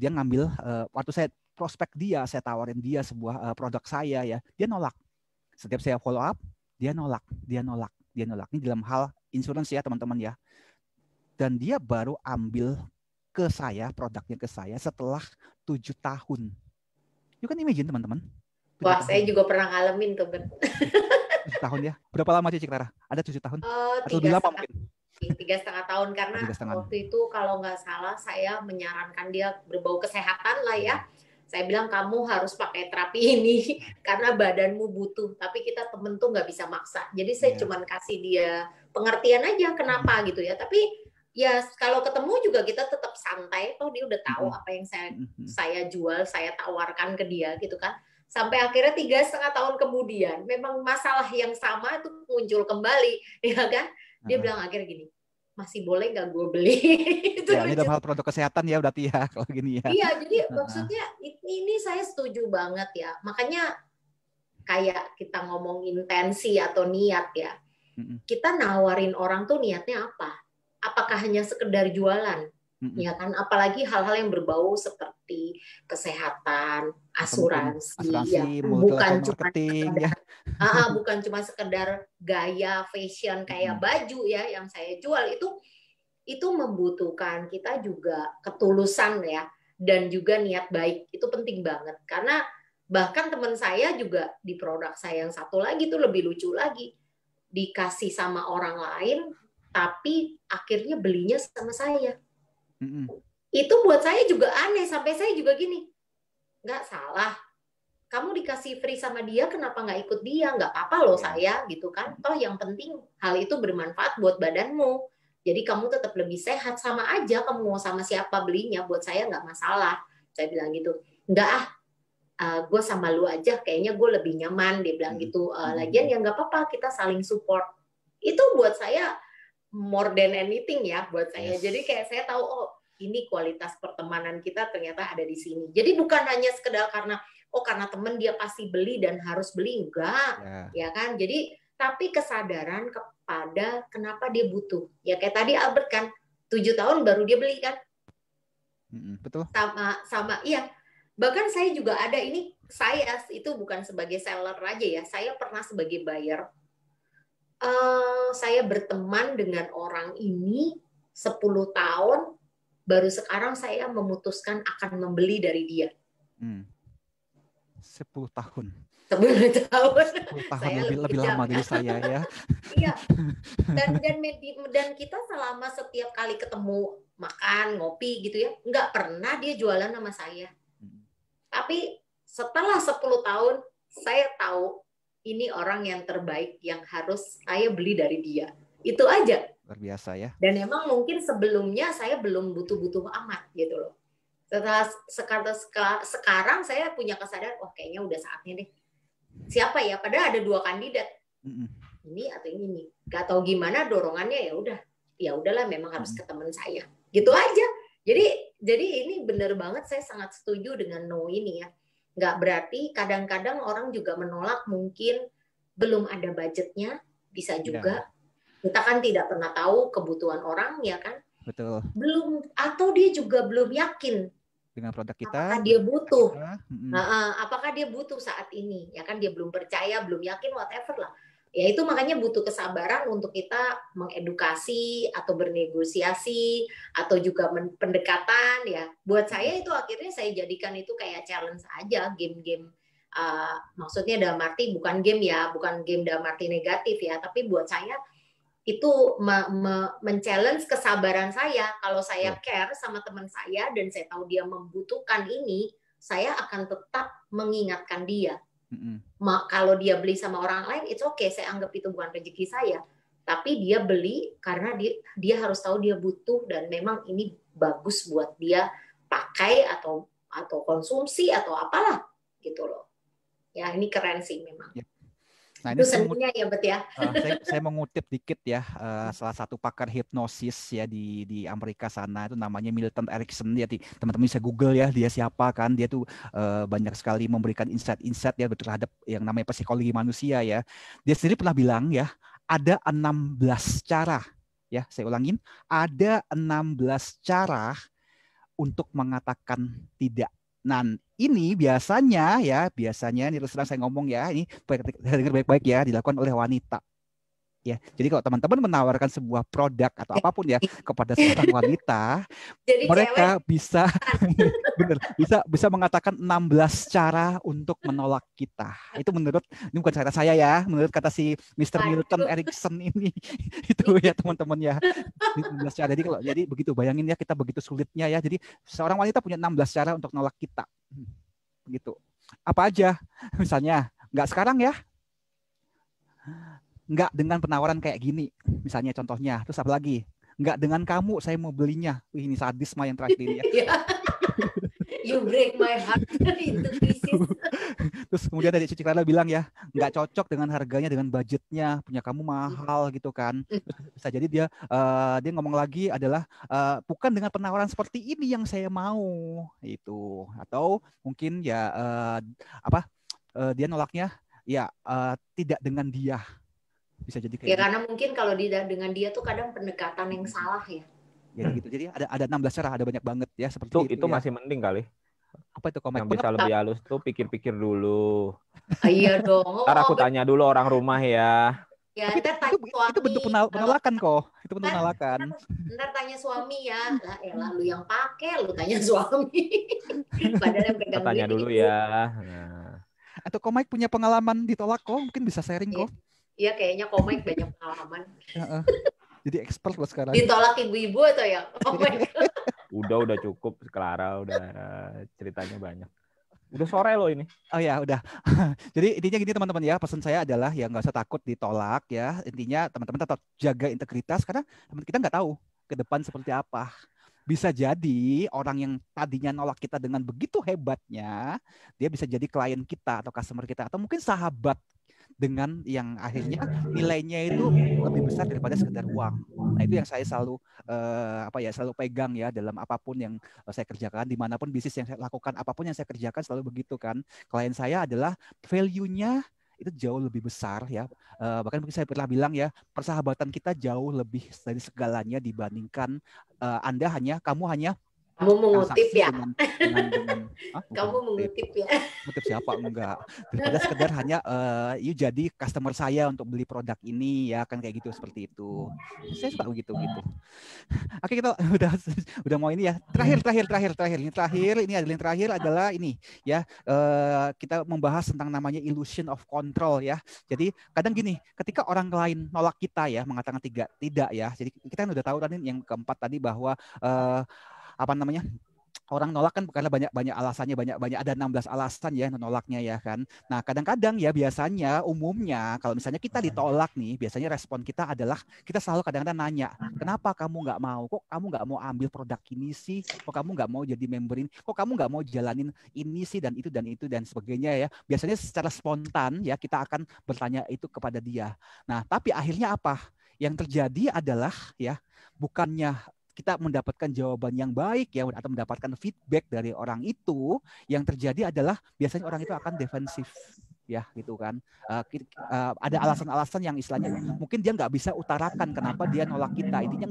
Dia ngambil waktu saya prospek dia, saya tawarin dia sebuah produk saya ya, dia nolak. Setiap saya follow up, dia nolak. Ini dalam hal insurance ya teman-teman ya. Dan dia baru ambil ke saya, produknya ke saya setelah 7 tahun. You can imagine teman-teman. Wah, saya juga pernah ngalamin tuh, Ben. 7 tahun ya. Berapa lama Cici Clara? Ada 7 tahun? Atau lebih lama mungkin? 3,5 tahun, karena waktu itu kalau nggak salah saya menyarankan dia berbau kesehatan lah ya. Saya bilang kamu harus pakai terapi ini karena badanmu butuh. Tapi kita temen tuh nggak bisa maksa. Jadi saya cuman kasih dia pengertian aja kenapa gitu ya. Tapi ya kalau ketemu juga kita tetap santai. Toh dia udah tahu apa yang saya jual, saya tawarkan ke dia gitu kan. Sampai akhirnya 3,5 tahun kemudian memang masalah yang sama itu muncul kembali, ya kan? Dia bilang akhirnya gini, masih boleh nggak gue beli? Itu ya, ini dalam hal produk kesehatan ya berarti ya kalau gini ya. Iya, jadi maksudnya ini saya setuju banget ya. Makanya kayak kita ngomong intensi atau niat ya. Kita nawarin orang tuh niatnya apa? Apakah hanya sekedar jualan? Ya kan, apalagi hal-hal yang berbau seperti kesehatan, asuransi ya, bukan cuma sekedar, bukan cuma sekedar gaya fashion kayak baju ya yang saya jual, itu membutuhkan kita juga ketulusan ya, dan juga niat baik. Itu penting banget, karena bahkan teman saya juga di produk saya yang satu lagi tuh lebih lucu lagi, dikasih sama orang lain tapi akhirnya belinya sama saya. Itu buat saya juga aneh, sampai saya juga gini, nggak salah kamu dikasih free sama dia, kenapa nggak ikut dia? Nggak apa-apa loh saya gitu kan, toh yang penting hal itu bermanfaat buat badanmu, jadi kamu tetap lebih sehat. Sama aja kamu mau sama siapa belinya, buat saya nggak masalah. Saya bilang gitu, nggak gue sama lu aja kayaknya gue lebih nyaman, dia bilang gitu. Lagian ya nggak apa-apa, kita saling support. Itu buat saya more than anything ya buat saya. Jadi kayak saya tahu, oh ini kualitas pertemanan kita ternyata ada di sini. Jadi bukan hanya sekedar karena karena temen dia pasti beli dan harus beli, enggak, ya kan. Jadi tapi kesadaran kepada kenapa dia butuh. Ya kayak tadi Albert kan, 7 tahun baru dia beli kan. Betul. Sama iya. Bahkan saya juga ada ini, saya itu bukan sebagai seller aja ya, saya pernah sebagai buyer. Saya berteman dengan orang ini 10 tahun, baru sekarang saya memutuskan akan membeli dari dia. 10 tahun. 10 tahun. 10 tahun lebih lama dari saya ya. Iya. Dan kita selama setiap kali ketemu makan, ngopi gitu ya, nggak pernah dia jualan sama saya. Tapi setelah 10 tahun, saya tahu ini orang yang terbaik yang harus saya beli dari dia. Itu aja. Luar biasa ya. Dan emang mungkin sebelumnya saya belum butuh-butuh amat gitu loh. Sekarang saya punya kesadaran, wah kayaknya udah saatnya deh. Siapa ya? Padahal ada 2 kandidat. Ini atau ini. Gak tahu gimana dorongannya, ya udahlah memang harus ke teman saya. Gitu aja. Jadi ini benar banget, saya sangat setuju dengan no ini ya. Nggak berarti kadang-kadang orang juga menolak, mungkin belum ada budgetnya, bisa juga. Kita kan tidak pernah tahu kebutuhan orang, ya kan? Betul. Belum, atau dia juga belum yakin dengan produk kita. Apakah dia butuh? Apakah dia butuh saat ini? Ya kan, dia belum percaya, belum yakin, whatever lah. Ya itu makanya butuh kesabaran untuk kita mengedukasi atau bernegosiasi atau juga pendekatan ya. Buat saya itu akhirnya saya jadikan itu kayak challenge aja, game-game. Maksudnya dalam arti bukan game ya, bukan game dalam arti negatif ya, tapi buat saya itu men-challenge kesabaran saya. Kalau saya care sama teman saya dan saya tahu dia membutuhkan ini, saya akan tetap mengingatkan dia. Kalau dia beli sama orang lain, it's okay, saya anggap itu bukan rezeki saya. tapi dia beli karena dia harus tahu dia butuh dan memang ini bagus buat dia pakai atau konsumsi atau apalah gitu loh. Ya ini keren sih memang. Ya. Nah, itu seninya ya Bet ya. Saya mengutip dikit ya, salah satu pakar hipnosis ya di Amerika sana, itu namanya Milton Erickson. Ya, teman-teman bisa Google ya, dia siapa kan. Dia tuh banyak sekali memberikan insight-insight ya terhadap yang namanya psikologi manusia ya. Dia sendiri pernah bilang ya, ada 16 cara ya, saya ulangin, ada 16 cara untuk mengatakan tidak. Nah, ini biasanya ini terus terang saya ngomong ya, ini dengar baik-baik ya, dilakukan oleh wanita. Ya, jadi kalau teman-teman menawarkan sebuah produk atau apapun ya kepada seorang wanita, jadi mereka bisa bisa mengatakan 16 cara untuk menolak kita. Itu ini bukan kata saya ya, menurut kata si Mr. Milton Erickson ini. Itu ya teman-teman ya. 16 cara. Jadi begitu, bayangin ya, kita begitu sulitnya ya. Jadi seorang wanita punya 16 cara untuk nolak kita. Begitu. Apa aja? Misalnya, nggak sekarang ya. Nggak dengan penawaran kayak gini, misalnya contohnya. Terus apa lagi? Nggak dengan kamu, saya mau belinya. Wih, ini sadis mah yang terakhir ini ya. You break my heart into pieces. Terus kemudian dari Cici Clara bilang ya, nggak cocok dengan harganya, dengan budgetnya, punya kamu mahal gitu kan. Terus bisa jadi dia ngomong lagi adalah bukan dengan penawaran seperti ini yang saya mau itu. Atau mungkin ya dia nolaknya ya tidak dengan dia. Bisa jadi kayak ya karena mungkin kalau dengan dia tuh kadang pendekatan yang salah ya. Ya gitu. Jadi ada 16 cara, ada banyak banget ya seperti itu ya. Masih mending kali. Apa itu komen? Yang bisa lebih halus tuh pikir-pikir dulu. Iya dong. Ntar aku tanya dulu orang rumah ya. Ya, tapi itu bentuk penolakan kok. Itu bentuk penolakan. Ntar tanya suami ya. Lah elah lu yang pakai, lu tanya suami. Padahal yang pegang tanya dulu ya. Nah. Atau Komik punya pengalaman ditolak kok, mungkin bisa sharing kok. Iya, kayaknya Komik banyak pengalaman. Jadi expert loh sekarang. Ditolak ibu-ibu atau ya? Udah cukup, Clara udah ceritanya banyak. Udah sore loh ini. Oh ya, udah. Jadi intinya gini teman-teman ya, pesan saya adalah ya nggak usah takut ditolak ya. Intinya teman-teman tetap jaga integritas karena kita nggak tahu ke depan seperti apa. Bisa jadi orang yang tadinya nolak kita dengan begitu hebatnya, dia bisa jadi klien kita atau customer kita atau mungkin sahabat dengan yang akhirnya nilainya itu lebih besar daripada sekedar uang. Nah itu yang saya selalu selalu pegang ya dalam apapun yang saya kerjakan, dimanapun bisnis yang saya lakukan, apapun yang saya kerjakan selalu begitu kan. Klien saya adalah value-nya itu jauh lebih besar ya. Bahkan mungkin saya pernah bilang ya, persahabatan kita jauh lebih dari segalanya dibandingkan kamu hanya mengutip ya. Kamu mengutip ya. Mengutip siapa? Enggak. Daripada sekedar hanya you jadi customer saya untuk beli produk ini ya kan kayak gitu, seperti itu. Saya suka begitu gitu. Oke, kita udah mau ini ya. Terakhir adalah ini ya. Kita membahas tentang namanya illusion of control ya. Jadi kadang gini, ketika orang lain nolak kita ya, mengatakan tidak ya. Jadi kita kan udah tahu tadi yang keempat tadi bahwa orang nolak kan karena banyak alasannya, banyak ada 16 alasan ya nolaknya ya kan. Nah, kadang-kadang ya biasanya umumnya kalau misalnya kita ditolak nih, biasanya respon kita adalah kita selalu kadang-kadang nanya, "Kenapa kamu nggak mau? Kok kamu nggak mau ambil produk ini sih? Kok kamu nggak mau jadi member ini? Kok kamu nggak mau jalanin ini sih dan itu dan sebagainya ya." Biasanya secara spontan ya kita akan bertanya itu kepada dia. Nah, tapi akhirnya apa? Yang terjadi adalah ya bukannya kita mendapatkan jawaban yang baik ya atau mendapatkan feedback dari orang itu, yang terjadi adalah biasanya orang itu akan defensif ya gitu kan. Ada alasan-alasan yang istilahnya mungkin dia nggak bisa utarakan kenapa dia nolak kita, intinya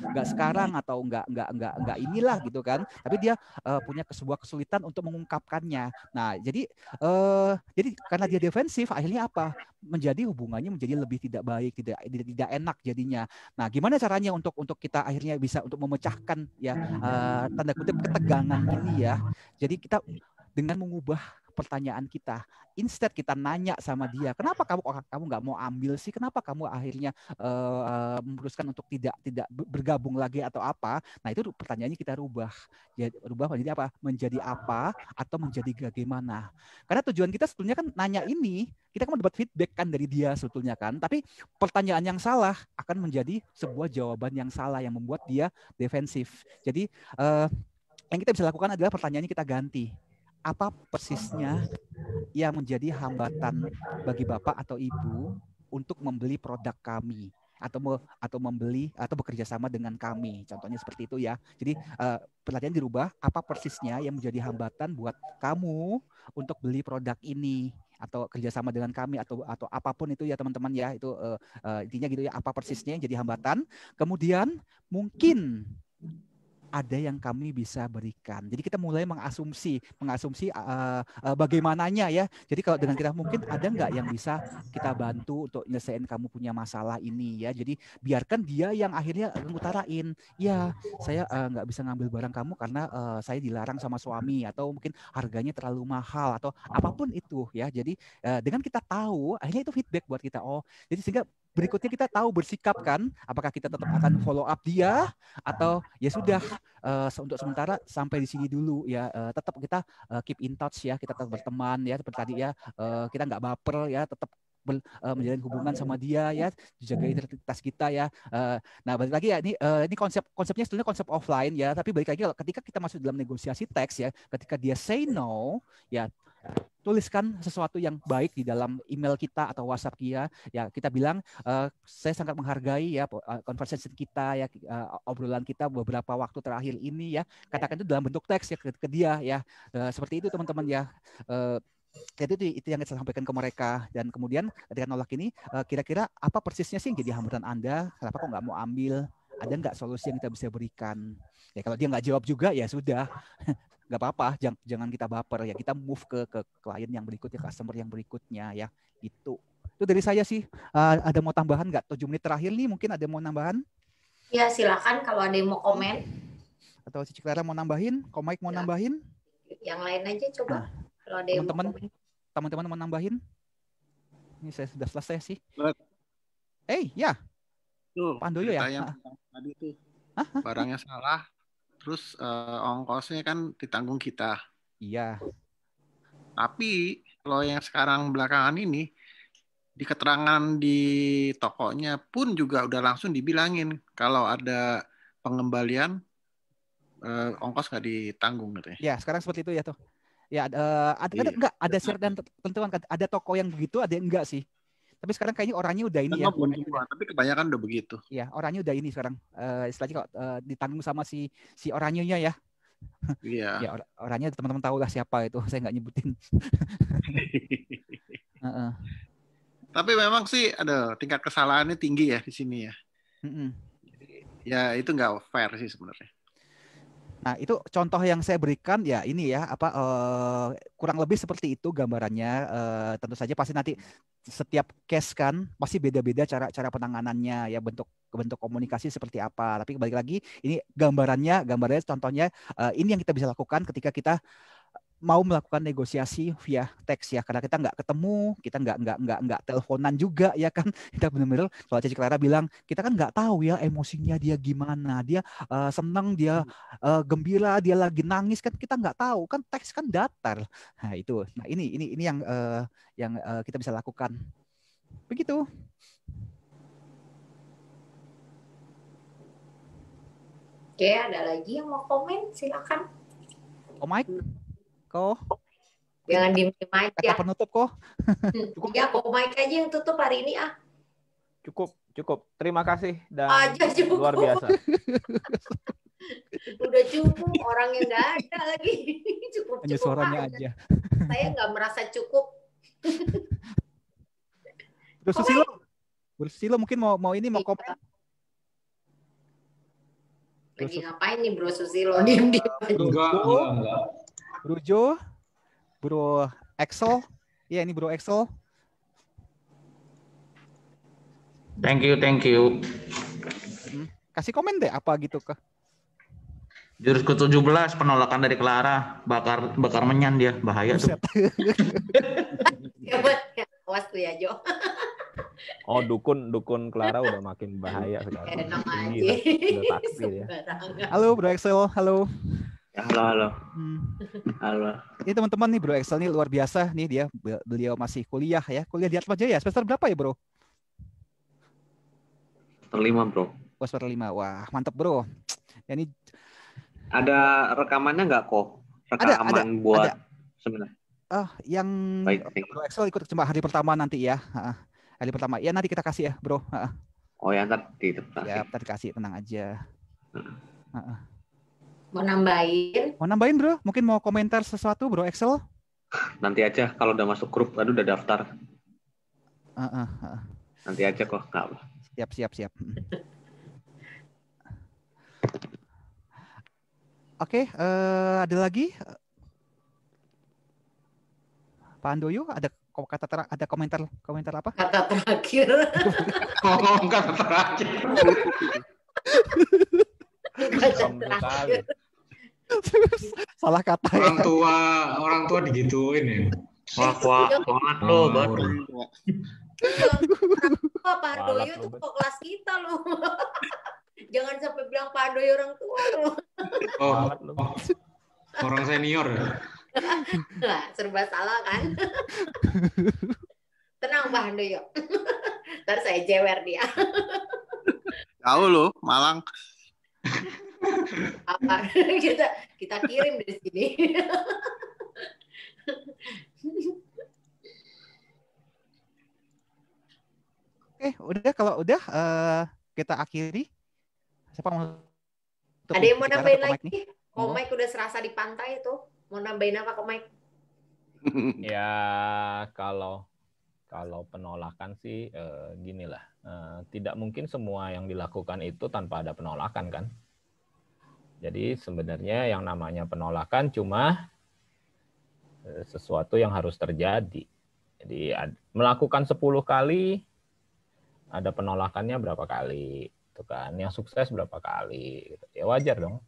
nggak sekarang atau nggak inilah gitu kan, tapi dia punya sebuah kesulitan untuk mengungkapkannya. Nah jadi karena dia defensif akhirnya apa, menjadi hubungannya menjadi lebih tidak baik, tidak enak jadinya. Nah gimana caranya untuk kita akhirnya bisa untuk memecahkan ya tanda kutip ketegangan ini ya. Jadi kita dengan mengubah pertanyaan kita. Instead kita nanya sama dia, kenapa kamu nggak mau ambil sih? Kenapa kamu akhirnya memutuskan untuk tidak bergabung lagi atau apa? Nah itu pertanyaannya kita rubah. Rubah menjadi apa? Menjadi apa atau menjadi bagaimana? Karena tujuan kita sebetulnya kan nanya ini, kita kan mendapat feedback kan dari dia sebetulnya kan. Tapi pertanyaan yang salah akan menjadi sebuah jawaban yang salah yang membuat dia defensif. Jadi yang kita bisa lakukan adalah pertanyaannya kita ganti. Apa persisnya yang menjadi hambatan bagi Bapak atau Ibu untuk membeli produk kami atau membeli atau bekerja sama dengan kami, contohnya seperti itu ya. Jadi pertanyaan dirubah, apa persisnya yang menjadi hambatan buat kamu untuk beli produk ini atau kerjasama dengan kami atau apapun itu ya teman-teman ya, itu intinya gitu ya, apa persisnya yang jadi hambatan. Kemudian mungkin ada yang kami bisa berikan. Jadi kita mulai mengasumsi bagaimananya ya. Jadi kalau dengan kita mungkin ada nggak yang bisa kita bantu untuk nyelesain kamu punya masalah ini ya. Jadi biarkan dia yang akhirnya ngutarain, ya saya nggak bisa ngambil barang kamu karena saya dilarang sama suami atau mungkin harganya terlalu mahal atau apapun itu ya. Jadi dengan kita tahu, akhirnya itu feedback buat kita. Oh, jadi sehingga berikutnya kita tahu bersikap kan, apakah kita tetap akan follow up dia atau ya sudah untuk sementara sampai di sini dulu ya, tetap kita keep in touch ya, kita tetap berteman ya seperti tadi ya, kita nggak baper ya, tetap menjalin hubungan sama dia ya, jaga identitas kita ya. Nah balik lagi ya, ini konsepnya sebetulnya konsep offline ya, tapi balik lagi ketika kita masuk dalam negosiasi teks ya, ketika dia say no ya, tuliskan sesuatu yang baik di dalam email kita atau WhatsApp dia ya, kita bilang saya sangat menghargai ya conversation kita ya, obrolan kita beberapa waktu terakhir ini ya, katakan itu dalam bentuk teks ya ke dia ya, seperti itu teman-teman ya. Jadi itu yang saya sampaikan ke mereka. Dan kemudian ketika nolak ini, kira-kira apa persisnya sih yang jadi hambatan Anda, kenapa kok nggak mau ambil, ada nggak solusi yang kita bisa berikan ya. Kalau dia nggak jawab juga ya sudah, nggak apa-apa, jangan kita baper ya, kita move ke klien yang berikutnya, customer yang berikutnya ya. Itu dari saya sih. Ada mau tambahan nggak? 7 menit terakhir nih mungkin ada mau nambahan? Ya silakan kalau ada yang mau komen. Atau Cici Clara mau nambahin, Komik mau nambahin? Yang lain aja coba. Kalau ada yang teman-teman mau nambahin? Ini saya sudah selesai sih. Ya. Tuh, Pandoyo ya. Tadi tuh barangnya salah. Terus ongkosnya kan ditanggung kita. Iya. Tapi kalau yang sekarang belakangan ini, di keterangan di tokonya pun juga udah langsung dibilangin kalau ada pengembalian ongkos nggak ditanggung katanya. Ya sekarang seperti itu ya tuh. Ya enggak ada syarat dan ketentuan, ada toko yang begitu, ada yang enggak sih. Tapi sekarang kayaknya orangnya udah ini ya. Tapi kebanyakan udah begitu. Ya, orangnya udah ini sekarang. Istilahnya kok ditanggung sama si orangnya ya. Iya. Ya, orangnya teman-teman tahu lah siapa itu. Saya nggak nyebutin. Tapi memang sih ada tingkat kesalahannya tinggi ya di sini ya. Ya itu nggak fair sih sebenarnya. Nah itu contoh yang saya berikan ya ini ya, kurang lebih seperti itu gambarannya. Tentu saja pasti nanti setiap case kan pasti beda-beda cara penanganannya ya, bentuk komunikasi seperti apa. Tapi balik lagi ini gambarannya contohnya, ini yang kita bisa lakukan ketika kita mau melakukan negosiasi via teks ya, karena kita nggak ketemu, kita nggak teleponan juga ya kan, kita benar-benar kalau Cici Clara bilang kita kan nggak tahu ya emosinya dia gimana, dia senang, dia gembira, dia lagi nangis kan kita nggak tahu kan, teks kan datar. Nah itu, ini yang kita bisa lakukan begitu. Oke, ada lagi yang mau komen, silakan. Mike, kok jangan diem-diem aja. Kata penutup kok. Ya, Mike aja yang tutup hari ini ah. Cukup. Terima kasih dan cukup. Luar biasa. Udah cukup, orangnya nggak ada lagi. Cukup hanya suaranya aja. Saya nggak merasa cukup. Bro Susilo mungkin mau ini mau komen. Lagi ngapain nih Bro Susilo? Diem-diem aja. Enggak. Bro Jo, Bro Excel, ya ini Bro Excel. Thank you. Kasih komen deh apa gitu ke. Jurus ke-17 penolakan dari Clara, bakar menyan dia, bahaya tuh. Awas tuh ya, Jo. Oh, dukun Clara udah makin bahaya sekarang. Enak Tinggi aja. udah takbir ya. Sembarangan. Halo Bro Excel, halo. Halo. Halo. Ini teman-teman nih Bro Excel nih luar biasa nih dia. Beliau masih kuliah ya. Kuliah di Atma Jaya. Semester berapa ya Bro? Semester 5 Bro. Oh, semester 5. Wah mantap Bro. Ya, ini ada rekamannya nggak kok? Rekaman buat seminar. Yang Bro Excel ikut cuma hari pertama nanti ya. Hari pertama. Ya nanti kita kasih ya Bro. Oh ya ntar dikasih. Ya ntar kasih, tenang aja. Mau nambahin? Mau nambahin Bro? Mungkin mau komentar sesuatu Bro Excel? Nanti aja kalau udah masuk grup, aduh udah daftar. Nanti aja kok, nggak apa. Siap. Oke, ada lagi? Pak Handoyo, ada komentar apa? Kata terakhir. Kata terakhir. Salah kata ya. Orang tua digituin ya. Wah, banget lo, baru. Pak Handoyo tuh kok kelas kita loh. Jangan sampai bilang Pak Handoyo orang tua loh. Orang senior. Nah, serba salah kan? Tenang Pak Handoyo. Ntar saya jewer dia. Tahu loh, Malang. Apa? Kita kirim dari sini. Udah kalau udah kita akhiri. Siapa mau? Ada yang mau nambahin lagi? Komik udah serasa di pantai tuh. Mau nambahin apa Komik? Ya kalau penolakan sih ginilah. Tidak mungkin semua yang dilakukan itu tanpa ada penolakan kan. Jadi sebenarnya yang namanya penolakan cuma sesuatu yang harus terjadi. Jadi melakukan 10 kali, ada penolakannya berapa kali, itu kan. Yang sukses berapa kali, gitu. Ya wajar dong.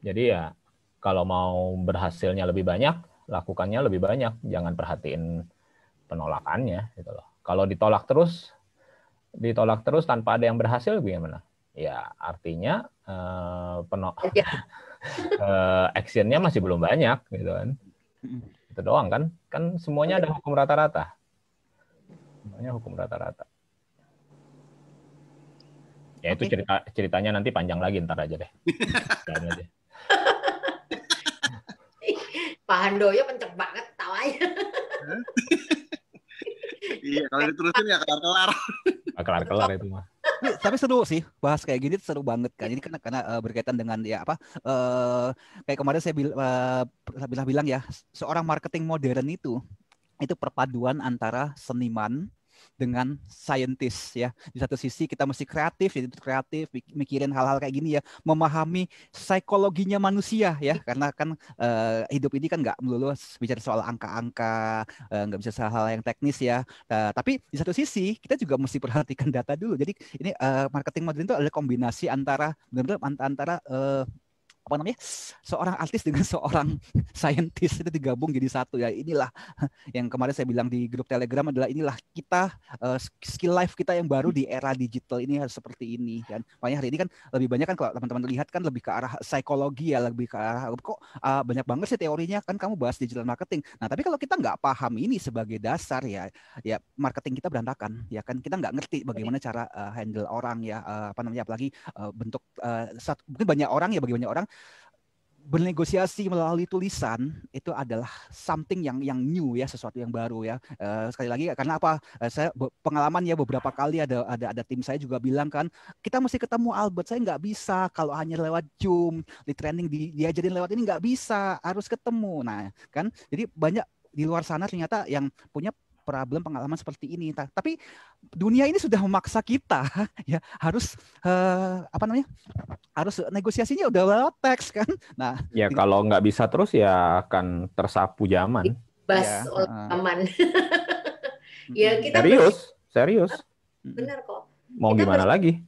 Jadi ya kalau mau berhasilnya lebih banyak, lakukannya lebih banyak. Jangan perhatiin penolakannya, gitu loh. Kalau ditolak terus tanpa ada yang berhasil, bagaimana? Ya artinya actionnya masih belum banyak, gitu kan. Itu doang kan? Kan semuanya ada hukum rata-rata. Semuanya hukum rata-rata. Ya itu ceritanya nanti panjang lagi, ntar aja deh. Aja. Pak Handoyo kenceng banget tawanya. Iya, kalau diterusin ya kelar-kelar. Kelar-kelar itu mah. Tapi seru sih, bahas kayak gini seru banget kan. Ini karena berkaitan dengan ya apa? Kayak kemarin saya bilang ya, seorang marketing modern itu perpaduan antara seniman dengan scientist ya. Di satu sisi kita mesti kreatif, mikirin hal-hal kayak gini ya, memahami psikologinya manusia ya, karena kan hidup ini kan nggak melulu bicara soal angka-angka, nggak bisa soal hal yang teknis ya. Tapi di satu sisi kita juga mesti perhatikan data dulu. Jadi ini marketing modern itu adalah kombinasi antara seorang artis dengan seorang scientist itu digabung jadi satu ya. Inilah yang kemarin saya bilang di grup Telegram adalah inilah kita skill life kita yang baru di era digital ini harus seperti ini kan. Makanya hari ini kan lebih banyak kan kalau teman-teman lihat kan lebih ke arah psikologi ya, lebih ke arah kok banyak banget sih teorinya kan kamu bahas digital marketing. Nah, tapi kalau kita nggak paham ini sebagai dasar ya marketing kita berantakan ya kan. Kita nggak ngerti bagaimana cara handle orang ya apalagi bentuk mungkin banyak orang ya, bagi banyak orang bernegosiasi melalui tulisan itu adalah something yang new ya, sesuatu yang baru ya. Sekali lagi karena apa? Saya pengalaman ya beberapa kali ada tim saya juga bilang kan, kita mesti ketemu Albert, saya nggak bisa kalau hanya lewat Zoom, di training diajarin lewat ini nggak bisa, harus ketemu. Nah kan, jadi banyak di luar sana ternyata yang punya pengalaman seperti ini. Tapi dunia ini sudah memaksa kita ya harus harus negosiasinya udah lewat teks kan. Nah, ya kalau nggak bisa terus ya akan tersapu zaman. Bas oleh zaman. Ya kita serius. benar kok. Mau kita gimana lagi?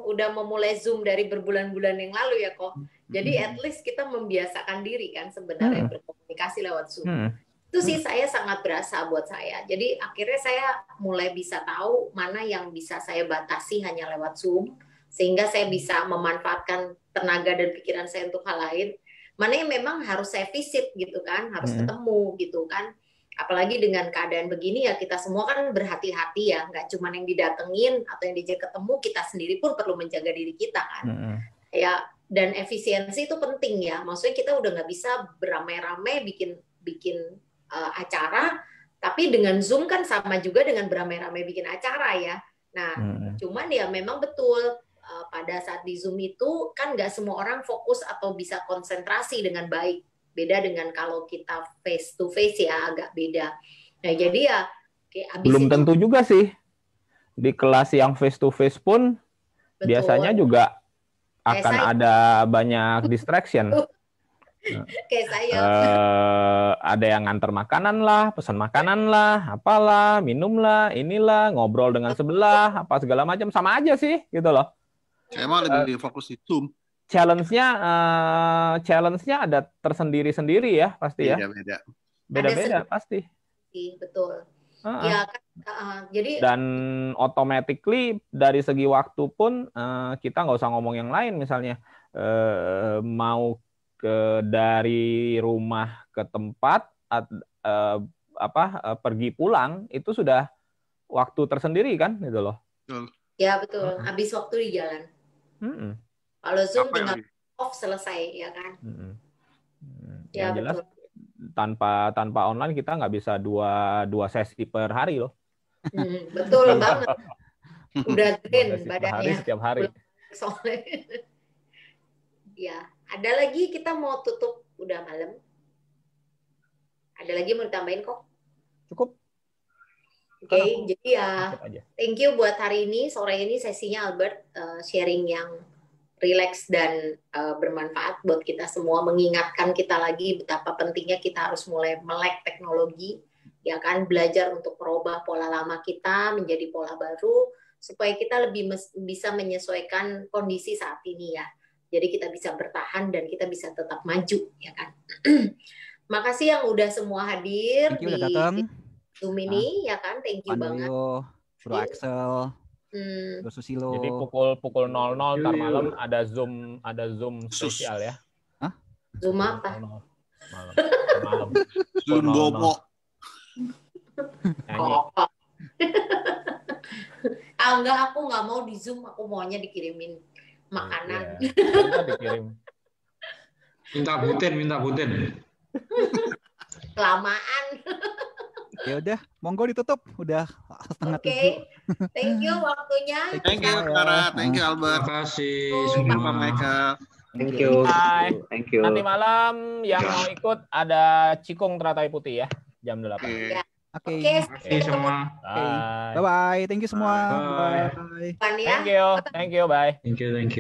udah memulai Zoom dari berbulan-bulan yang lalu ya kok. Jadi at least kita membiasakan diri kan sebenarnya berkomunikasi lewat Zoom. Itu sih saya sangat berasa buat saya. Jadi akhirnya saya mulai bisa tahu mana yang bisa saya batasi hanya lewat Zoom, sehingga saya bisa memanfaatkan tenaga dan pikiran saya untuk hal lain. Mana yang memang harus saya visit gitu kan, harus ketemu gitu kan. Apalagi dengan keadaan begini ya, kita semua kan berhati-hati ya, nggak cuma yang didatengin atau yang diajak ketemu, kita sendiri pun perlu menjaga diri kita kan. Ya, dan efisiensi itu penting ya. Maksudnya kita udah nggak bisa beramai-ramai bikin acara, tapi dengan Zoom kan sama juga dengan beramai-ramai bikin acara ya. Nah, cuman ya memang betul pada saat di Zoom itu kan nggak semua orang fokus atau bisa konsentrasi dengan baik. Beda dengan kalau kita face to face ya, agak beda. Nah, jadi ya kayak abis belum itu, tentu juga sih. Di kelas yang face to face pun betul, biasanya juga Kayak akan saya. ada banyak distraction. kayak saya. Ada yang nganter makanan lah, pesan makanan lah, apalah, minum lah, inilah, ngobrol dengan sebelah, apa segala macam, sama aja sih, gitu loh. Saya mah lebih fokus di Zoom. Challenge-nya ada tersendiri-sendiri ya, pasti ya. Beda-beda. Beda-beda pasti. Betul. Ya kan, jadi Dan automatically dari segi waktu pun kita nggak usah ngomong yang lain, misalnya mau dari rumah ke tempat pergi pulang itu sudah waktu tersendiri kan, gitu loh. ya betul, habis waktu di jalan. Kalau Zoom tinggal off selesai ya kan. Yang Ya jelas betul. tanpa online kita nggak bisa dua sesi per hari loh. Betul banget. Udah drain Sesi per hari, badannya. setiap hari. Soalnya. Ya, ada lagi kita mau tutup, udah malam. Ada lagi mau ditambahin kok? Cukup. Oke, jadi ya Cukup aja. thank you buat hari ini, sore ini sesinya Albert sharing yang relax dan bermanfaat buat kita semua, mengingatkan kita lagi betapa pentingnya kita harus mulai melek teknologi, ya kan, belajar untuk merubah pola lama kita menjadi pola baru supaya kita lebih bisa menyesuaikan kondisi saat ini ya. Jadi kita bisa bertahan dan kita bisa tetap maju, ya kan. Makasih yang udah semua hadir Thank you udah di datang. Zoom ini, ya kan. Thank you banget. Bro Axel, Bro Susilo. Jadi pukul 00 ntar malam ada Zoom spesial ya. Zoom apa? Malam. Zoom bobo. Nyanyi. Enggak, aku nggak mau di Zoom, aku maunya dikirimin makanan. Iya. Kita dikirim. Minta buten. Kelamaan. Ya udah, monggo ditutup. Udah setengah Oke. 7. Thank you waktunya. Thank you, Clara. Thank you, Albert. Terima kasih Terima semua. Michael. Thank you. Bye. Thank you. Nanti malam yang mau ikut ada Cikung Teratai Putih ya, jam 8. Oke. Oke. Oke, Terima kasih semua. Bye. Bye-bye. Thank you semua. Bye. Bye. Depan ya. Thank you, bye. Thank you. Thank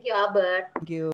you, Albert. Thank you.